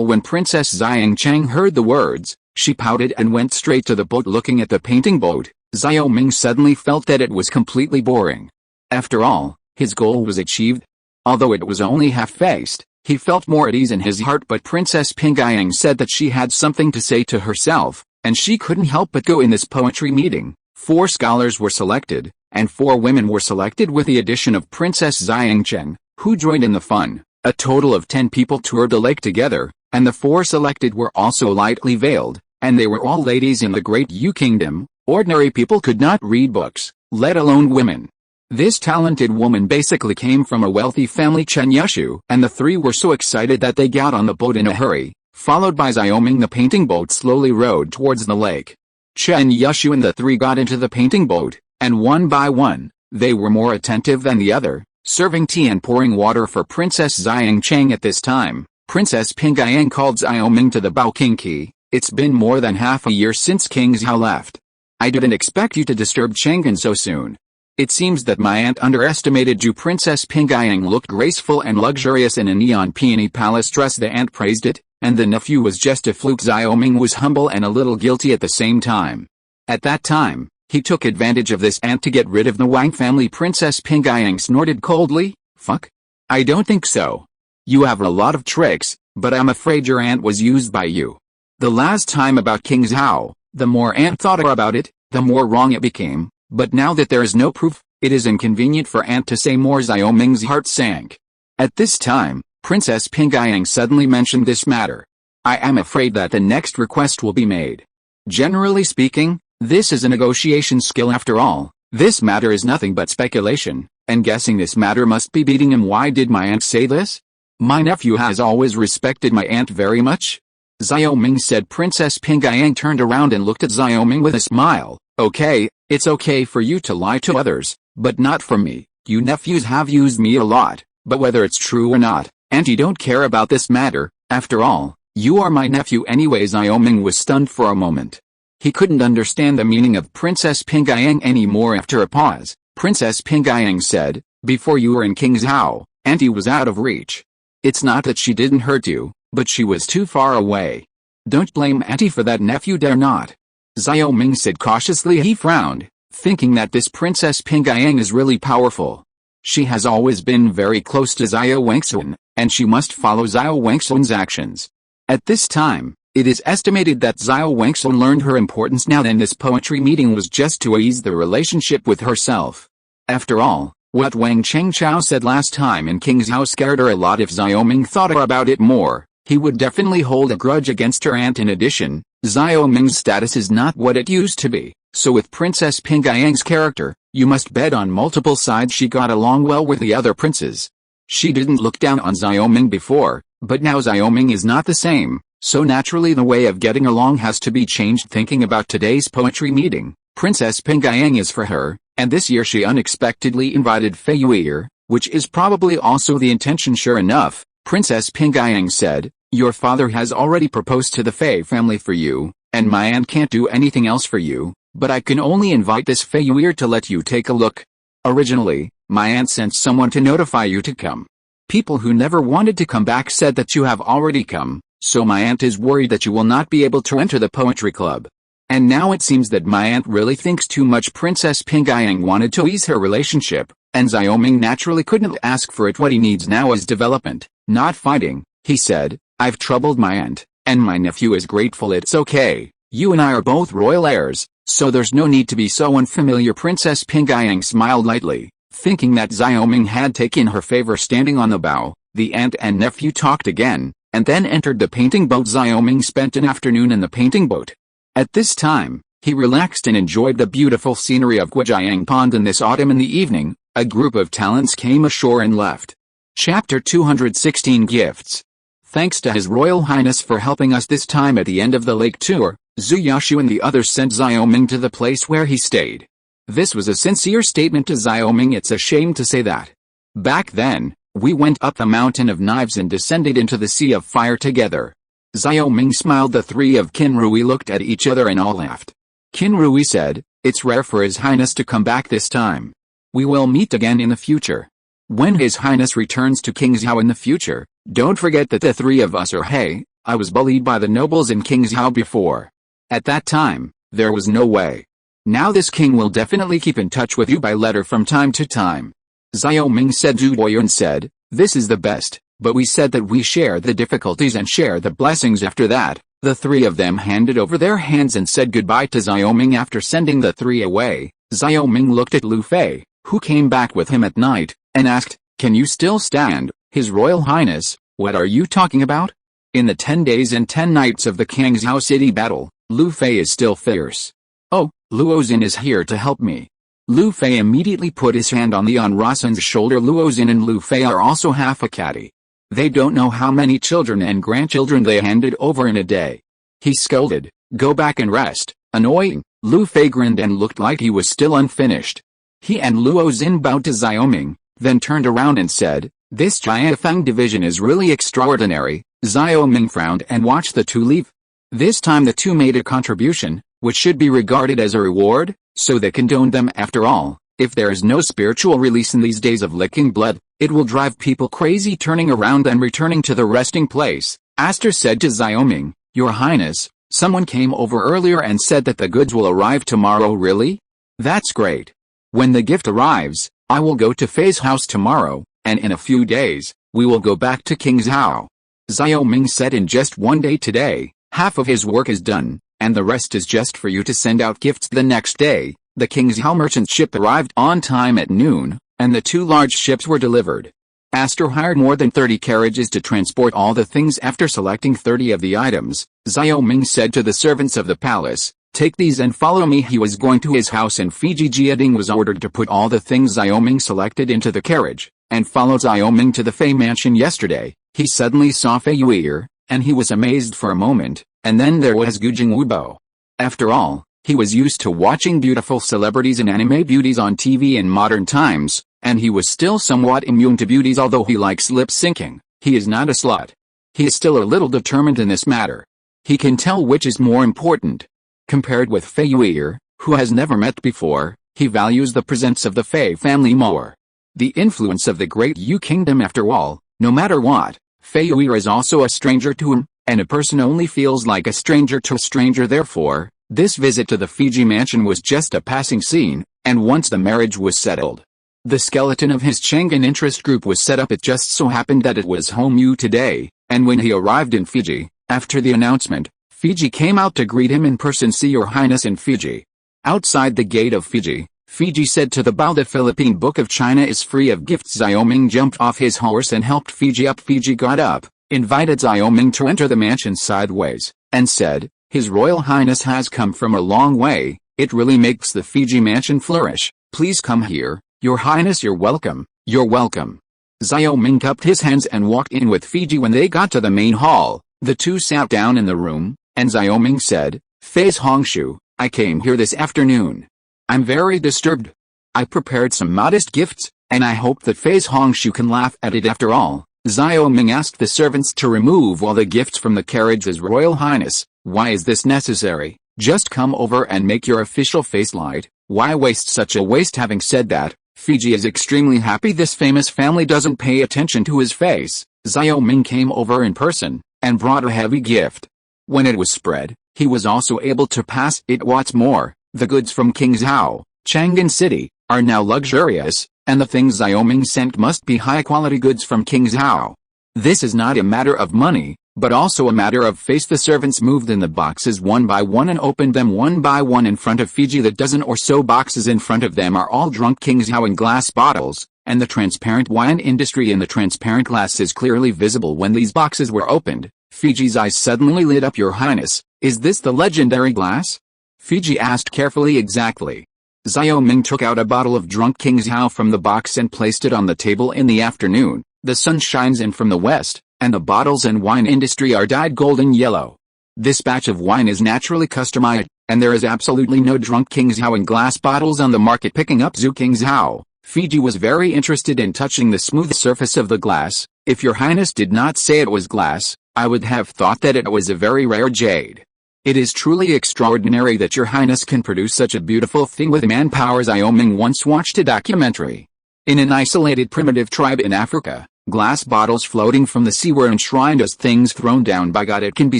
When Princess Xiangcheng heard the words, she pouted and went straight to the boat. Looking at the painting boat, Xiao Ming suddenly felt that it was completely boring. After all, his goal was achieved. Although it was only half-faced, he felt more at ease in his heart. But Princess Pingyang said that she had something to say to herself, and she couldn't help but go. In this poetry meeting, 4 scholars were selected, and 4 women were selected with the addition of Princess Xiangcheng, who joined in the fun. A total of 10 people toured the lake together, and the 4 selected were also lightly veiled, and they were all ladies in the Great Yu Kingdom. Ordinary people could not read books, let alone women. This talented woman basically came from a wealthy family, Chen Yushu, and the 3 were so excited that they got on the boat in a hurry. Followed by Xiao Ming, the painting boat slowly rowed towards the lake. Chen Yushu and the 3 got into the painting boat, and one by one, they were more attentive than the other, serving tea and pouring water for Princess Xiangcheng. At this time, Princess Pingyang called Xiao Ming to the Bao King Key. "It's been more than half a year since King Zhao left. I didn't expect you to disturb Chang'an so soon. It seems that my aunt underestimated you." Princess Pingyang looked graceful and luxurious in a neon peony palace dress. The aunt praised it, and the nephew was just a fluke. Xiao Ming was humble and a little guilty at the same time. At that time, he took advantage of this aunt to get rid of the Wang family. Princess Pingyang snorted coldly. "Fuck? I don't think so. You have a lot of tricks, but I'm afraid your aunt was used by you. The last time about King Zhao, the more aunt thought about it, the more wrong it became, but now that there is no proof, it is inconvenient for aunt to say more." Xiao Ming's heart sank. At this time, Princess Pingyang suddenly mentioned this matter. "I am afraid that the next request will be made. Generally speaking, this is a negotiation skill. After all, this matter is nothing but speculation, and guessing this matter must be beating him." "Why did my aunt say this? My nephew has always respected my aunt very much," Xiao Ming said. Princess Pingyang turned around and looked at Xiao Ming with a smile. "Okay, it's okay for you to lie to others, but not for me. You nephews have used me a lot, but whether it's true or not, auntie don't care about this matter. After all, you are my nephew anyway." Xiao Ming was stunned for a moment. He couldn't understand the meaning of Princess Pingyang anymore. After a pause, Princess Pingyang said, "Before you were in King Zhao, auntie was out of reach. It's not that she didn't hurt you, but she was too far away. Don't blame auntie for that, nephew, dare not." Xiao Ming said cautiously. He frowned, thinking that this Princess Pingyang is really powerful. She has always been very close to Xiao Wangsun, and she must follow Xiao Wangsun's actions. At this time, it is estimated that Xiao Wangsun learned her importance now, and this poetry meeting was just to ease the relationship with herself. After all, what Wang Chengchao said last time in King Zhao scared her a lot. If Xiao Ming thought about it more, he would definitely hold a grudge against her aunt. In addition, Xiao Ming's status is not what it used to be, so with Princess Pingyang's character, you must bet on multiple sides. She got along well with the other princes. She didn't look down on Xiao Ming before, but now Xiao Ming is not the same, so naturally the way of getting along has to be changed. Thinking about today's poetry meeting, Princess Pingyang is for her, and this year she unexpectedly invited Fei Yuer, which is probably also the intention. Sure enough, Princess Pingyang said, "Your father has already proposed to the Fei family for you, and my aunt can't do anything else for you, but I can only invite this Fei Yuer to let you take a look. Originally, my aunt sent someone to notify you to come. People who never wanted to come back said that you have already come, so my aunt is worried that you will not be able to enter the poetry club. And now it seems that my aunt really thinks too much. Princess Pingyang wanted to ease her relationship, and Xiaoming naturally couldn't ask for it. What he needs now is development, not fighting, he said. I've troubled my aunt, and my nephew is grateful. It's okay, you and I are both royal heirs, so there's no need to be so unfamiliar. Princess Pingyang smiled lightly, thinking that Xiaoming had taken her favor. Standing on the bow, the aunt and nephew talked again, and then entered the painting boat. Xiaoming spent an afternoon in the painting boat. At this time, he relaxed and enjoyed the beautiful scenery of Guojiang Pond. In this autumn in the evening, a group of talents came ashore and left. Chapter 216 Gifts. Thanks to His Royal Highness for helping us this time at the end of the lake tour, Zhu Yashu and the others sent Xiaoming to the place where he stayed. This was a sincere statement to Xiaoming. It's a shame to say that. Back then, we went up the mountain of knives and descended into the sea of fire together. Xiaoming smiled. The three of Qinrui looked at each other and all laughed. Qinrui said, it's rare for His Highness to come back this time. We will meet again in the future. When His Highness returns to Qingzhou in the future, don't forget that the three of us are. Hey, I was bullied by the nobles in Qingzhou before. At that time, there was no way. Now this king will definitely keep in touch with you by letter from time to time. Xiaoming said. Zhu Boyuan said, this is the best, but we said that we share the difficulties and share the blessings. After that, the three of them handed over their hands and said goodbye to Xiaoming. After sending the three away, Xiaoming looked at Lu Fei, who came back with him at night, and asked, can you still stand, His Royal Highness? What are you talking about? In the 10 days and 10 nights of the Qingzhou city battle, Lu Fei is still fierce. Oh, Luozin is here to help me. Lu Fei immediately put his hand on Lian Rasen's shoulder. Luozin and Lu Fei are also half a caddy. They don't know how many children and grandchildren they handed over in a day. He scolded, go back and rest, annoying. Lu Fei grinned and looked like he was still unfinished. He and Luozin bowed to Xiaoming, then turned around and said, this Jiafeng division is really extraordinary. Xiaoming frowned and watched the two leave. This time the two made a contribution, which should be regarded as a reward, so they condoned them. After all, if there is no spiritual release in these days of licking blood, it will drive people crazy. Turning around and returning to the resting place, Aster said to Xiaoming, Your Highness, someone came over earlier and said that the goods will arrive tomorrow. Really? That's great. When the gift arrives, I will go to Fei's house tomorrow, and in a few days, we will go back to Qingzhou. Xiaoming said. In just one day today, half of his work is done, and the rest is just for you to send out gifts. The next day, the Qingzhou merchant ship arrived on time at noon, and the two large ships were delivered. Aster hired more than 30 carriages to transport all the things. After selecting 30 of the items, Xiaoming said to the servants of the palace, take these and follow me. He was going to his house in Fiji. Jiading was ordered to put all the things Xiaoming selected into the carriage, and followed Xiaoming to the Fei mansion. Yesterday, he suddenly saw Fei Yuer, and he was amazed for a moment, and then there was Gujing Wubo. After all, he was used to watching beautiful celebrities and anime beauties on TV in modern times, and he was still somewhat immune to beauties. Although he likes lip syncing, he is not a slut. He is still a little determined in this matter. He can tell which is more important. Compared with Fei Yuer, who has never met before, he values the presence of the Fei family more. The influence of the great Yu kingdom. After all, no matter what, Fei Yuer is also a stranger to him, and a person only feels like a stranger to a stranger. Therefore, this visit to the Fiji mansion was just a passing scene, and once the marriage was settled, the skeleton of his Chang'an interest group was set up. It just so happened that it was Home Yu today, and when he arrived in Fiji, after the announcement, Fiji came out to greet him in person. See Your Highness in Fiji. Outside the gate of Fiji, Fiji said to the bow, the Philippine Book of China is free of gifts. Xiaoming jumped off his horse and helped Fiji up. Fiji got up, invited Xiaoming to enter the mansion sideways, and said, His Royal Highness has come from a long way. It really makes the Fiji mansion flourish. Please come here, Your Highness. You're welcome, you're welcome. Xiaoming cupped his hands and walked in with Fiji. When they got to the main hall, the two sat down in the room, and Xiaoming said, Fei's Hongshu, I came here this afternoon. I'm very disturbed. I prepared some modest gifts, and I hope that Fei's Hongshu can laugh at it. After all, Xiaoming asked the servants to remove all the gifts from the carriage. His Royal Highness, why is this necessary? Just come over and make your official face light. Why waste such a waste? Having said that, Fiji is extremely happy this famous family doesn't pay attention to his face. Xiaoming came over in person, and brought a heavy gift. When it was spread, He was also able to pass it. What's more, the goods from Qingzhou, Chang'an City, are now luxurious, and the things Xiao Ming sent must be high-quality goods from Qingzhou. This is not a matter of money, but also a matter of face. The servants moved in the boxes one by one and opened them one by one in front of Fiji. The dozen or so boxes in front of them are all drunk Qingzhou in glass bottles, and the transparent wine industry in the transparent glass is clearly visible when these boxes were opened. Fiji's eyes suddenly lit up. Your Highness, is this the legendary glass? Fiji asked carefully. Exactly. Xiao Ming took out a bottle of drunk Qingzhou from the box and placed it on the table. In the afternoon, the sun shines in from the west, and the bottles and wine industry are dyed golden yellow. This batch of wine is naturally customized, and there is absolutely no drunk Qingzhou in glass bottles on the market. Picking up Zhu Qingzhou, Fiji was very interested in touching the smooth surface of the glass. If your Highness did not say it was glass, I would have thought that it was a very rare jade. It is truly extraordinary that your Highness can produce such a beautiful thing with manpower. Xiao Ming once watched a documentary. In an isolated primitive tribe in Africa, glass bottles floating from the sea were enshrined as things thrown down by God. It can be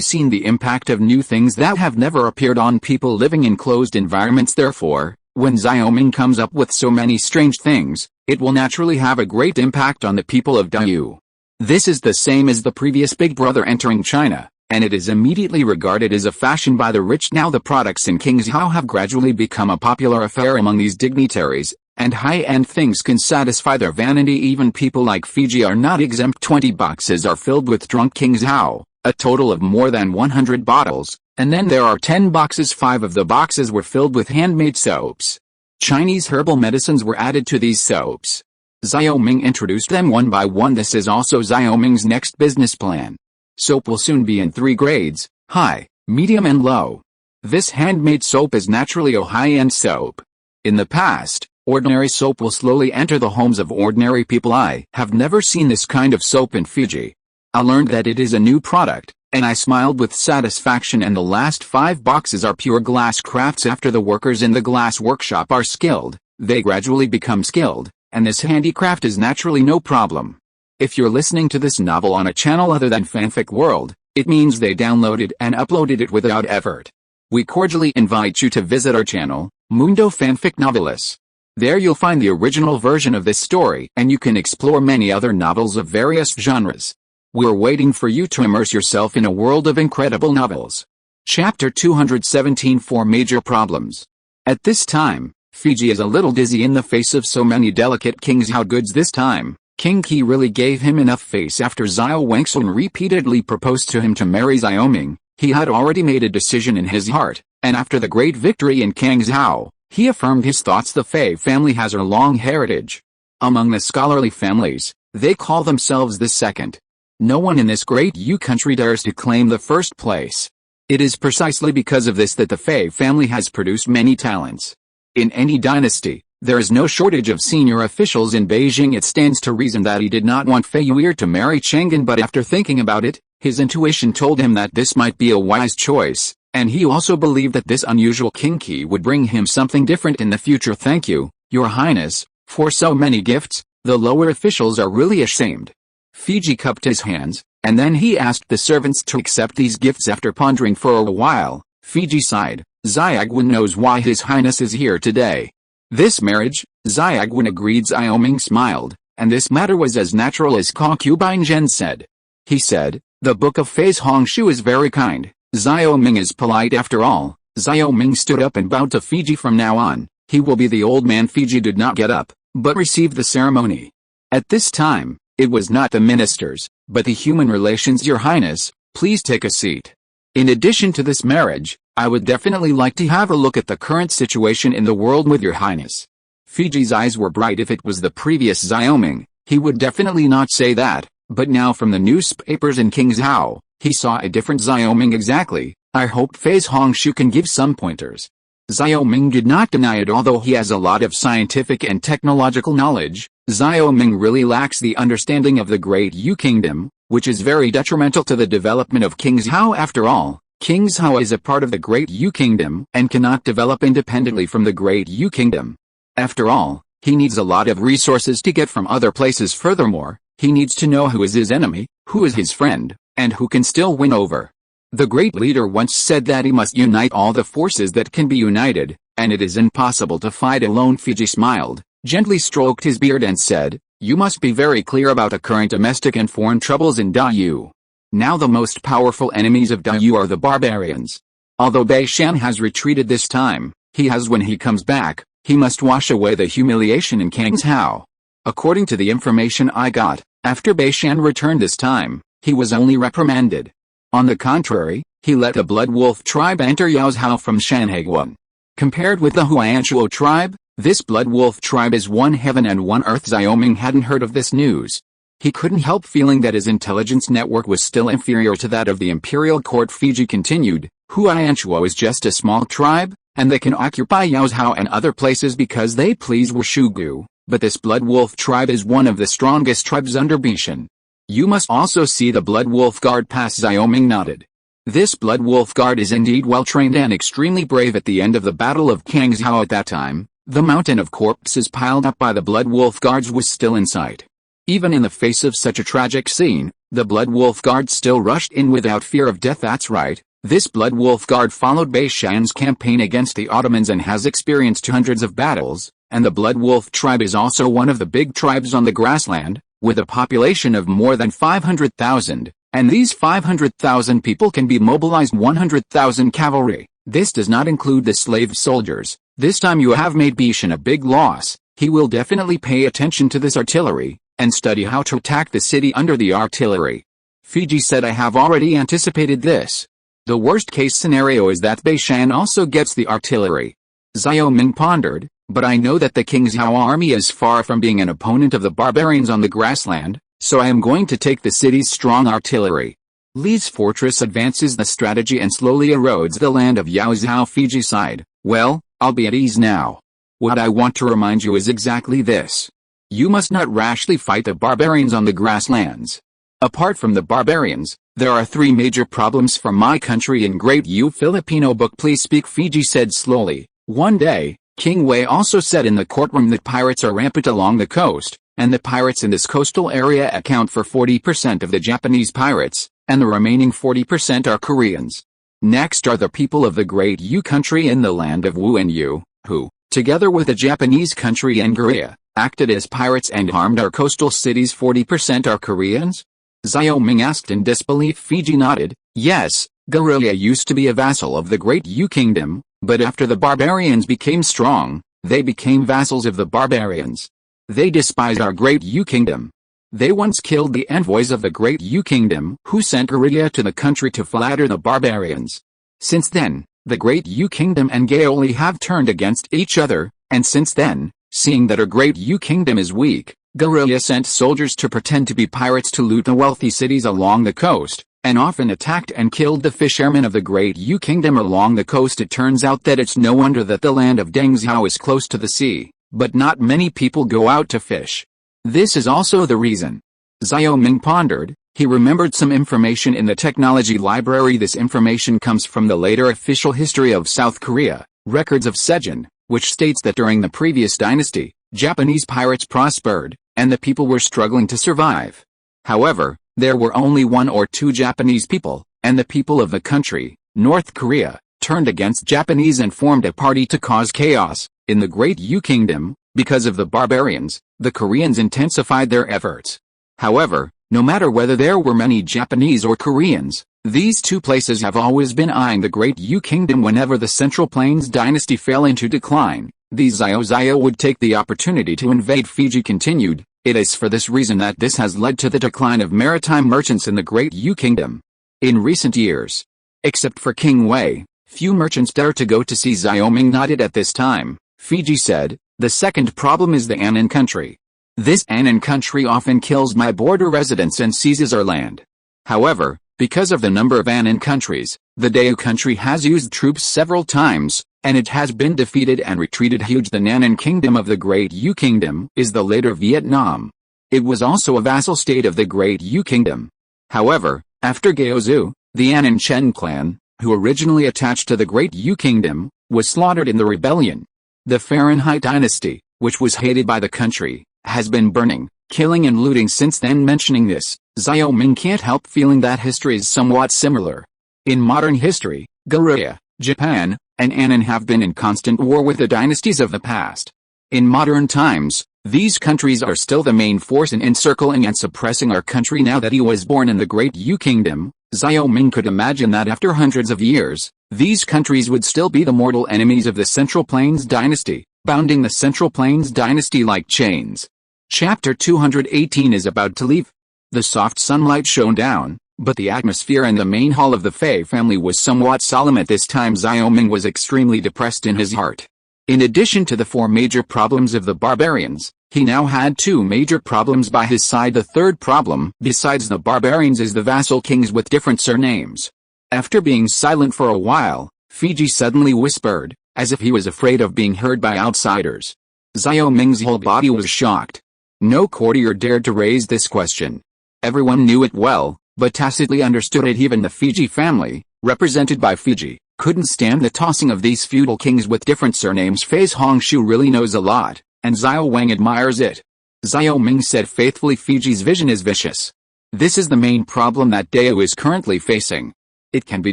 seen the impact of new things that have never appeared on people living in closed environments. Therefore, when Xiao Ming comes up with so many strange things, it will naturally have a great impact on the people of Diu. This is the same as the previous Big Brother entering China, and it is immediately regarded as a fashion by the rich. Now the products in Qingzhou have gradually become a popular affair among these dignitaries, and high-end things can satisfy their vanity. Even people like Fiji are not exempt. 20 boxes are filled with drunk Qingzhou, a total of more than 100 bottles, and then there are 10 boxes. 5 of the boxes were filled with handmade soaps. Chinese herbal medicines were added to these soaps. Xiao Ming introduced them one by one. This is also Xiao Ming's next business plan. Soap will soon be in 3 grades, high, medium and low. This handmade soap is naturally a high-end soap. In the past, ordinary soap will slowly enter the homes of ordinary people. I have never seen this kind of soap in Fiji. I learned that it is a new product, and I smiled with satisfaction. And the last 5 boxes are pure glass crafts. After the workers in the glass workshop are skilled, they gradually become skilled, and this handicraft is naturally no problem. If you're listening to this novel on a channel other than Fanfic World, it means they downloaded and uploaded it without effort. We cordially invite you to visit our channel, Mundo Fanfic Novelis. There you'll find the original version of this story, and you can explore many other novels of various genres. We're waiting for you to immerse yourself in a world of incredible novels. Chapter 217. 4 Major Problems. At this time, Fiji is a little dizzy in the face of so many delicate Qingzhou goods. This time, King Qi really gave him enough face. After Xiao Wangsun repeatedly proposed to him to marry Xiao Ming, he had already made a decision in his heart, and after the great victory in Qingzhou, he affirmed his thoughts. The Fei family has a long heritage. Among the scholarly families, they call themselves the second. No one in this great Yu country dares to claim the first place. It is precisely because of this that the Fei family has produced many talents. In any dynasty, there is no shortage of senior officials in Beijing. It stands to reason that he did not want Fei Yu'er to marry Chang'an, but after thinking about it, his intuition told him that this might be a wise choice, and he also believed that this unusual King Qi would bring him something different in the future. Thank you, Your Highness, for so many gifts. The lower officials are really ashamed. Fiji cupped his hands, and then he asked the servants to accept these gifts. After pondering for a while, Fiji sighed. Xiaoguan knows why His Highness is here today. This marriage, Xiaoguan agreed. Xiao Ming smiled, and this matter was as natural as concubine Zhen said. He said, the Book of Fei's Hongshu is very kind. Xiao Ming is polite after all. Xiao Ming stood up and bowed to Fiji. From now on, he will be the old man. Fiji did not get up, but received the ceremony. At this time, it was not the ministers, but the human relations. Your Highness, please take a seat. In addition to this marriage, I would definitely like to have a look at the current situation in the world with Your Highness. Fiji's eyes were bright. If it was the previous Xiao Ming, he would definitely not say that, but now from the newspapers in Qingzhou, he saw a different Xiao Ming. Exactly. I hope Fei's Hongshu can give some pointers. Xiao Ming did not deny it. Although he has a lot of scientific and technological knowledge, Xiao Ming really lacks the understanding of the Great Yu Kingdom, which is very detrimental to the development of Qingzhou. After all, Qingzhou is a part of the Great Yu Kingdom and cannot develop independently from the Great Yu Kingdom. After all, he needs a lot of resources to get from other places. Furthermore, he needs to know who is his enemy, who is his friend, and who can still win over. The great leader once said that he must unite all the forces that can be united, and it is impossible to fight alone. Fiji smiled, gently stroked his beard and said, "You must be very clear about the current domestic and foreign troubles in Dayu. Now the most powerful enemies of Dayu are the barbarians. Although Beishan has retreated this time, he has when he comes back, he must wash away the humiliation in Kangshao. According to the information I got, after Beishan returned this time, he was only reprimanded. On the contrary, he let the Blood Wolf tribe enter Yaozhou from Shanhaiguan. Compared with the Huanshuo tribe, this Blood Wolf tribe is one heaven and one earth." Xiaoming hadn't heard of this news. He couldn't help feeling that his intelligence network was still inferior to that of the imperial court. Fiji continued, "Huanshuo is just a small tribe, and they can occupy Yaozhou and other places because they please Wushugu, but this Blood Wolf tribe is one of the strongest tribes under Bishan. You must also see the Blood Wolf Guard pass." Xiaoming nodded. This Blood Wolf Guard is indeed well trained and extremely brave. At the end of the Battle of Kangshao at that time, the mountain of corpses piled up by the Blood Wolf Guards was still in sight. Even in the face of such a tragic scene, the Blood Wolf Guard still rushed in without fear of death. That's right, this Blood Wolf Guard followed Beishan's campaign against the Ottomans and has experienced hundreds of battles, and the Blood Wolf tribe is also one of the big tribes on the grassland, with a population of more than 500,000, and these 500,000 people can be mobilized 100,000 cavalry. This does not include the slave soldiers. This time you have made Bishan a big loss. He will definitely pay attention to this artillery, and study how to attack the city under the artillery." Fiji said, "I have already anticipated this. The worst case scenario is that Beishan also gets the artillery." Xiaoming pondered, "But I know that the Kingzhou army is far from being an opponent of the barbarians on the grassland, so I am going to take the city's strong artillery. Li's fortress advances the strategy and slowly erodes the land of Yaozhou." Fiji sighed, "Well, I'll be at ease now. What I want to remind you is exactly this. You must not rashly fight the barbarians on the grasslands. Apart from the barbarians, there are 3 major problems for my country in Great U Filipino book." "Please speak," Fiji said slowly. One day, King Wei also said in the courtroom that pirates are rampant along the coast, and the pirates in this coastal area account for 40% of the Japanese pirates, and the remaining 40% are Koreans. Next are the people of the Great U country in the land of Wu and Yu, who, together with the Japanese country and Korea, acted as pirates and harmed our coastal cities. 40% are Koreans?" Xiaoming asked in disbelief. Fiji nodded, "Yes, Guerrilla used to be a vassal of the Great U Kingdom, but after the barbarians became strong, they became vassals of the barbarians. They despise our Great U Kingdom. They once killed the envoys of the Great U Kingdom who sent guerrilla to the country to flatter the barbarians. Since then, the Great U Kingdom and Gaoli have turned against each other, and since then, seeing that our Great U Kingdom is weak, guerrilla sent soldiers to pretend to be pirates to loot the wealthy cities along the coast, and often attacked and killed the fishermen of the Great U Kingdom along the coast. It turns out that it's no wonder that the land of Dengzhou is close to the sea, but not many people go out to fish. This is also the reason." Xiaoming pondered. He remembered some information in the technology library. This information comes from the later official history of South Korea, records of Sejong, which states that during the previous dynasty, Japanese pirates prospered, and the people were struggling to survive. However, there were only 1 or 2 Japanese people, and the people of the country, North Korea, turned against Japanese and formed a party to cause chaos in the Great U Kingdom. Because of the barbarians, the Koreans intensified their efforts. However, no matter whether there were many Japanese or Koreans, these 2 places have always been eyeing the Great U Kingdom. Whenever the Central Plains dynasty fell into decline, the Xiao would take the opportunity to invade. Fiji continued, "It is for this reason that this has led to the decline of maritime merchants in the Great U Kingdom. In recent years, except for King Wei, few merchants dare to go to sea." Xiaoming nodded at this time. Fiji said, "The second problem is the Anan country. This Anan country often kills my border residents and seizes our land. However, because of the number of Anan countries, the Dayu country has used troops several times, and it has been defeated and retreated. Huge. The Nanan Kingdom of the Great U Kingdom is the later Vietnam. It was also a vassal state of the Great U Kingdom. However, after Gaozu, the Anan Chen clan, who originally attached to the Great U Kingdom, was slaughtered in the rebellion. The Fahrenheit dynasty, which was hated by the country, has been burning, killing and looting since then." Mentioning this, Xiaoming can't help feeling that history is somewhat similar. In modern history, Korea, Japan, and Annan have been in constant war with the dynasties of the past. In modern times, these countries are still the main force in encircling and suppressing our country. Now that he was born in the Great Yu Kingdom, Xiao Ming could imagine that after hundreds of years, these countries would still be the mortal enemies of the Central Plains dynasty, bounding the Central Plains dynasty like chains. Chapter 218 is about to leave. The soft sunlight shone down, but the atmosphere in the main hall of the Fei family was somewhat solemn at this time. Xiao Ming was extremely depressed in his heart. In addition to the 4 major problems of the barbarians, he now had 2 major problems by his side. The third problem, besides the barbarians, is the vassal kings with different surnames. After being silent for a while, Fiji suddenly whispered, as if he was afraid of being heard by outsiders. Xiao Ming's whole body was shocked. No courtier dared to raise this question. Everyone knew it well, but tacitly understood it. Even the Fiji family, represented by Fiji, couldn't stand the tossing of these feudal kings with different surnames. Phase Hongshu really knows a lot, and Xiao Wang admires it. Xiao Ming said faithfully, Fiji's vision is vicious. This is the main problem that Dao is currently facing. It can be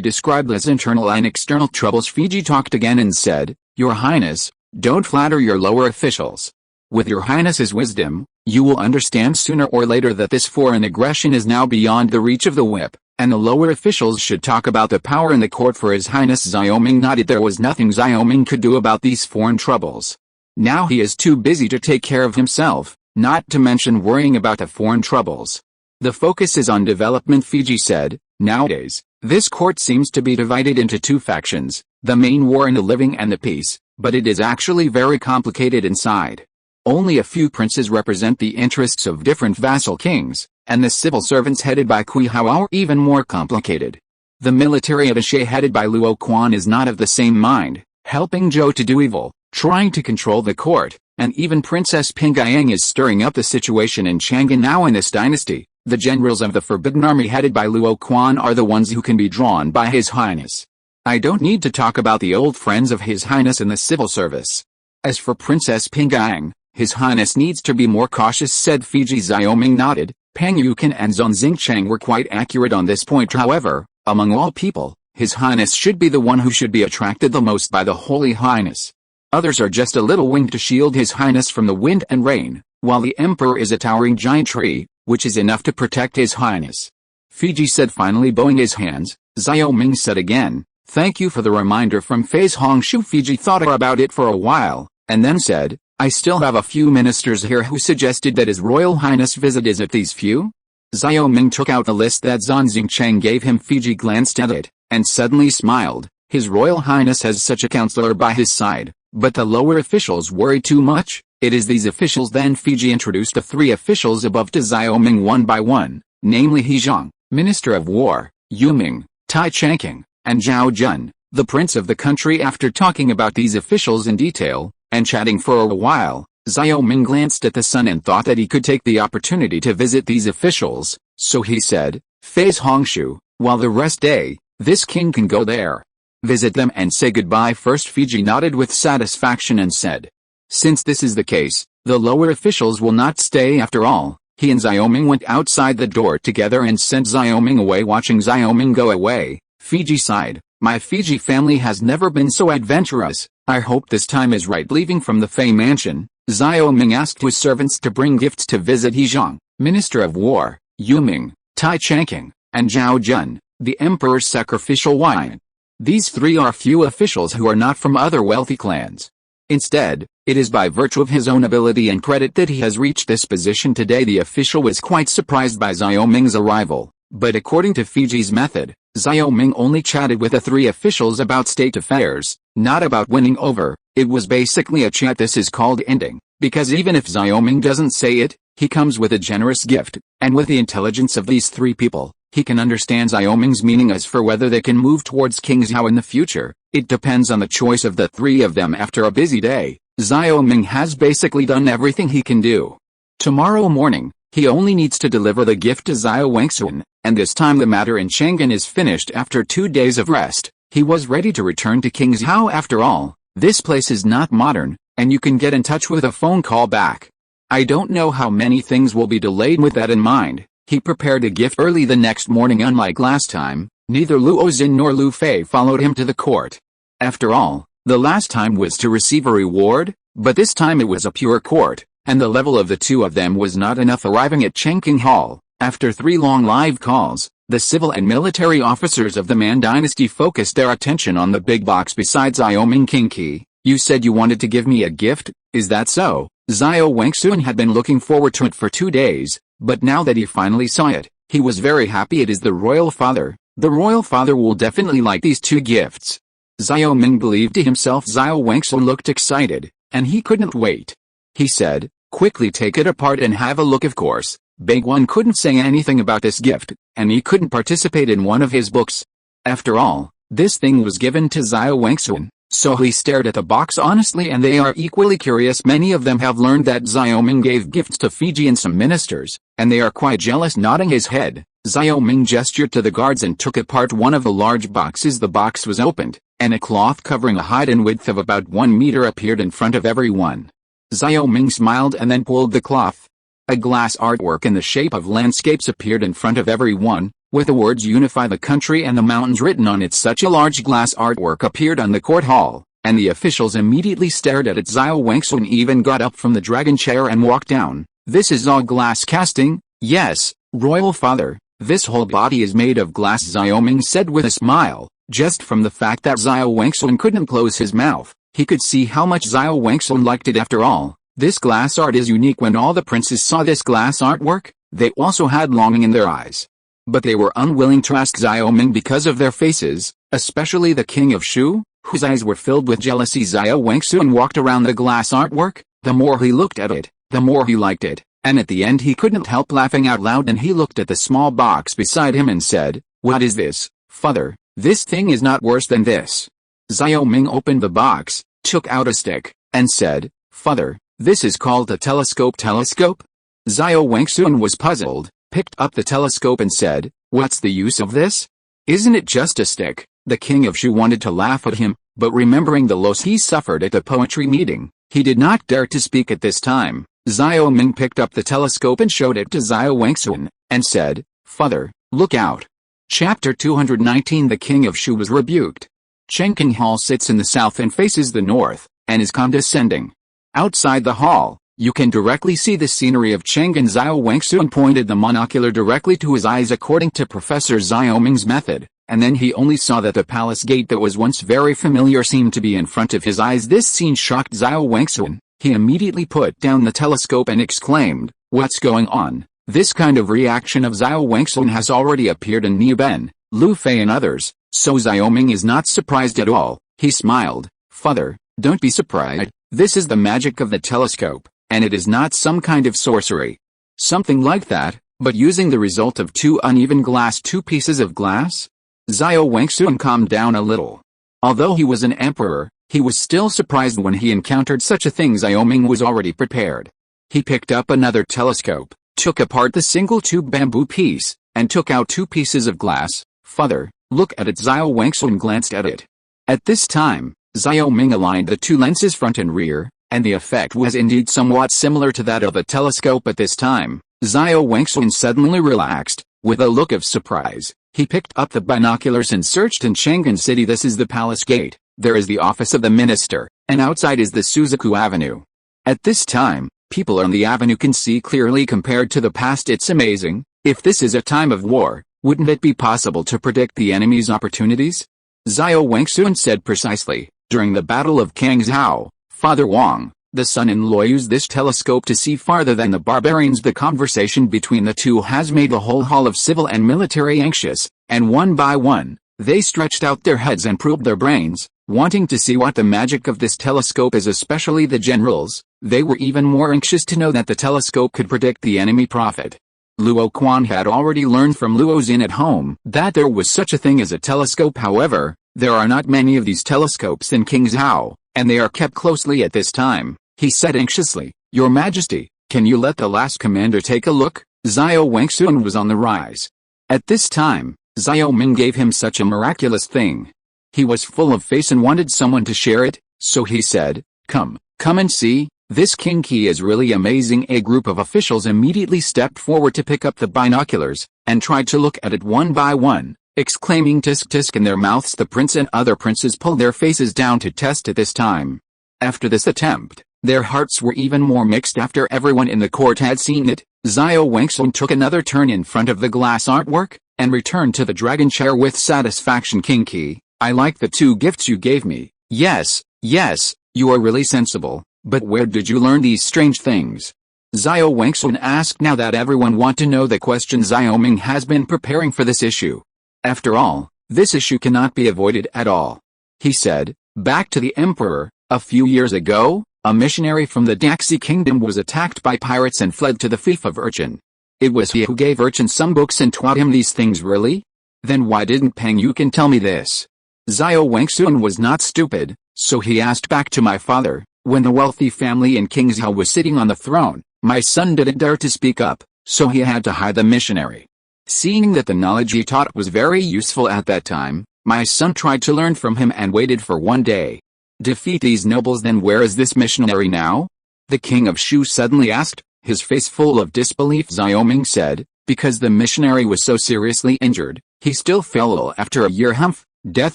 described as internal and external troubles. Fiji talked again and said, Your Highness, don't flatter your lower officials. With your Highness's wisdom, you will understand sooner or later that this foreign aggression is now beyond the reach of the whip, and the lower officials should talk about the power in the court for His Highness. Xiao Ming nodded. There was nothing Xiao Ming could do about these foreign troubles. Now he is too busy to take care of himself, not to mention worrying about the foreign troubles. The focus is on development, Fiji said. Nowadays, this court seems to be divided into 2 factions, the main war and the living and the peace, but it is actually very complicated inside. Only a few princes represent the interests of different vassal kings, and the civil servants headed by Kui Hao are even more complicated. The military attaché headed by Luo Quan is not of the same mind, helping Zhou to do evil, trying to control the court, and even Princess Pingayang is stirring up the situation in Chang'an. Now in this dynasty, the generals of the Forbidden Army headed by Luo Quan are the ones who can be drawn by His Highness. I don't need to talk about the old friends of His Highness in the civil service. As for Princess Pingayang, His Highness needs to be more cautious, said Fiji. Xiao Ming nodded. Pang Yukan and Zhong Xingchang were quite accurate on this point. However, among all people, His Highness should be the one who should be attracted the most by the Holy Highness. Others are just a little wing to shield His Highness from the wind and rain, while the Emperor is a towering giant tree, which is enough to protect His Highness. Fiji said, finally bowing his hands. Xiao Ming said again, Thank you for the reminder from Phase Hongshu. Fiji thought about it for a while, and then said, I still have a few ministers here who suggested that His Royal Highness visit. Is it these few? Xiao Ming took out the list that Zhong Xingchang gave him. Fiji glanced at it, and suddenly smiled. His Royal Highness has such a counselor by his side, but the lower officials worry too much. It is these officials. Then Fiji introduced the 3 officials above to Xiao Ming one by one, namely He Zhang, Minister of War, Yu Ming, Tai Changqing, and Zhao Jun, the prince of the country. After talking about these officials in detail, and chatting for a while, Xiao Ming glanced at the sun and thought that he could take the opportunity to visit these officials, so he said, Phase Hongshu, while the rest day, this king can go there. Visit them and say goodbye first. Fiji nodded with satisfaction and said, Since this is the case, the lower officials will not stay after all. He and Xiao Ming went outside the door together and sent Xiao Ming away. Watching Xiao Ming go away, Fiji sighed, My Fiji family has never been so adventurous. I hope this time is right. Leaving from the Fei mansion, Xiao Ming asked his servants to bring gifts to visit He Zhang, Minister of War, Yu Ming, Tai Changqing, and Zhao Jun, the Emperor's sacrificial wine. These 3 are few officials who are not from other wealthy clans. Instead, it is by virtue of his own ability and credit that he has reached this position today. The official was quite surprised by Xiao Ming's arrival, but according to Fiji's method, Xiao Ming only chatted with the 3 officials about state affairs, not about winning over. It was basically a chat. This is called ending, because even if Xiao Ming doesn't say it, he comes with a generous gift, and with the intelligence of these 3 people, he can understand Xiao Ming's meaning. As for whether they can move towards King Zhao in the future, it depends on the choice of the 3 of them. After a busy day, Xiao Ming has basically done everything he can do. Tomorrow morning, he only needs to deliver the gift to Xiao Wangxun, and this time the matter in Chang'an is finished. After 2 days of rest, he was ready to return to King Zhao. After all, this place is not modern, and you can get in touch with a phone call back. I don't know how many things will be delayed. With that in mind, he prepared a gift early the next morning. Unlike last time, Neither Luo Xin nor Lu Fei followed him to the court. After all, the last time was to receive a reward, but this time it was a pure court, and the level of the two of them was not enough. Arriving at Chengqing Hall, after 3 long live calls, the civil and military officers of the Man Dynasty focused their attention on the big box beside Xiao Ming. King Qi, you said you wanted to give me a gift, is that so? Xiao Wangxun had been looking forward to it for 2 days, but now that he finally saw it, he was very happy. It is the royal father. The royal father will definitely like these 2 gifts. Xiao Ming believed to himself. Xiao Wangxun looked excited, and he couldn't wait. He said, quickly take it apart and have a look. Of course, Baiguan couldn't say anything about this gift, and he couldn't participate in one of his books. After all, this thing was given to Xiao Wangxun, so he stared at the box honestly, and they are equally curious. Many of them have learned that Xiao Ming gave gifts to Fiji and some ministers, and they are quite jealous. Nodding his head, Xiao Ming gestured to the guards and took apart one of the large boxes. The box was opened, and a cloth covering a height and width of about 1 meter appeared in front of everyone. Xiao Ming smiled and then pulled the cloth. A glass artwork in the shape of landscapes appeared in front of everyone, with the words "Unify the country" and the mountains written on it. Such a large glass artwork appeared on the court hall, and the officials immediately stared at it. Xiao Wangxun even got up from the dragon chair and walked down. This is all glass casting? Yes, royal father, this whole body is made of glass, Xiao Ming said with a smile. Just from the fact that Xiao Wangxun couldn't close his mouth, he could see how much Xiao Wangxun liked it. After all, this glass art is unique. When all the princes saw this glass artwork, they also had longing in their eyes. But they were unwilling to ask Xiao Ming because of their faces, especially the king of Shu, whose eyes were filled with jealousy. Xiao Wangxun walked around the glass artwork. The more he looked at it, the more he liked it, and at the end he couldn't help laughing out loud. And he looked at the small box beside him and said, "What is this, father? This thing is not worse than this." Xiao Ming opened the box, took out a stick, and said, "Father, this is called a telescope." Telescope? Xiao Wangxun was puzzled, picked up the telescope and said, "What's the use of this? Isn't it just a stick?" The king of Shu wanted to laugh at him, but remembering the loss he suffered at the poetry meeting, he did not dare to speak at this time. Xiao Ming picked up the telescope and showed it to Xiao Wangxun, and said, "Father, look out." Chapter 219. The king of Shu was rebuked. Chengqing Hall sits in the south and faces the north, and is condescending. Outside the hall, you can directly see the scenery of Chengqing. Xiao Wangxun pointed the monocular directly to his eyes according to Professor Xiao Ming's method, and then he only saw that the palace gate that was once very familiar seemed to be in front of his eyes. This scene shocked Xiao Wangxun. He immediately put down the telescope and exclaimed, "What's going on?" This kind of reaction of Xiao Wangxun has already appeared in Niu Ben, Lu Fei and others, so Xiao Ming is not surprised at all. He smiled. "Father, don't be surprised. This is the magic of the telescope, and it is not some kind of sorcery. Something like that, but using the result of 2 uneven glass, 2 pieces of glass?" Xiao Wangxun calmed down a little. Although he was an emperor, he was still surprised when he encountered such a thing. Xiao Ming was already prepared. He picked up another telescope, took apart the single tube bamboo piece, and took out 2 pieces of glass. "Father, look at it." Xiao Wangxun glanced at it. At this time, Xiao Ming aligned the 2 lenses front and rear, and the effect was indeed somewhat similar to that of a telescope. At this time, Xiao Wangxun suddenly relaxed. With a look of surprise, he picked up the binoculars and searched in Cheng'an City. This is the palace gate, there is the office of the minister, and outside is the Suzaku Avenue. At this time, people on the avenue can see clearly compared to the past. It's amazing. If this is a time of war, wouldn't it be possible to predict the enemy's opportunities? Xiao Wangxun said precisely. During the Battle of Kangzhou, Father Wang, the son-in-law, used this telescope to see farther than the barbarians. The conversation between the two has made the whole hall of civil and military anxious, and one by one, they stretched out their heads and probed their brains, wanting to see what the magic of this telescope is. Especially the generals, they were even more anxious to know that the telescope could predict the enemy prophet. Luo Quan had already learned from Luo Xin at home that there was such a thing as a telescope. However, there are not many of these telescopes in Kingzhou, and they are kept closely at this time. He said anxiously, "Your Majesty, can you let the last commander take a look?" Xiao Wangxun was on the rise. At this time, Xiao Ming gave him such a miraculous thing. He was full of faith and wanted someone to share it, so he said, come and see, this King Qi is really amazing." A group of officials immediately stepped forward to pick up the binoculars, and tried to look at it one by one. exclaiming tisk tisk in their mouths. The prince and other princes pulled their faces down to test it this time. After this attempt, their hearts were even more mixed after everyone in the court had seen it. Xiao Wangsun took another turn in front of the glass artwork, and returned to the dragon chair with satisfaction. King Qi, I like the 2 gifts you gave me. Yes, you are really sensible, but where did you learn these strange things? Xiao Wangsun asked. Now that everyone want to know the question, Xiao Ming has been preparing for this issue. After all, this issue cannot be avoided at all. He said, back to the emperor, a few years ago, a missionary from the Daxi kingdom was attacked by pirates and fled to the fief of Urchin. It was he who gave Urchin some books and taught him these things. Really? Then why didn't Peng Yuqin tell me this? Xiao Wangsun was not stupid, so he asked. Back to my father, when the wealthy family in Qingzhou was sitting on the throne, my son didn't dare to speak up, so he had to hide the missionary. Seeing that the knowledge he taught was very useful at that time, my son tried to learn from him and waited for one day. Defeat these nobles. Then where is this missionary now? The king of Shu suddenly asked, his face full of disbelief. Xiao Ming said, because the missionary was so seriously injured, he still fell ill after a year. Humph, death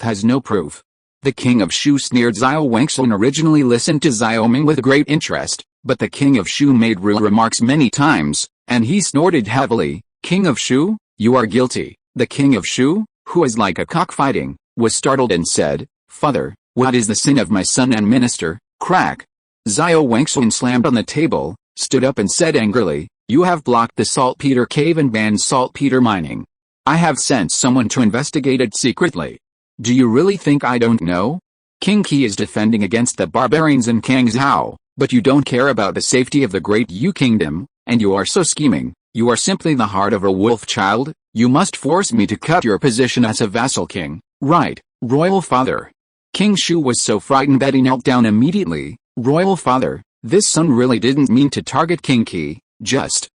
has no proof. The king of Shu sneered. Xiao Wangsun originally listened to Xiao Ming with great interest, but the king of Shu made rude remarks many times, and he snorted heavily. King of Shu, you are guilty. The king of Shu, who is like a cockfighting, was startled and said, Father, what is the sin of my son and minister? Crack. Xiao Wangsun slammed on the table, stood up and said angrily, you have blocked the saltpeter cave and banned saltpeter mining. I have sent someone to investigate it secretly. Do you really think I don't know? King Qi is defending against the barbarians in Kangzhou, but you don't care about the safety of the great Yu kingdom, and you are so scheming. You are simply the heart of a wolf child. You must force me to cut your position as a vassal king. Right, royal father. King Shu was so frightened that he knelt down immediately. Royal father, this son really didn't mean to target King Qi. Just,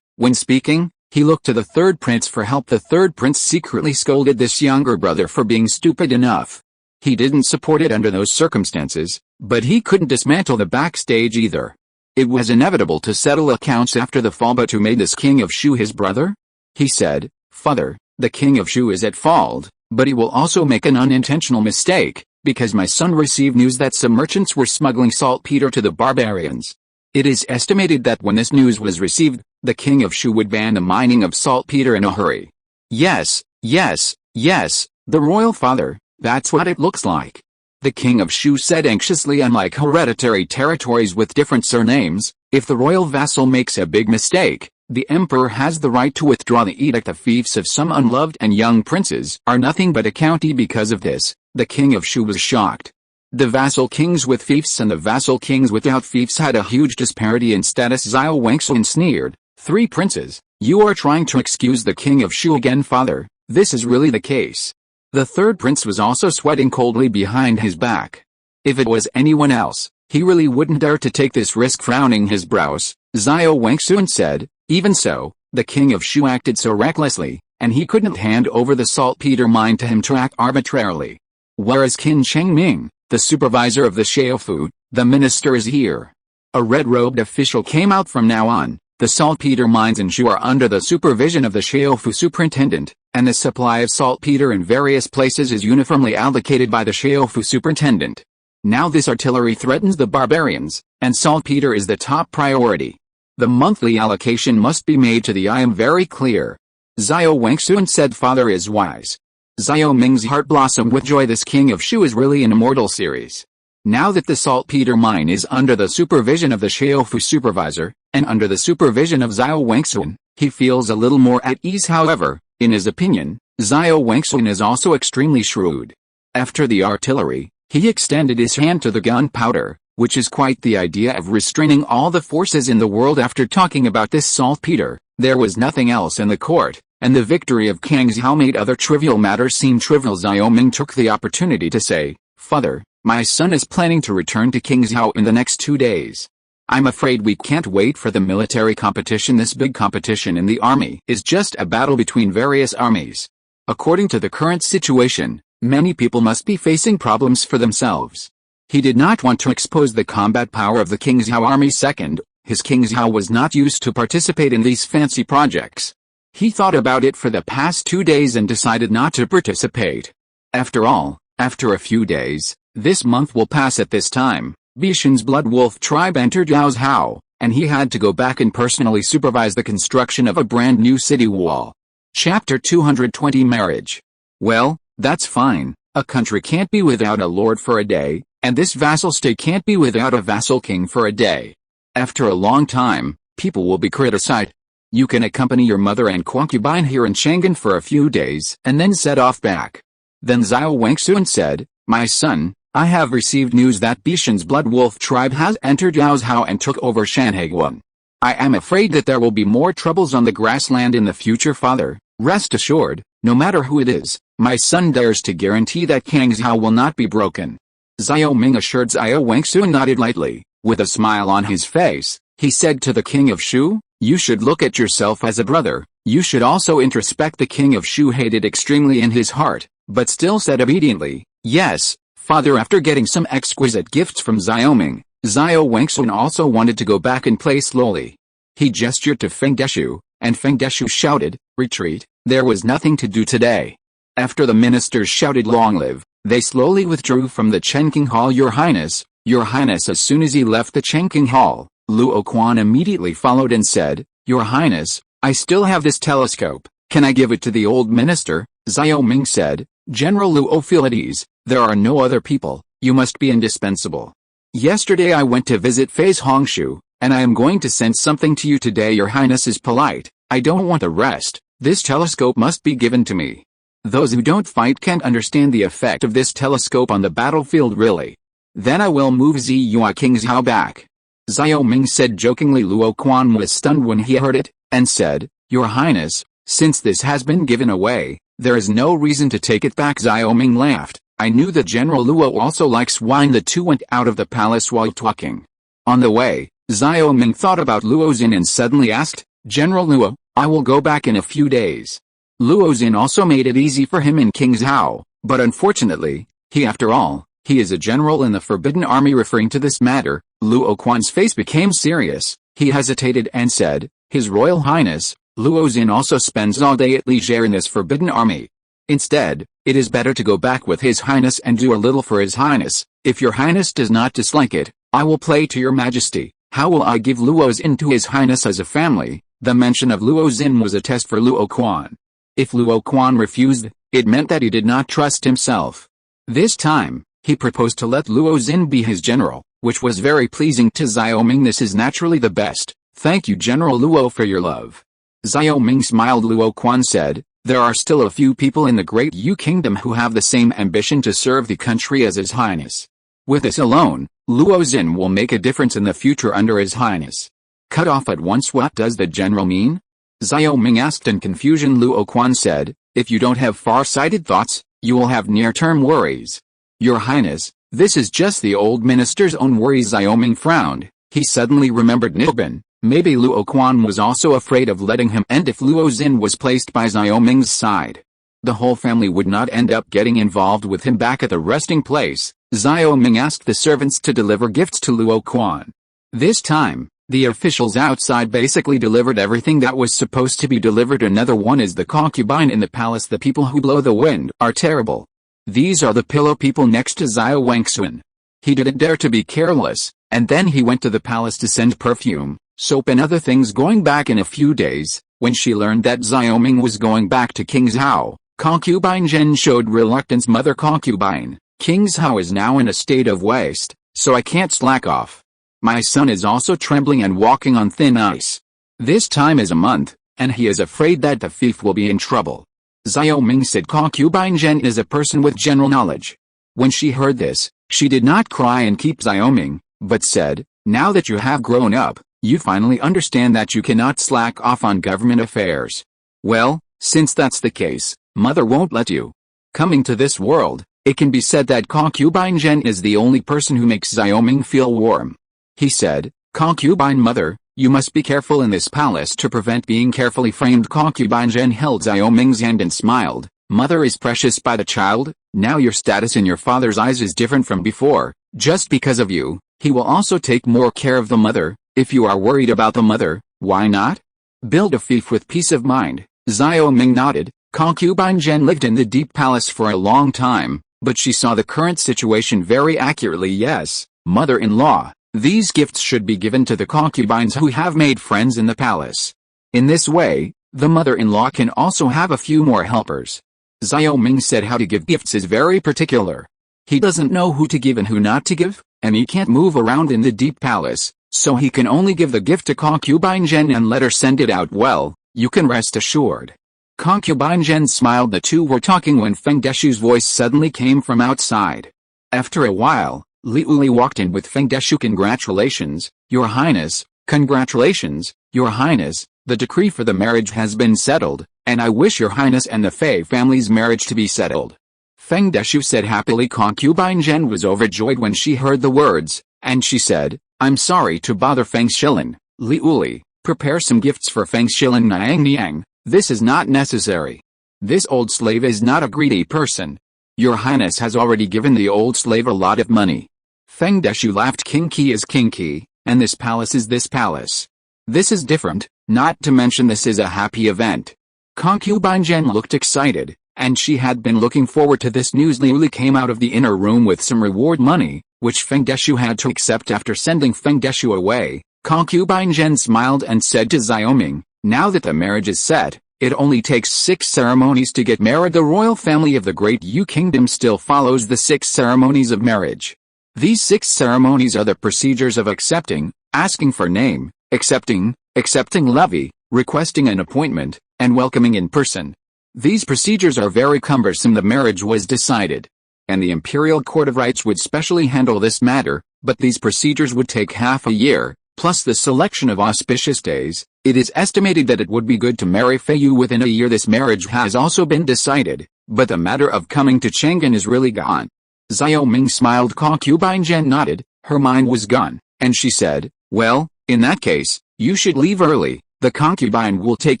when speaking, he looked to the third prince for help. The third prince secretly scolded this younger brother for being stupid enough. He didn't support it under those circumstances, but he couldn't dismantle the backstage either. It was inevitable to settle accounts after the fall. But who made this king of Shu his brother? He said, Father, the king of Shu is at fault, but he will also make an unintentional mistake, because my son received news that some merchants were smuggling saltpeter to the barbarians. It is estimated that when this news was received, the king of Shu would ban the mining of saltpeter in a hurry. Yes, the royal father, that's what it looks like. The king of Shu said anxiously. Unlike hereditary territories with different surnames, if the royal vassal makes a big mistake, the emperor has the right to withdraw the edict. The fiefs of some unloved and young princes are nothing but a county because of this. The king of Shu was shocked. The vassal kings with fiefs and the vassal kings without fiefs had a huge disparity in status. Xiao Wangsun sneered, 3 princes, you are trying to excuse the king of Shu again. Father, this is really the case. The third prince was also sweating coldly behind his back. If it was anyone else, he really wouldn't dare to take this risk. Frowning his brows, Xiao Wangsun said, even so, the king of Shu acted so recklessly, and he couldn't hand over the saltpeter mine to him to act arbitrarily. Whereas Qin Chengming, the supervisor of the Xiaofu, the minister, is here. A red-robed official came out. From now on, the saltpeter mines in Shu are under the supervision of the Xiaofu superintendent, and the supply of saltpeter in various places is uniformly allocated by the Xiaofu superintendent. Now this artillery threatens the barbarians, and saltpeter is the top priority. The monthly allocation must be made to the I am very clear. Xiao Wangsun said. Father is wise. Xiao Ming's heart blossomed with joy. This king of Shu is really an immortal series. Now that the saltpeter mine is under the supervision of the Xiaofu supervisor, and under the supervision of Xiao Wangsun, he feels a little more at ease. However, in his opinion, Xiao Wangsun is also extremely shrewd. After the artillery, he extended his hand to the gunpowder, which is quite the idea of restraining all the forces in the world. After talking about this saltpeter, there was nothing else in the court, and the victory of Kangzhou made other trivial matters seem trivial. Xiao Ming took the opportunity to say, Father, my son is planning to return to Kangzhou in the next 2 days. I'm afraid we can't wait for the military competition. This big competition in the army is just a battle between various armies. According to the current situation, many people must be facing problems for themselves. He did not want to expose the combat power of the Kangzhou army. Second, his Kangzhou was not used to participate in these fancy projects. He thought about it for the past 2 days and decided not to participate. After all, after a few days, this month will pass at this time, Bishan's Blood Wolf tribe entered Yao's Hao, and he had to go back and personally supervise the construction of a brand new city wall. Chapter 220 Marriage. Well, that's fine. A country can't be without a lord for a day, and this vassal state can't be without a vassal king for a day. After a long time, people will be criticized. You can accompany your mother and concubine here in Chang'an for a few days and then set off back. Then Xiao Wangxuan said, My son, I have received news that Bishan's Blood Wolf tribe has entered Yao's Hao and took over Shanhaiguan. I am afraid that there will be more troubles on the grassland in the future, father. Rest assured, no matter who it is, my son dares to guarantee that Kang's Hao will not be broken. Xiao Ming assured Xiao Wangxuan nodded lightly. With a smile on his face, he said to the king of Shu, You should look at yourself as a brother. You should also introspect. The king of Shu hated extremely in his heart, but still said obediently, Yes, father. After getting some exquisite gifts from Xiao Ming, Xiao Wangxuan also wanted to go back and play slowly. He gestured to Feng Deshu, and Feng Deshu shouted, Retreat. There was nothing to do today. After the ministers shouted long live, they slowly withdrew from the Chenking Hall. Your Highness, Your Highness. As soon as he left the Chenking Hall, Luo Quan immediately followed and said, Your Highness, I still have this telescope. Can I give it to the old minister? Xiao Ming said, General Luo, feel at ease. There are no other people. You must be indispensable. Yesterday I went to visit Phase Hongshu, and I am going to send something to you today. Your Highness is polite. I don't want the rest. This telescope must be given to me. Those who don't fight can't understand the effect of this telescope on the battlefield really. Then I will move Ziyue King's Hao back. Xiao Ming said jokingly. Luo Quan was stunned when he heard it, and said, Your Highness, since this has been given away, there is no reason to take it back. Xiao Ming laughed. I knew that General Luo also likes wine. The two went out of the palace while talking. On the way, Xiao Ming thought about Luo Xin and suddenly asked, General Luo, I will go back in a few days. Luo Xin also made it easy for him in King's Hao, but unfortunately, after all, he is a general in the Forbidden Army. Referring to this matter, Luo Quan's face became serious. He hesitated and said, His Royal Highness, Luo Xin also spends all day at leisure in this Forbidden Army. Instead, it is better to go back with His Highness and do a little for His Highness. If Your Highness does not dislike it, I will play to Your Majesty. How will I give Luo Xin to His Highness as a family? The mention of Luo Xin was a test for Luo Quan. If Luo Quan refused, it meant that he did not trust himself. This time, he proposed to let Luo Xin be his general, which was very pleasing to Xiao Ming. This is naturally the best. Thank you, General Luo, for your love. Xiao Ming smiled. Luo Quan said, There are still a few people in the Great Yu Kingdom who have the same ambition to serve the country as His Highness. With this alone, Luo Xin will make a difference in the future under His Highness. Cut off at once? What does the general mean? Xiao Ming asked in confusion. Luo Quan said, If you don't have far-sighted thoughts, you will have near-term worries. Your Highness, this is just the old minister's own worries. Xiao Ming frowned. He suddenly remembered Nilbin. Maybe Luo Quan was also afraid of letting him end. If Luo Xin was placed by Xiao Ming's side, the whole family would not end up getting involved with him back at the resting place. Xiao Ming asked the servants to deliver gifts to Luo Quan. This time, the officials outside basically delivered everything that was supposed to be delivered. Another one is the concubine in the palace. The people who blow the wind are terrible. These are the pillow people next to Xiao Wangxuan. He didn't dare to be careless, and then he went to the palace to send perfume, soap and other things. Going back in a few days, when she learned that Xiao Ming was going back to King's Hao, concubine Zhen showed reluctance. Mother concubine, King's Hao is now in a state of waste, so I can't slack off. My son is also trembling and walking on thin ice. This time is a month, and he is afraid that the thief will be in trouble. Xiao Ming said concubine Zhen is a person with general knowledge. When she heard this, she did not cry and keep Xiao Ming, but said, Now that you have grown up, you finally understand that you cannot slack off on government affairs. Well, since that's the case, mother won't let you. Coming to this world, it can be said that concubine Zhen is the only person who makes Xiao Ming feel warm. He said, Concubine mother, you must be careful in this palace to prevent being carefully framed. Concubine Zhen held Xiao Ming's hand and smiled. Mother is precious by the child. Now your status in your father's eyes is different from before. Just because of you, he will also take more care of the mother. If you are worried about the mother, why not? Build a fief with peace of mind. Xiao Ming nodded. Concubine Zhen lived in the Deep Palace for a long time, but she saw the current situation very accurately. Yes, mother-in-law, these gifts should be given to the concubines who have made friends in the palace. In this way, the mother-in-law can also have a few more helpers. Xiao Ming said how to give gifts is very particular. He doesn't know who to give and who not to give, and he can't move around in the Deep Palace, so he can only give the gift to Concubine Zhen and let her send it out well. You can rest assured. Concubine Zhen smiled. The two were talking when Feng Deshu's voice suddenly came from outside. After a while, Liu Li walked in with Feng Deshu. Congratulations, Your Highness. Congratulations, Your Highness. The decree for the marriage has been settled, and I wish Your Highness and the Fei family's marriage to be settled. Feng Deshu said happily. Concubine Zhen was overjoyed when she heard the words, and she said, I'm sorry to bother Feng Shilin. Liu Li, prepare some gifts for Feng Shilin. Niang Niang, this is not necessary. This old slave is not a greedy person. Your Highness has already given the old slave a lot of money. Feng Deshu laughed. King Qi is King Qi, and this palace is this palace. This is different, not to mention this is a happy event. Concubine Zhen looked excited, and she had been looking forward to this news. Liu Li came out of the inner room with some reward money, which Feng Deshu had to accept after sending Feng Deshu away. Concubine Zhen smiled and said to Xiao Ming, now that the marriage is set, it only takes 6 ceremonies to get married. The royal family of the Great Yu Kingdom still follows the 6 ceremonies of marriage. These 6 ceremonies are the procedures of accepting, asking for name, accepting levy, requesting an appointment, and welcoming in person. These procedures are very cumbersome. The marriage was decided, and the Imperial Court of Rights would specially handle this matter, but these procedures would take half a year, plus the selection of auspicious days. It is estimated that it would be good to marry Fei Yu within a year. This marriage has also been decided, but the matter of coming to Chang'an is really gone. Xiao Ming smiled. Concubine Zhen nodded, her mind was gone, and she said, well, in that case, you should leave early. The concubine will take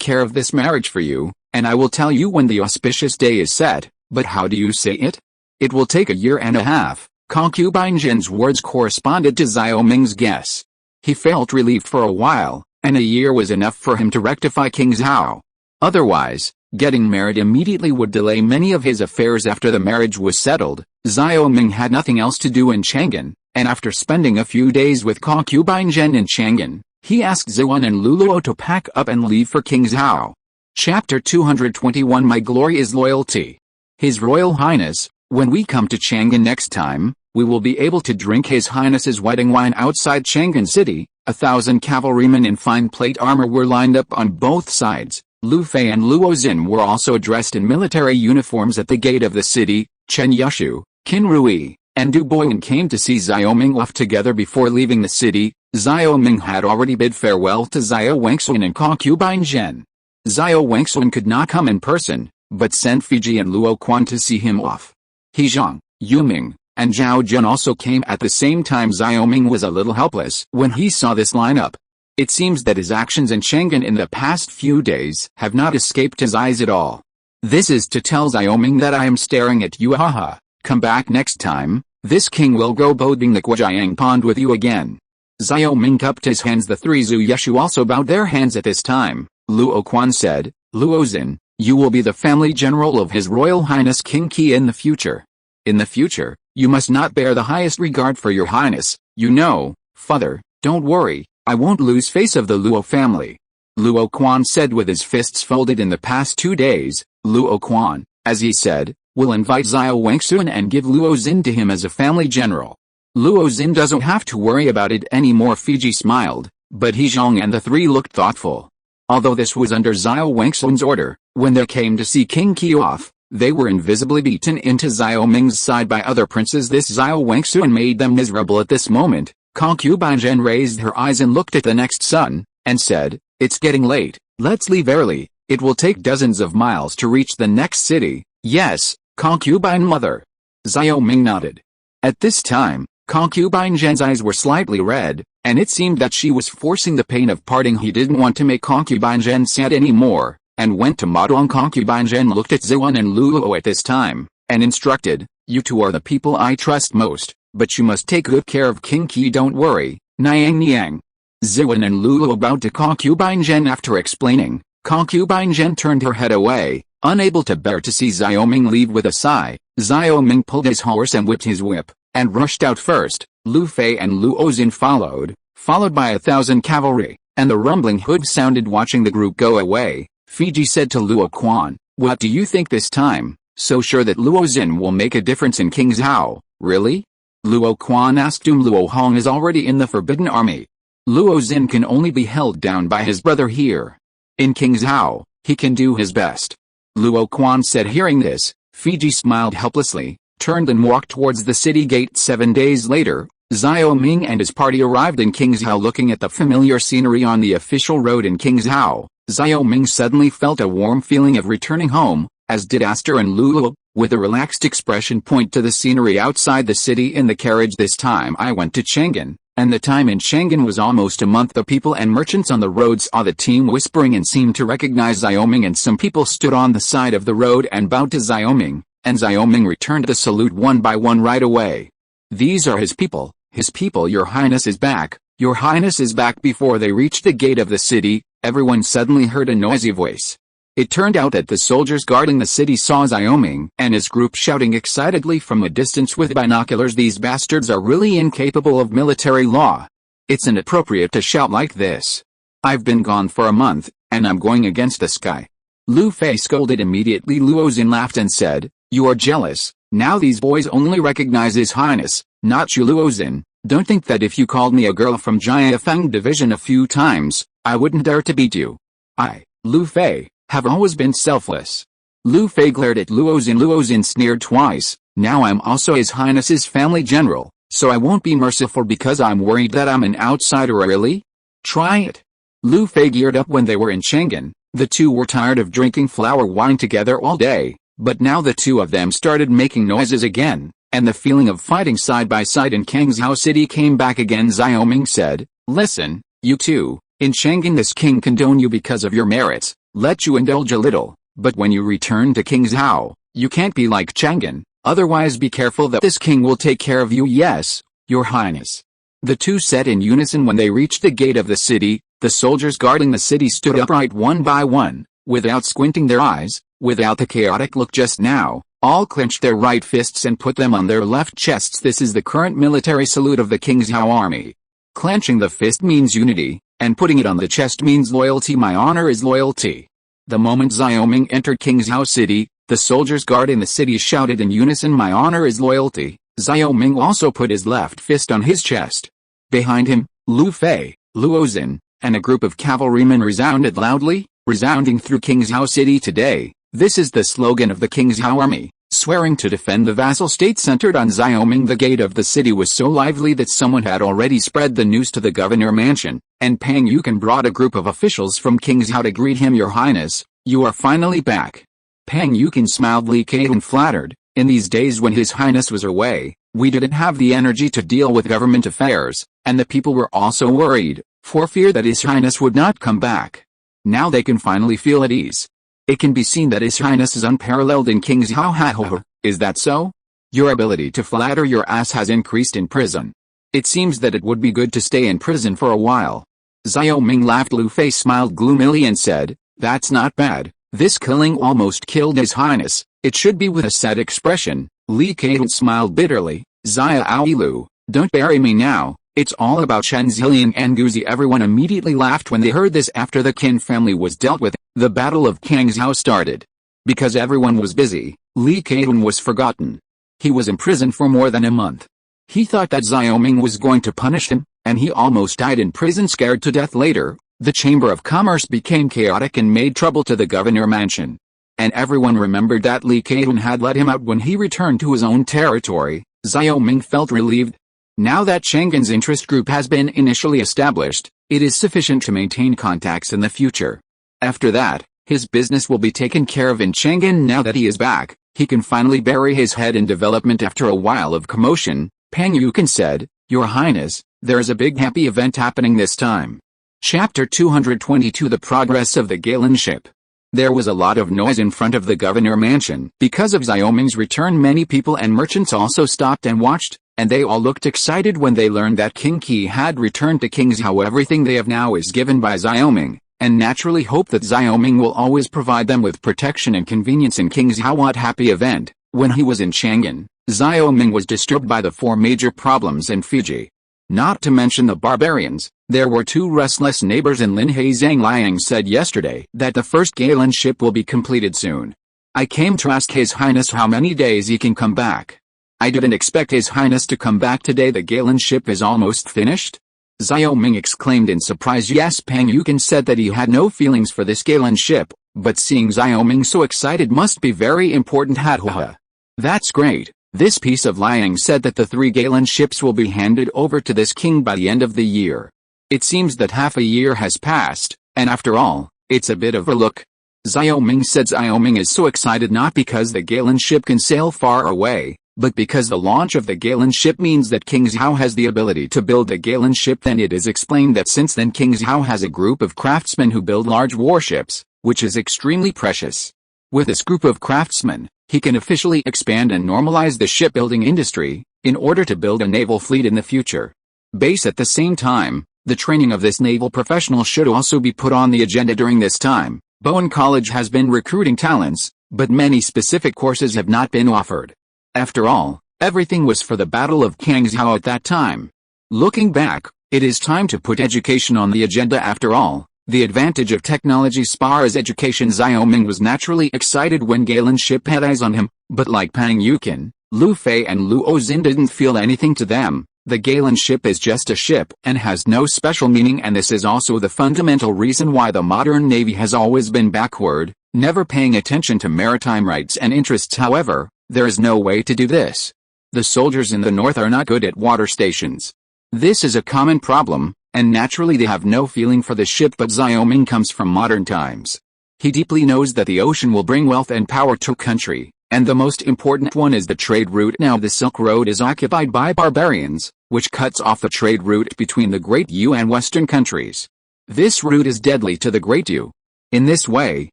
care of this marriage for you, and I will tell you when the auspicious day is set. But how do you say it? It will take a year and a half. Concubine Zhen's words corresponded to Xiao Ming's guess. He felt relieved for a while, and a year was enough for him to rectify King Zhao. Otherwise, getting married immediately would delay many of his affairs. After the marriage was settled, Xiao Ming had nothing else to do in Chang'an, and after spending a few days with Concubine Zhen in Chang'an, he asked Zhuan and Luluo to pack up and leave for King Zhao. Chapter 221. My glory is loyalty. His Royal Highness, when we come to Chang'an next time, we will be able to drink His Highness's wedding wine outside Chang'an City. 1,000 cavalrymen in fine plate armor were lined up on both sides. Lu Fei and Luo Xin were also dressed in military uniforms at the gate of the city. Chen Yushu, Qin Rui, and Du Boyuan came to see Xiao Ming off together before leaving the city. Xiao Ming had already bid farewell to Xiao Wangxuan and Concubine Zhen. Xiao Wangxuan could not come in person, but sent Fiji and Luo Quan to see him off. He Zhang, Yu Ming, and Zhao Jun also came at the same time. Xiao Ming was a little helpless when he saw this lineup. It seems that his actions in Chang'an in the past few days have not escaped his eyes at all. This is to tell Xiao Ming that I am staring at you. Haha, come back next time, this king will go boating the Guojiang pond with you again. Xiao Ming cupped his hands. The 3 Zhu Yeshu also bowed their hands at this time. Luo Quan said, Luo Xin, you will be the family general of His Royal Highness King Qi in the future. In the future, you must not bear the highest regard for your highness. You know, father, don't worry, I won't lose face of the Luo family. Luo Quan said with his fists folded. In the past 2 days, Luo Quan, as he said, will invite Xiao Wangxuan and give Luo Xin to him as a family general. Luo Xin doesn't have to worry about it anymore. Fiji smiled, but He Zhong and the 3 looked thoughtful. Although this was under Xiao Wangxuan's order, when they came to see King Qi off, they were invisibly beaten into Xiao Ming's side by other princes. This Xiao Wangxuan made them miserable at this moment. Concubine Zhen raised her eyes and looked at the next sun, and said, it's getting late, let's leave early. It will take dozens of miles to reach the next city. Yes, concubine mother. Xiao Ming nodded. At this time, Concubine Zhen's eyes were slightly red, and it seemed that she was forcing the pain of parting. He didn't want to make Concubine Zhen sad anymore, and went to Modong. Concubine Zhen looked at Zhuan and Luluo at this time, and instructed, you two are the people I trust most, but you must take good care of King Qi. Don't worry, Niang Niang. Zhuan and Luluo bowed to Concubine Zhen after explaining, Concubine Zhen turned her head away, unable to bear to see Xiaoming leave with a sigh. Xiaoming pulled his horse and whipped his whip, and rushed out first. Lu Fei and Luo Xin followed by 1,000 cavalry, and the rumbling hooves sounded watching the group go away. Fiji said to Luo Quan, "What do you think this time? So sure that Luo Xin will make a difference in King Zhao, really?" Luo Quan asked. Luo Hong is already in the Forbidden Army. Luo Xin can only be held down by his brother here. In King Zhao, he can do his best. Luo Quan said. Hearing this, Fiji smiled helplessly, turned and walked towards the city gate. 7 days later, Xiaoming and his party arrived in King Zhao. Looking at the familiar scenery on the official road in King Zhao, Xiaoming suddenly felt a warm feeling of returning home, as did Aster and Luo, with a relaxed expression. Point to the scenery outside the city in the carriage. This time I went to Chang'an, and the time in Chang'an was almost a month. The people and merchants on the road saw the team whispering and seemed to recognize Xiaoming, and some people stood on the side of the road and bowed to Xiaoming, and Xiaoming returned the salute one by one right away. "These are his people, your highness is back, your highness is back." Before they reached the gate of the city, everyone suddenly heard a noisy voice. It turned out that the soldiers guarding the city saw Xiaoming and his group shouting excitedly from a distance with binoculars. "These bastards are really incapable of military law. It's inappropriate to shout like this. I've been gone for a month, and I'm going against this guy." Lu Fei scolded immediately. Luo Xin laughed and said, "You are jealous. Now these boys only recognize his highness, not you." Luo Xin, "Don't think that if you called me a girl from Jiafeng division a few times, I wouldn't dare to beat you. I, Lu Fei, have always been selfless." Lu Fei glared at Luo Xin. Luo Xin sneered twice. "Now I'm also his highness's family general, so I won't be merciful because I'm worried that I'm an outsider." "Really? Try it." Lu Fei geared up. When they were in Chang'an, the two were tired of drinking flower wine together all day, but now the two of them started making noises again, and the feeling of fighting side by side in Kangzhou City came back again. Xiaoming said, "Listen, you two, in Chang'an this king condone you because of your merits, let you indulge a little, but when you return to King Zhao, you can't be like Chang'an, otherwise be careful that this king will take care of you." "Yes, your highness." The two said in unison. When they reached the gate of the city, the soldiers guarding the city stood upright one by one, without squinting their eyes, without the chaotic look just now. All clenched their right fists and put them on their left chests. This is the current military salute of the King Zhao army. Clenching the fist means unity, and putting it on the chest means loyalty. My honor is loyalty. The moment Xiaoming entered King Zhao City, the soldiers guarding the city shouted in unison, "My honor is loyalty." Xiaoming also put his left fist on his chest. Behind him, Lu Fei, Luo Xin, and a group of cavalrymen resounded loudly, resounding through King Zhao City today. This is the slogan of the King Zhao army, swearing to defend the vassal state centered on Xiaoming. The gate of the city was so lively that someone had already spread the news to the governor mansion, and Pang Yukan brought a group of officials from King Zhao to greet him. "Your highness, you are finally back." Pang Yukan smiled. Li Keitun flattered, "In these days when his highness was away, we didn't have the energy to deal with government affairs, and the people were also worried, for fear that his highness would not come back. Now they can finally feel at ease. It can be seen that his highness is unparalleled in King Zhao. Is that so? Your ability to flatter your ass has increased in prison. It seems that it would be good to stay in prison for a while." Xiaoming laughed. Lu Fei smiled gloomily and said, "That's not bad. This killing almost killed his highness. It should be with a sad expression." Li Keitun smiled bitterly. "Xiao Lu, don't bury me now. It's all about Chen Zilian and Guzi." Everyone immediately laughed when they heard this. After the Qin family was dealt with, the Battle of Kangzhou started. Because everyone was busy, Li Keitun was forgotten. He was imprisoned for more than a month. He thought that Xiaoming was going to punish him, and he almost died in prison scared to death. Later, the Chamber of Commerce became chaotic and made trouble to the governor mansion. And everyone remembered that Li Keitun had let him out when he returned to his own territory. Xiaoming felt relieved. Now that Chang'an's interest group has been initially established, it is sufficient to maintain contacts in the future. After that, his business will be taken care of in Chang'an. Now that he is back, he can finally bury his head in development. After a while of commotion, Pang Yukan said, "Your Highness, there is a big happy event happening this time." Chapter 222 The Progress of the Galen Ship. There was a lot of noise in front of the governor mansion. Because of Xiaoming's return, many people and merchants also stopped and watched, and they all looked excited when they learned that King Qi had returned to King Zhao. Everything they have now is given by Xiaoming, and naturally hope that Xiao Ming will always provide them with protection and convenience in King Xiao's happy event. When he was in Chang'an, Xiao Ming was disturbed by the 4 major problems in Fiji. Not to mention the barbarians, there were 2 restless neighbors in Linhai. Zhang Liang said yesterday that the first Galen ship will be completed soon. I came to ask His Highness how many days he can come back. I didn't expect His Highness to come back today. The Galen ship is almost finished? Xiao Ming exclaimed in surprise. Yes, Pang Yukin said that he had no feelings for this Galen ship, but seeing Xiao Ming so excited must be very important. Ha. That's great. This piece of Liang said that the 3 Galen ships will be handed over to this king by the end of the year. It seems that half a year has passed, and after all, it's a bit of a look. Xiao Ming said. Xiao Ming is so excited not because the Galen ship can sail far away, but because the launch of the Galen ship means that King Xiao has the ability to build a Galen ship. Then it is explained that since then King Xiao has a group of craftsmen who build large warships, which is extremely precious. With this group of craftsmen, he can officially expand and normalize the shipbuilding industry, in order to build a naval fleet in the future. At the same time, the training of this naval professional should also be put on the agenda during this time. Bowen College has been recruiting talents, but many specific courses have not been offered. After all, everything was for the Battle of Kangxiao at that time. Looking back, it is time to put education on the agenda. After all, the advantage of technology spar is education. Xiao Ming was naturally excited when Galen ship had eyes on him, but like Pang Yukin, Lu Fei and Lu Ozin didn't feel anything to them. The Galen ship is just a ship and has no special meaning, and this is also the fundamental reason why the modern Navy has always been backward, never paying attention to maritime rights and interests. However, there is no way to do this. The soldiers in the north are not good at water stations. This is a common problem, and naturally they have no feeling for the ship. But Xiao Ming comes from modern times. He deeply knows that the ocean will bring wealth and power to a country, and the most important one is the trade route. Now the Silk Road is occupied by barbarians, which cuts off the trade route between the Great Yu and Western countries. This route is deadly to the Great Yu. In this way,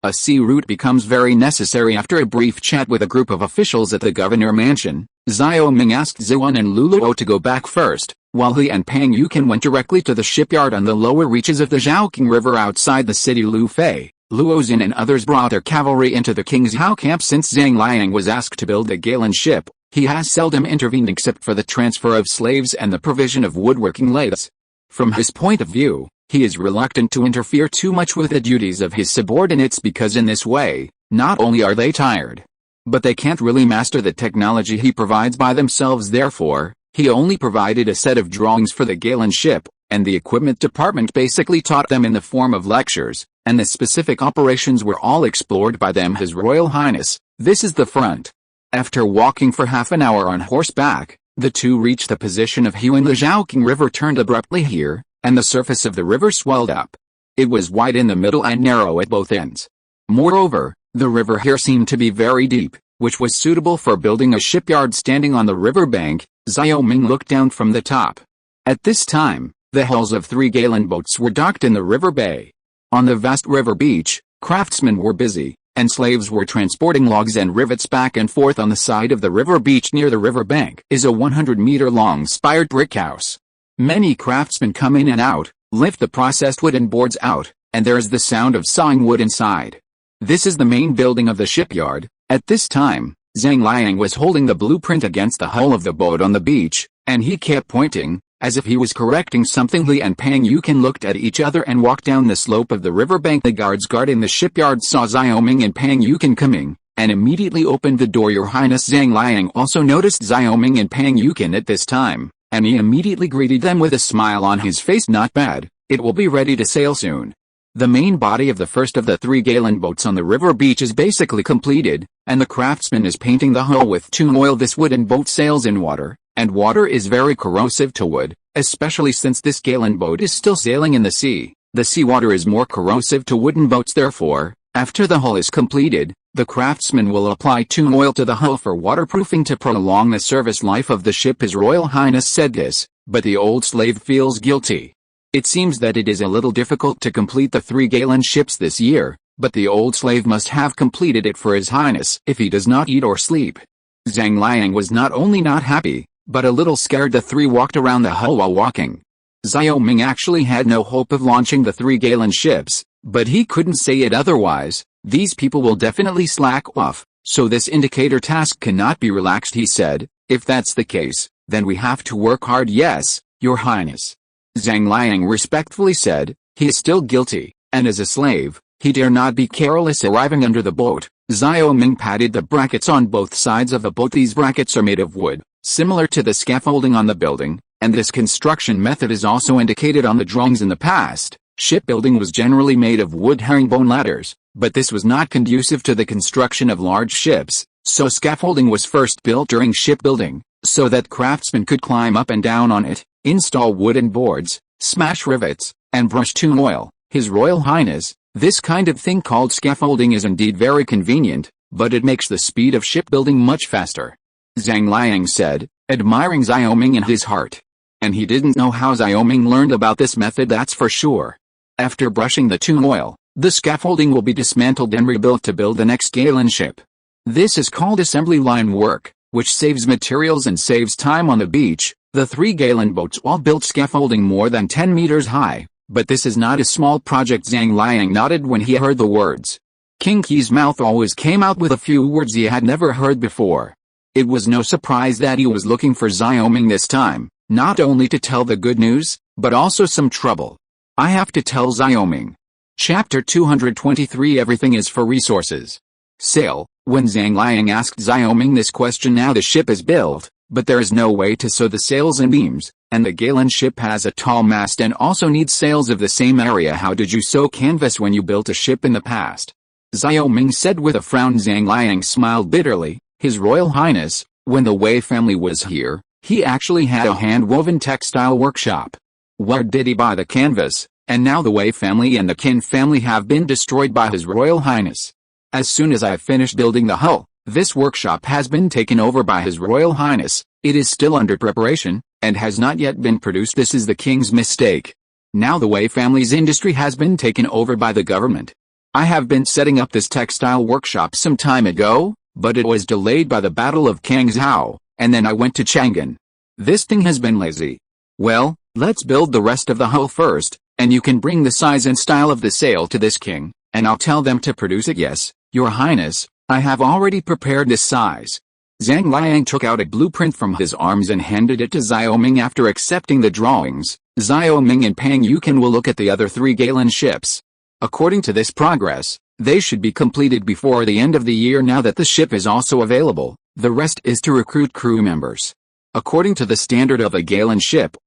a sea route becomes very necessary. After a brief chat with a group of officials at the governor mansion, Xiao Ming asked Zhuan and Luluo to go back first, while he and Pang Yukin went directly to the shipyard on the lower reaches of the Zhaoqing River outside the city. Lu Fei, Lu Ozin and others brought their cavalry into the King Xiao camp. Since Zhang Liang was asked to build a Galen ship, he has seldom intervened except for the transfer of slaves and the provision of woodworking lathes. From his point of view, he is reluctant to interfere too much with the duties of his subordinates, because in this way, not only are they tired, but they can't really master the technology he provides by themselves. Therefore, he only provided a set of drawings for the Galen ship, and the equipment department basically taught them in the form of lectures, and the specific operations were all explored by them. His Royal Highness, this is the front. After walking for half an hour on horseback, the two reached the position of Huan. The Zhaoqing River turned abruptly here, and the surface of the river swelled up. It was wide in the middle and narrow at both ends. Moreover, the river here seemed to be very deep, which was suitable for building a shipyard. Standing on the river bank, Xiao Ming looked down from the top. At this time, the hulls of 3 Galen boats were docked in the river bay. On the vast river beach, craftsmen were busy, and slaves were transporting logs and rivets back and forth. On the side of the river beach near the river bank is a 100-meter-long spired brick house. Many craftsmen come in and out, lift the processed wooden boards out, and there is the sound of sawing wood inside. This is the main building of the shipyard. At this time, Zhang Liang was holding the blueprint against the hull of the boat on the beach, and he kept pointing, as if he was correcting something. Li and Pang Yukin looked at each other and walked down the slope of the riverbank. The guards guarding the shipyard saw Xiao Ming and Pang Yukin coming, and immediately opened the door. Your Highness. Zhang Liang also noticed Xiao Ming and Pang Yukin at this time, and he immediately greeted them with a smile on his face. Not bad, it will be ready to sail soon. The main body of the first of the 3 Galen boats on the river beach is basically completed, and the craftsman is painting the hull with tune oil. This wooden boat sails in water, and water is very corrosive to wood, especially since this Galen boat is still sailing in the sea. The seawater is more corrosive to wooden boats. Therefore, after the hull is completed, the craftsman will apply tune oil to the hull for waterproofing to prolong the service life of the ship. His Royal Highness said this, but the old slave feels guilty. It seems that it is a little difficult to complete the 3 Galen ships this year, but the old slave must have completed it for His Highness if he does not eat or sleep. Zhang Liang was not only not happy, but a little scared. The 3 walked around the hull while walking. Xiao Ming actually had no hope of launching the 3 Galen ships, But he couldn't say it otherwise. These people will definitely slack off, so this indicator task cannot be relaxed, he said. If that's the case, then we have to work hard. Yes, Your Highness. Zhang Liang respectfully said. He is still guilty, and as a slave, he dare not be careless. Arriving under the boat, Xiao Ming patted the brackets on both sides of the boat. These brackets are made of wood, similar to the scaffolding on the building, and this construction method is also indicated on the drawings. In the past, shipbuilding was generally made of wood herringbone ladders, but this was not conducive to the construction of large ships, so scaffolding was first built during shipbuilding, so that craftsmen could climb up and down on it, install wooden boards, smash rivets, and brush tune oil. His Royal Highness, this kind of thing called scaffolding is indeed very convenient, but it makes the speed of shipbuilding much faster. Zhang Liang said, admiring Xiao Ming in his heart. And he didn't know how Xiao Ming learned about this method, that's for sure. After brushing the tune oil, the scaffolding will be dismantled and rebuilt to build the next Galen ship. This is called assembly line work, which saves materials and saves time on the beach. The 3 Galen boats all built scaffolding more than 10 meters high, but this is not a small project. Zhang Liang nodded when he heard the words. King Qi's mouth always came out with a few words he had never heard before. It was no surprise that he was looking for Xiao Ming this time, not only to tell the good news, but also some trouble. I have to tell Xiao Ming. Chapter 223 Everything is for resources. Sail. When Zhang Liang asked Xiao Ming this question, now the ship is built, but there is no way to sew the sails and beams, and the Galen ship has a tall mast and also needs sails of the same area. How did you sew canvas when you built a ship in the past? Xiao Ming said with a frown. Zhang Liang smiled bitterly. His Royal Highness, when the Wei family was here, he actually had a hand-woven textile workshop. Where did he buy the canvas? And now the Wei family and the Qin family have been destroyed by His Royal Highness. As soon as I finished building the hull, this workshop has been taken over by His Royal Highness. It is still under preparation, and has not yet been produced. This is the king's mistake. Now the Wei family's industry has been taken over by the government. I have been setting up this textile workshop some time ago, but it was delayed by the Battle of Kangzhou, and then I went to Chang'an. This thing has been lazy. Well, let's build the rest of the hull first, and you can bring the size and style of the sail to this king, and I'll tell them to produce it. Yes, Your Highness, I have already prepared this size. Zhang Liang took out a blueprint from his arms and handed it to Xiao Ming. After accepting the drawings, Xiao Ming and Pang Yukan will look at the other 3 Galen ships. According to this progress, they should be completed before the end of the year. Now that the ship is also available, the rest is to recruit crew members. According to the standard of a Galen ship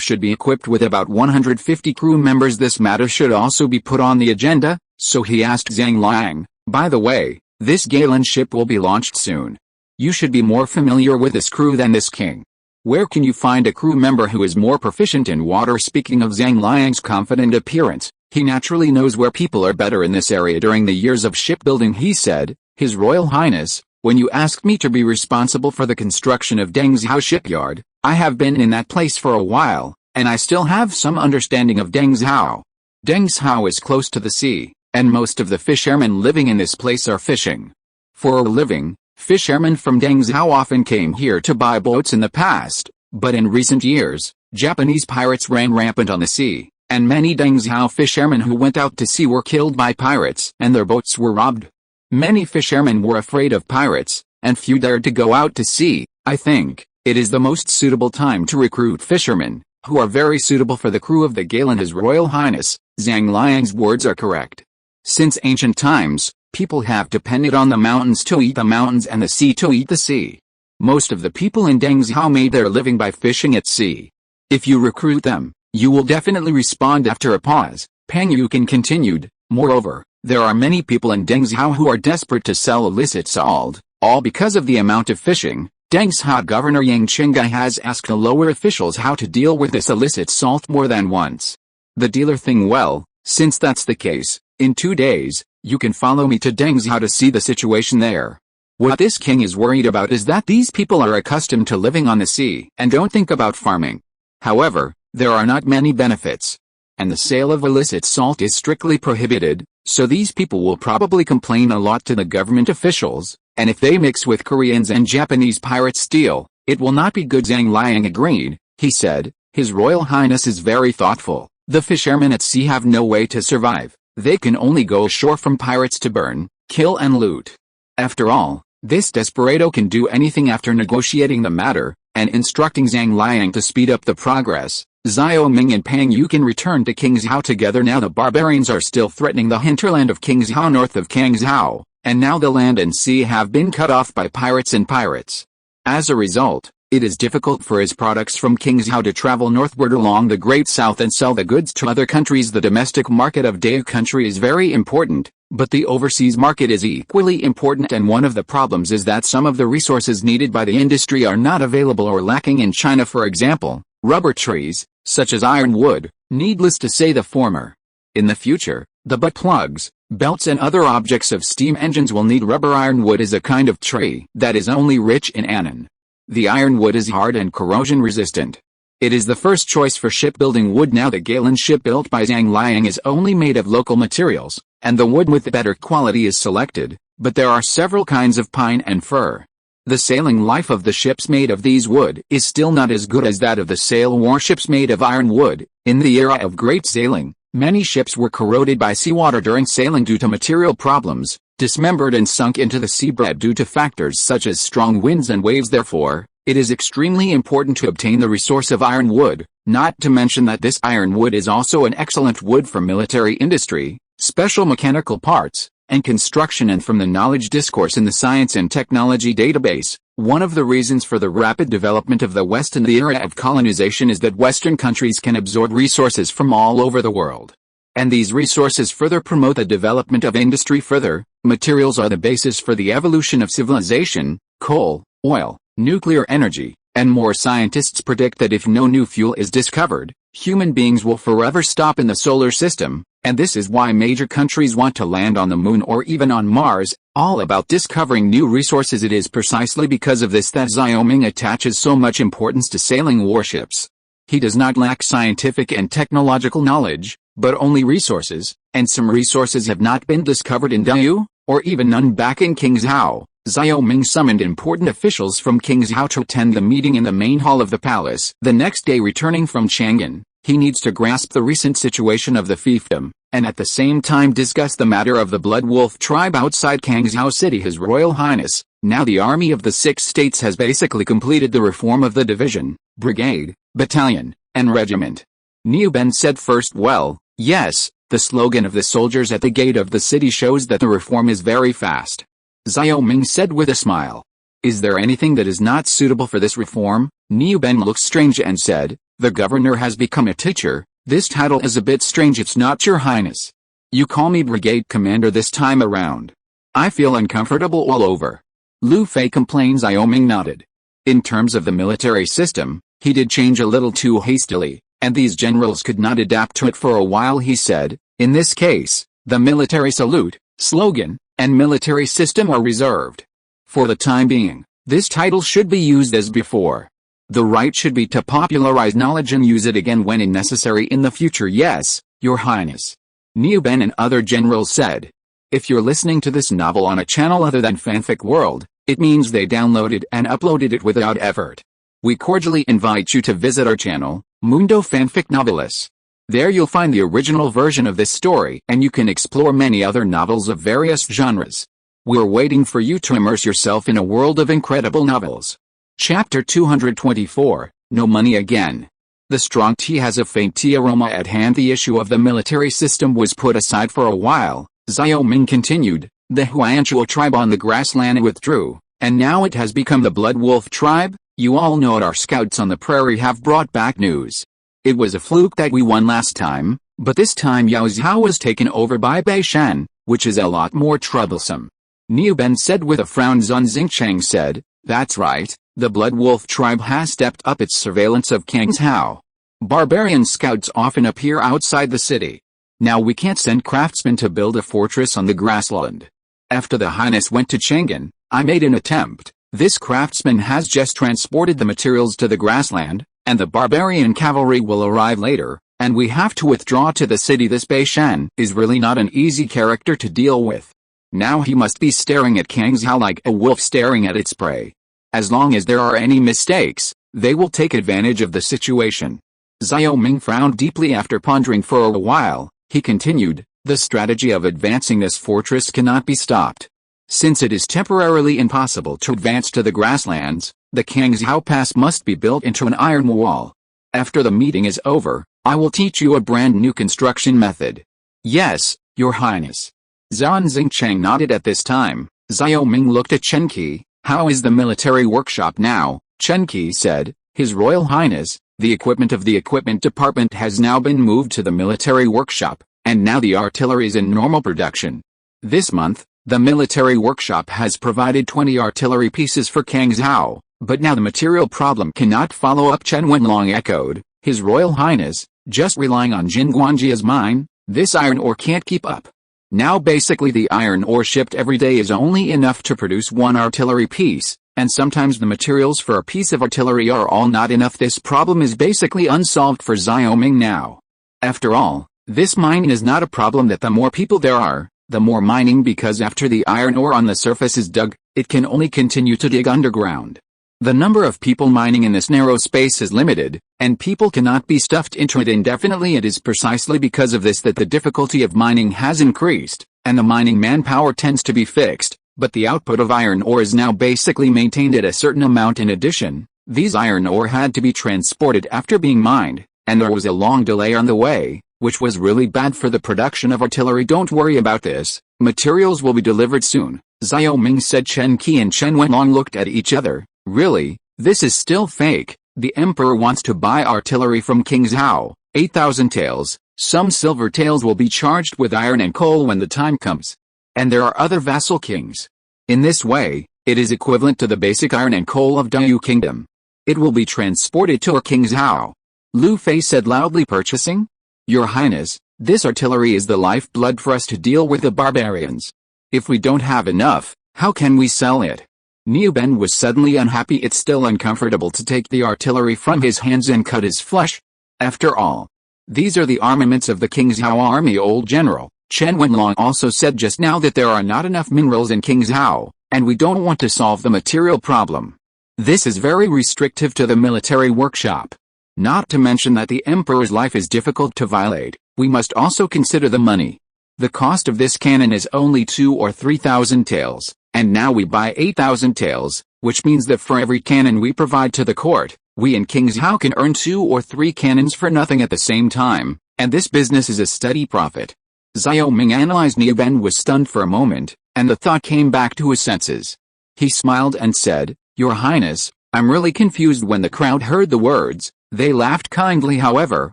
should be equipped with about 150 crew members. This matter should also be put on the agenda, so he asked Zhang Liang, by the way, this Galen ship will be launched soon. You should be more familiar with this crew than this king. Where can you find a crew member who is more proficient in water? Speaking of Zhang Liang's confident appearance, he naturally knows where people are better in this area. During the years of shipbuilding, he said, His Royal Highness, when you asked me to be responsible for the construction of Dengzhou shipyard, I have been in that place for a while, and I still have some understanding of Dengzhou. Dengzhou is close to the sea, and most of the fishermen living in this place are fishing. For a living, fishermen from Dengzhou often came here to buy boats in the past, but in recent years, Japanese pirates ran rampant on the sea, and many Dengzhou fishermen who went out to sea were killed by pirates and their boats were robbed. Many fishermen were afraid of pirates, and few dared to go out to sea. I think it is the most suitable time to recruit fishermen, who are very suitable for the crew of the Galen. His Royal Highness, Zhang Liang's words are correct. Since ancient times, people have depended on the mountains to eat the mountains and the sea to eat the sea. Most of the people in Dengzhou made their living by fishing at sea. If you recruit them, you will definitely respond. After a pause, Pang Yukan continued, moreover, there are many people in Dengzhou who are desperate to sell illicit salt, all because of the amount of fishing. Dengzhou Governor Yang Qinggai has asked the lower officials how to deal with this illicit salt more than once. The dealer thing, well, since that's the case, in 2 days, you can follow me to Dengzhou to see the situation there. What this king is worried about is that these people are accustomed to living on the sea and don't think about farming. However, there are not many benefits, and the sale of illicit salt is strictly prohibited, so these people will probably complain a lot to the government officials, and if they mix with Koreans and Japanese pirate steal, it will not be good. Zhang Liang agreed. He said, His Royal Highness is very thoughtful. The fishermen at sea have no way to survive. They can only go ashore from pirates to burn, kill and loot. After all, this desperado can do anything. After negotiating the matter, and instructing Zhang Liang to speed up the progress, Xiao Ming and Pang Yu can return to Qingzhou together. Now the barbarians are still threatening the hinterland of Qingzhou north of Kangzhou, and now the land and sea have been cut off by pirates and pirates. As a result, it is difficult for his products from Qingzhou to travel northward along the Great South and sell the goods to other countries. The domestic market of Dao country is very important, but the overseas market is equally important, and one of the problems is that some of the resources needed by the industry are not available or lacking in China. For example, rubber trees, such as ironwood, needless to say the former. In the future, the butt plugs, belts and other objects of steam engines will need rubber. Ironwood is a kind of tree that is only rich in annan. The ironwood is hard and corrosion resistant. It is the first choice for shipbuilding wood. Now the Galen ship built by Zhang Liang is only made of local materials, and the wood with better quality is selected, but there are several kinds of pine and fir. The sailing life of the ships made of these wood is still not as good as that of the sail warships made of ironwood. In the era of great sailing, many ships were corroded by seawater during sailing due to material problems, dismembered and sunk into the seabed due to factors such as strong winds and waves. Therefore, it is extremely important to obtain the resource of ironwood, not to mention that this ironwood is also an excellent wood for military industry, special mechanical parts, and construction. And from the knowledge discourse in the Science and Technology database, one of the reasons for the rapid development of the West in the era of colonization is that Western countries can absorb resources from all over the world. And these resources further promote the development of industry. Further, materials are the basis for the evolution of civilization. Coal, oil, nuclear energy, and more. Scientists predict that if no new fuel is discovered, human beings will forever stop in the solar system, and this is why major countries want to land on the moon or even on Mars, all about discovering new resources. It is precisely because of this that Xiao Ming attaches so much importance to sailing warships. He does not lack scientific and technological knowledge, but only resources, and some resources have not been discovered in Dao, or even none back in Qingzhou. Xiao Ming summoned important officials from Qingzhou to attend the meeting in the main hall of the palace. The next day, returning from Chang'an, he needs to grasp the recent situation of the fiefdom, and at the same time discuss the matter of the Blood Wolf tribe outside Kangzhou City. His Royal Highness, now the army of the 6 states has basically completed the reform of the division, brigade, battalion, and regiment. Niu Ben said first. Well, yes, the slogan of the soldiers at the gate of the city shows that the reform is very fast. Xiao Ming said with a smile. Is there anything that is not suitable for this reform? Niu Ben looked strange and said, the governor has become a teacher. This title is a bit strange. It's not, Your Highness. You call me brigade commander this time around. I feel uncomfortable all over. Lu Fei complained. Xiao Ming nodded. In terms of the military system, he did change a little too hastily, and these generals could not adapt to it for a while. He said, in this case, the military salute, slogan, and military system are reserved. For the time being, this title should be used as before. The right should be to popularize knowledge and use it again when necessary in the future. Yes, Your Highness. Niu Ben and other generals said. If you're listening to this novel on a channel other than Fanfic World, it means they downloaded and uploaded it without effort. We cordially invite you to visit our channel, Mundo Fanfic Novelis. There you'll find the original version of this story, and you can explore many other novels of various genres. We're waiting for you to immerse yourself in a world of incredible novels. Chapter 224, No Money Again. The strong tea has a faint tea aroma at hand. The issue of the military system was put aside for a while. Xiao Ming continued. The Huanshuo tribe on the grassland withdrew, and now it has become the Blood Wolf tribe. You all know it. Our scouts on the prairie have brought back news. It was a fluke that we won last time, but this time Yao Zhao was taken over by Bei Shan, which is a lot more troublesome. Niu Ben said with a frown. Zun Xingchang said, that's right, the Blood Wolf tribe has stepped up its surveillance of Kangzhou. Barbarian scouts often appear outside the city. Now we can't send craftsmen to build a fortress on the grassland. After the Highness went to Chang'an, I made an attempt. This craftsman has just transported the materials to the grassland, and the barbarian cavalry will arrive later, and we have to withdraw to the city. This Bei Shan is really not an easy character to deal with. Now he must be staring at Kangzhou like a wolf staring at its prey. As long as there are any mistakes, they will take advantage of the situation. Xiao Ming frowned deeply. After pondering for a while, he continued, The strategy of advancing this fortress cannot be stopped. Since it is temporarily impossible to advance to the grasslands, the Kangzhou Pass must be built into an iron wall. After the meeting is over, I will teach you a brand new construction method. Yes, Your Highness. Zhan Xingcheng nodded at this time. Xiao Ming looked at Chen Qi. How is the military workshop now? Chen Qi said, His Royal Highness, the equipment of the equipment department has now been moved to the military workshop, and now the artillery is in normal production. This month, the military workshop has provided 20 artillery pieces for Kangzhou, but now the material problem cannot follow up. Chen Wenlong echoed, His Royal Highness, just relying on Jin Guanji's mine, this iron ore can't keep up. Now basically the iron ore shipped every day is only enough to produce one artillery piece, and sometimes the materials for a piece of artillery are all not enough. This problem is basically unsolved for Xiao Ming now. After all, this mine is not a problem that the more people there are, the more mining, because after the iron ore on the surface is dug, it can only continue to dig underground. The number of people mining in this narrow space is limited, and people cannot be stuffed into it indefinitely. It is precisely because of this that the difficulty of mining has increased, and the mining manpower tends to be fixed, but the output of iron ore is now basically maintained at a certain amount. In addition, these iron ore had to be transported after being mined, and there was a long delay on the way, which was really bad for the production of artillery. Don't worry about this, materials will be delivered soon, Xiao Ming said. Chen Qi and Chen Wenlong looked at each other. Really, this is still fake. The emperor wants to buy artillery from Kangzhou, 8,000 taels. Some silver taels will be charged with iron and coal when the time comes. And there are other vassal kings. In this way, it is equivalent to the basic iron and coal of Dayu Kingdom. It will be transported to Kangzhou. Lu Fei said loudly. Purchasing? Your Highness, this artillery is the lifeblood for us to deal with the barbarians. If we don't have enough, how can we sell it? Niu Ben was suddenly unhappy. It's still uncomfortable to take the artillery from his hands and cut his flesh. After all, these are the armaments of the Kangzhou army. Old General, Chen Wenlong also said just now that there are not enough minerals in Kangzhou, and we don't want to solve the material problem. This is very restrictive to the military workshop. Not to mention that the emperor's life is difficult to violate. We must also consider the money. The cost of this cannon is only 2,000 or 3,000 taels, and now we buy 8,000 taels, which means that for every cannon we provide to the court, we in Kangzhou can earn 2 or 3 cannons for nothing at the same time, and this business is a steady profit. Xiao Ming analyzed. Niu Ben was stunned for a moment, and the thought came back to his senses. He smiled and said, Your Highness, I'm really confused. When the crowd heard the words, they laughed kindly. However,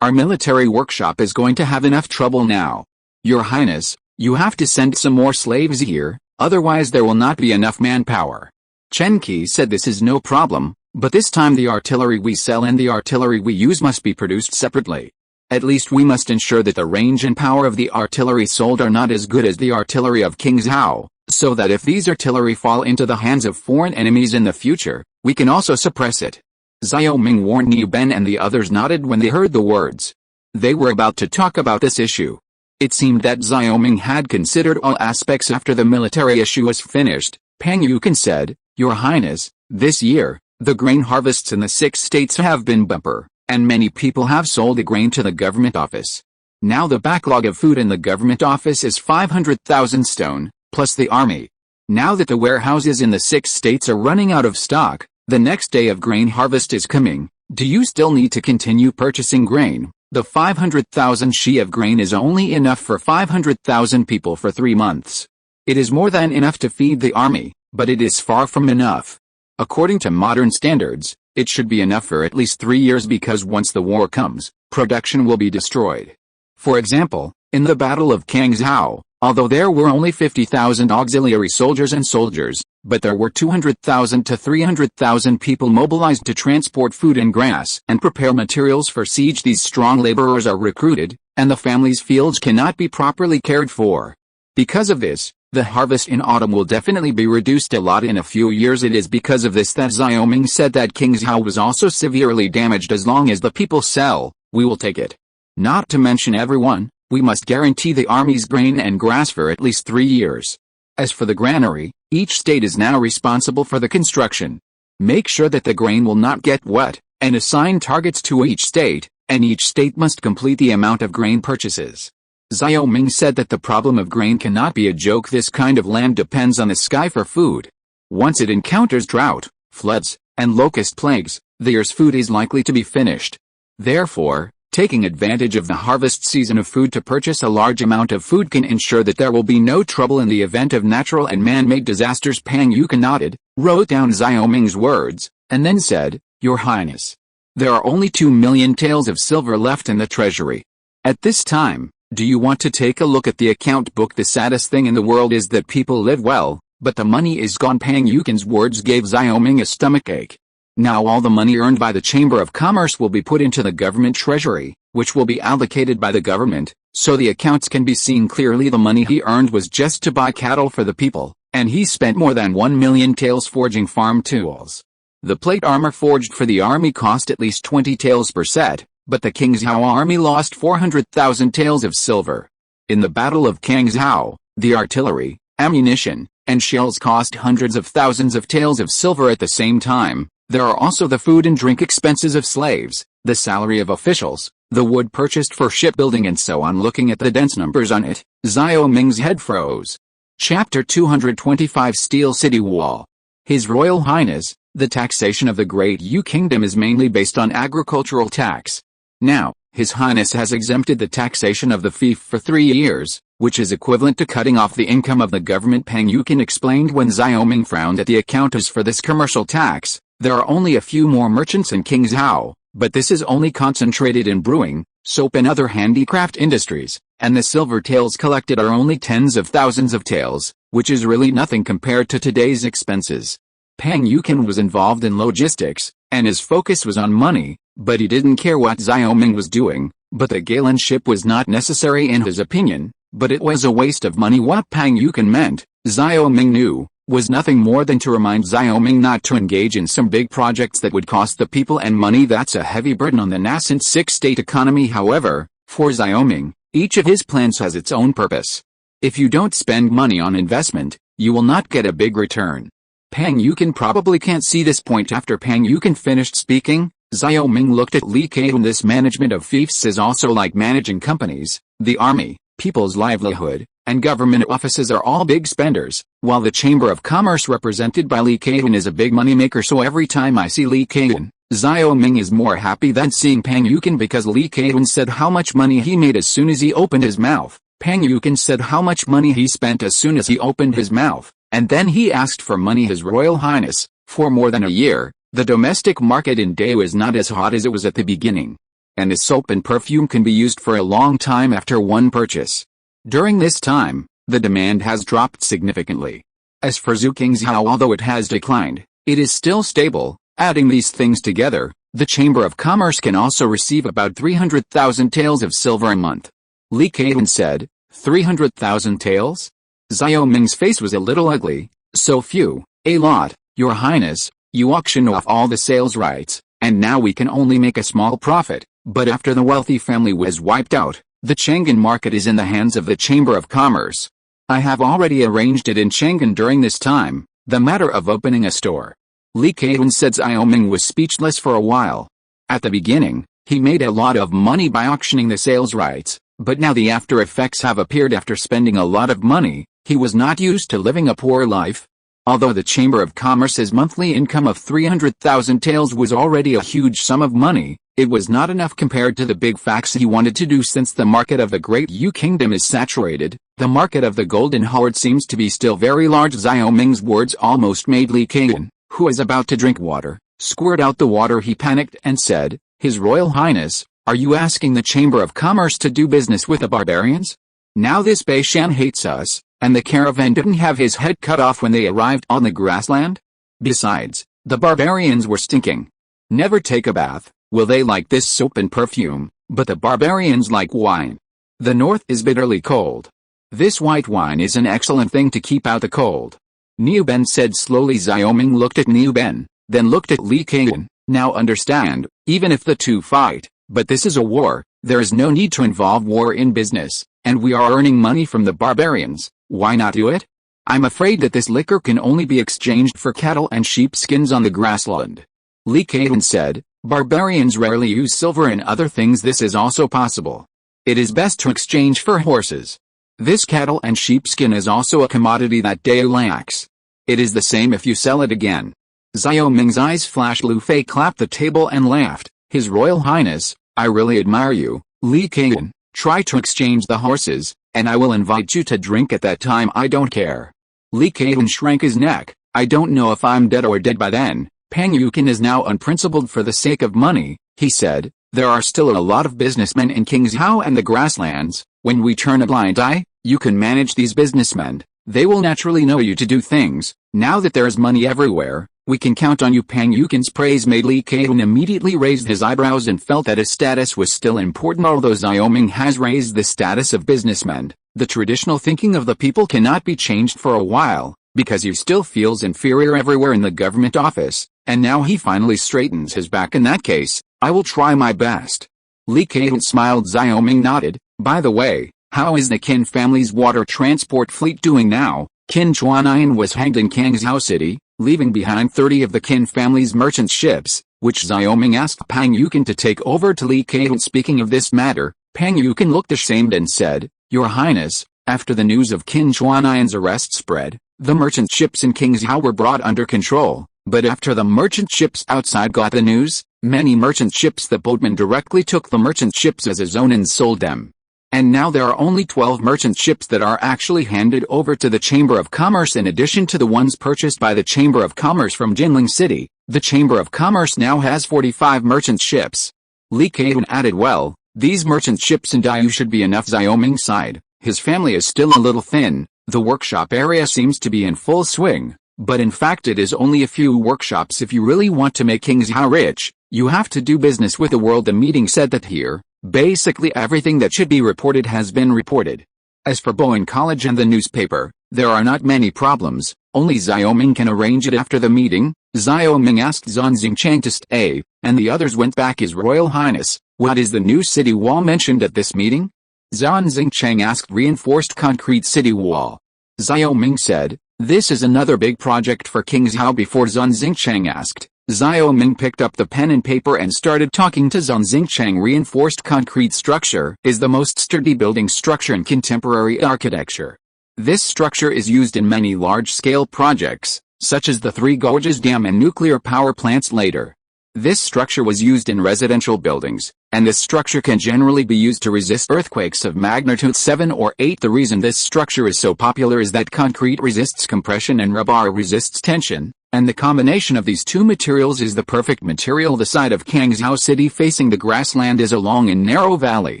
our military workshop is going to have enough trouble now. Your Highness, you have to send some more slaves here, otherwise there will not be enough manpower. Chen Qi said this is no problem, but this time the artillery we sell and the artillery we use must be produced separately. At least we must ensure that the range and power of the artillery sold are not as good as the artillery of Kangzhou, so that if these artillery fall into the hands of foreign enemies in the future, we can also suppress it. Xiao Ming warned. Niu Ben and the others nodded when they heard the words. They were about to talk about this issue. It seemed that Xiao Ming had considered all aspects. After the military issue was finished, Pang Yukan said, Your Highness, this year, the grain harvests in the 6 states have been bumper, and many people have sold the grain to the government office. Now the backlog of food in the government office is 500,000 stone, plus the army. Now that the warehouses in the 6 states are running out of stock, the next day of grain harvest is coming. Do you still need to continue purchasing grain? The 500,000 shi of grain is only enough for 500,000 people for 3 months. It is more than enough to feed the army, but it is far from enough. According to modern standards, it should be enough for at least 3 years, because once the war comes, production will be destroyed. For example, in the Battle of Kangzhou, although there were only 50,000 auxiliary soldiers, but there were 200,000 to 300,000 people mobilized to transport food and grass and prepare materials for siege. These strong laborers are recruited, and the family's fields cannot be properly cared for. Because of this, the harvest in autumn will definitely be reduced a lot in a few years. It is because of this that Xiao Ming said that Kangzhou was also severely damaged. As long as the people sell, we will take it. Not to mention everyone, we must guarantee the army's grain and grass for at least 3 years. As for the granary, each state is now responsible for the construction. Make sure that the grain will not get wet, and assign targets to each state, and each state must complete the amount of grain purchases. Xiao Ming said that the problem of grain cannot be a joke. This kind of land depends on the sky for food. Once it encounters drought, floods, and locust plagues, the year's food is likely to be finished. Therefore, taking advantage of the harvest season of food to purchase a large amount of food can ensure that there will be no trouble in the event of natural and man-made disasters. Pang Yuken nodded, wrote down Xiao Ming's words, and then said, "Your Highness, there are only 2 million taels of silver left in the treasury. At this time, do you want to take a look at the account book? The saddest thing in the world is that people live well, but the money is gone." Pang Yuken's words gave Xiao Ming a stomachache. Now all the money earned by the Chamber of Commerce will be put into the government treasury, which will be allocated by the government, so the accounts can be seen clearly. The money he earned was just to buy cattle for the people, and he spent more than 1 million taels forging farm tools. The plate armor forged for the army cost at least 20 taels per set, but the King Zhao army lost 400,000 taels of silver. In the Battle of Kangzhou, the artillery, ammunition, and shells cost hundreds of thousands of taels of silver at the same time. There are also the food and drink expenses of slaves, the salary of officials, the wood purchased for shipbuilding, and so on. Looking at the dense numbers on it, Xiao Ming's head froze. Chapter 225 Steel City Wall. His Royal Highness, the taxation of the Great Yu Kingdom is mainly based on agricultural tax. Now, His Highness has exempted the taxation of the fief for 3 years, which is equivalent to cutting off the income of the government. Pang Yuken explained when Xiao Ming frowned at the accountants for this commercial tax. There are only a few more merchants in Kingzhou, but this is only concentrated in brewing, soap and other handicraft industries, and the silver taels collected are only tens of thousands of taels, which is really nothing compared to today's expenses. Pang Yuken was involved in logistics, and his focus was on money, but he didn't care what Xiao Ming was doing. But the Galen ship was not necessary in his opinion, but it was a waste of money. What Pang Yuken meant, Xiao Ming knew, was nothing more than to remind Xiao Ming not to engage in some big projects that would cost the people and money. That's a heavy burden on the nascent six-state economy. However, for Xiao Ming, each of his plans has its own purpose. If you don't spend money on investment, you will not get a big return. Pang Yuken probably can't see this point. After Pang Yuken finished speaking, Xiao Ming looked at Li Keun. This management of fiefs is also like managing companies. The army, people's livelihood, and government offices are all big spenders, while the Chamber of Commerce represented by Li Keun is a big moneymaker. So every time I see Li Keun, Xiao Ming is more happy than seeing Pang Yuken, because Li Keun said how much money he made as soon as he opened his mouth. Pang Yuken said how much money he spent as soon as he opened his mouth, and then he asked for money. His Royal Highness, for more than a year, the domestic market in Daewoo is not as hot as it was at the beginning, and the soap and perfume can be used for a long time after one purchase. During this time, the demand has dropped significantly. As for Zhou, although it has declined, it is still stable. Adding these things together, the Chamber of Commerce can also receive about 300,000 taels of silver a month. Li Keun said, 300,000 taels? Xiao Ming's face was a little ugly. So few. A lot, Your Highness. You auction off all the sales rights, and now we can only make a small profit. But after the wealthy family was wiped out, the Chang'an market is in the hands of the Chamber of Commerce. I have already arranged it in Chang'an during this time, the matter of opening a store. Li Keun said. Xiao Ming was speechless for a while. At the beginning, he made a lot of money by auctioning the sales rights, but now the after effects have appeared. After spending a lot of money, he was not used to living a poor life. Although the Chamber of Commerce's monthly income of 300,000 taels was already a huge sum of money, it was not enough compared to the big facts he wanted to do. Since the market of the Great Yu Kingdom is saturated, the market of the Golden Horde seems to be still very large. Xiao Ming's words almost made Li Keun, who was about to drink water, squirt out the water. He panicked and said, His Royal Highness, are you asking the Chamber of Commerce to do business with the barbarians? Now this Beishan hates us, and the caravan didn't have his head cut off when they arrived on the grassland? Besides, the barbarians were stinking. Never take a bath. Will they like this soap and perfume? But the barbarians like wine. The north is bitterly cold. This white wine is an excellent thing to keep out the cold. Niu Ben said slowly. Xiao Ming looked at Niu Ben, then looked at Li Keun. Now understand, even if the two fight, but this is a war, there is no need to involve war in business, and we are earning money from the barbarians. Why not do it? I'm afraid that this liquor can only be exchanged for cattle and sheepskins on the grassland. Li Keun said, barbarians rarely use silver and other things. This is also possible. It is best to exchange for horses. This cattle and sheepskin is also a commodity that Dao lacks. It is the same if you sell it again. Xiao Ming's eyes flashed. Lu Fei clapped the table and laughed. His Royal Highness, I really admire you, Li Kaiyan. Try to exchange the horses, and I will invite you to drink at that time. I don't care. Li Kaiyan shrank his neck. I don't know if I'm dead or dead by then. Pang Yukin is now unprincipled for the sake of money, he said. There are still a lot of businessmen in Kingzhou and the grasslands. When we turn a blind eye, you can manage these businessmen. They will naturally know you to do things. Now that there is money everywhere, we can count on you. Pang Yukin's praise made Li Kaiyan immediately raised his eyebrows and felt that his status was still important. Although Xiao Ming has raised the status of businessmen, the traditional thinking of the people cannot be changed for a while, because he still feels inferior everywhere in the government office, and now he finally straightens his back. In that case, I will try my best. Li Kaiyan smiled. Xiao Ming nodded. By the way, how is the Qin family's water transport fleet doing now? Qin Chuanian was hanged in Kangzhou City, leaving behind 30 of the Qin family's merchant ships, which Xiao Ming asked Pang Yukin to take over to Li Kaiyan. Speaking of this matter, Pang Yukin looked ashamed and said, Your Highness, after the news of Qin Chuanian's arrest spread, the merchant ships in Kingzhou were brought under control, but after the merchant ships outside got the news, many merchant ships the boatman directly took the merchant ships as his own and sold them. And now there are only 12 merchant ships that are actually handed over to the Chamber of Commerce in addition to the ones purchased by the Chamber of Commerce from Jinling City. The Chamber of Commerce now has 45 merchant ships. Li Kaiyan added, well, these merchant ships in Dao should be enough. Xiao Ming sighed. His family is still a little thin. The workshop area seems to be in full swing, but in fact it is only a few workshops. If you really want to make Kingzhou rich, you have to do business with the world. The meeting said that here, basically everything that should be reported has been reported. As for Bowen College and the newspaper, there are not many problems, only Xiao Ming can arrange it. After the meeting, Xiao Ming asked Zan Xingchang to stay, and the others went back. His Royal Highness, what is the new city wall mentioned at this meeting? Zan Xingchang asked. Reinforced concrete city wall. Xiao Ming said, this is another big project for Kingzhou. Before Zan Xingchang asked, Xiao Ming picked up the pen and paper and started talking to Zan Xingchang. Reinforced concrete structure is the most sturdy building structure in contemporary architecture. This structure is used in many large-scale projects, such as the Three Gorges Dam and nuclear power plants later. This structure was used in residential buildings, and this structure can generally be used to resist earthquakes of magnitude 7 or 8. The reason this structure is so popular is that concrete resists compression and rebar resists tension, and the combination of these two materials is the perfect material. The side of Kangzhou City facing the grassland is a long and narrow valley.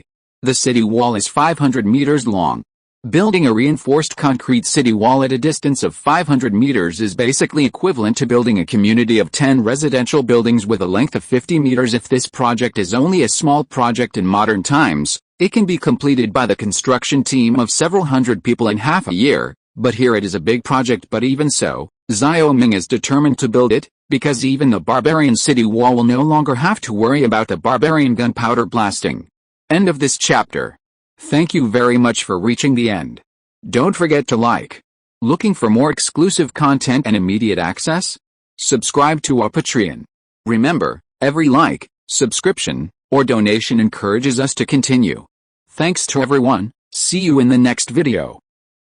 The city wall is 500 meters long. Building a reinforced concrete city wall at a distance of 500 meters is basically equivalent to building a community of 10 residential buildings with a length of 50 meters. If this project is only a small project in modern times, it can be completed by the construction team of several hundred people in half a year, but here it is a big project. But even so, Xiao Ming is determined to build it, because even the barbarian city wall will no longer have to worry about the barbarian gunpowder blasting. End of this chapter. Thank you very much for reaching the end. Don't forget to like. Looking for more exclusive content and immediate access? Subscribe to our Patreon. Remember, every like, subscription, or donation encourages us to continue. Thanks to everyone. See you in the next video.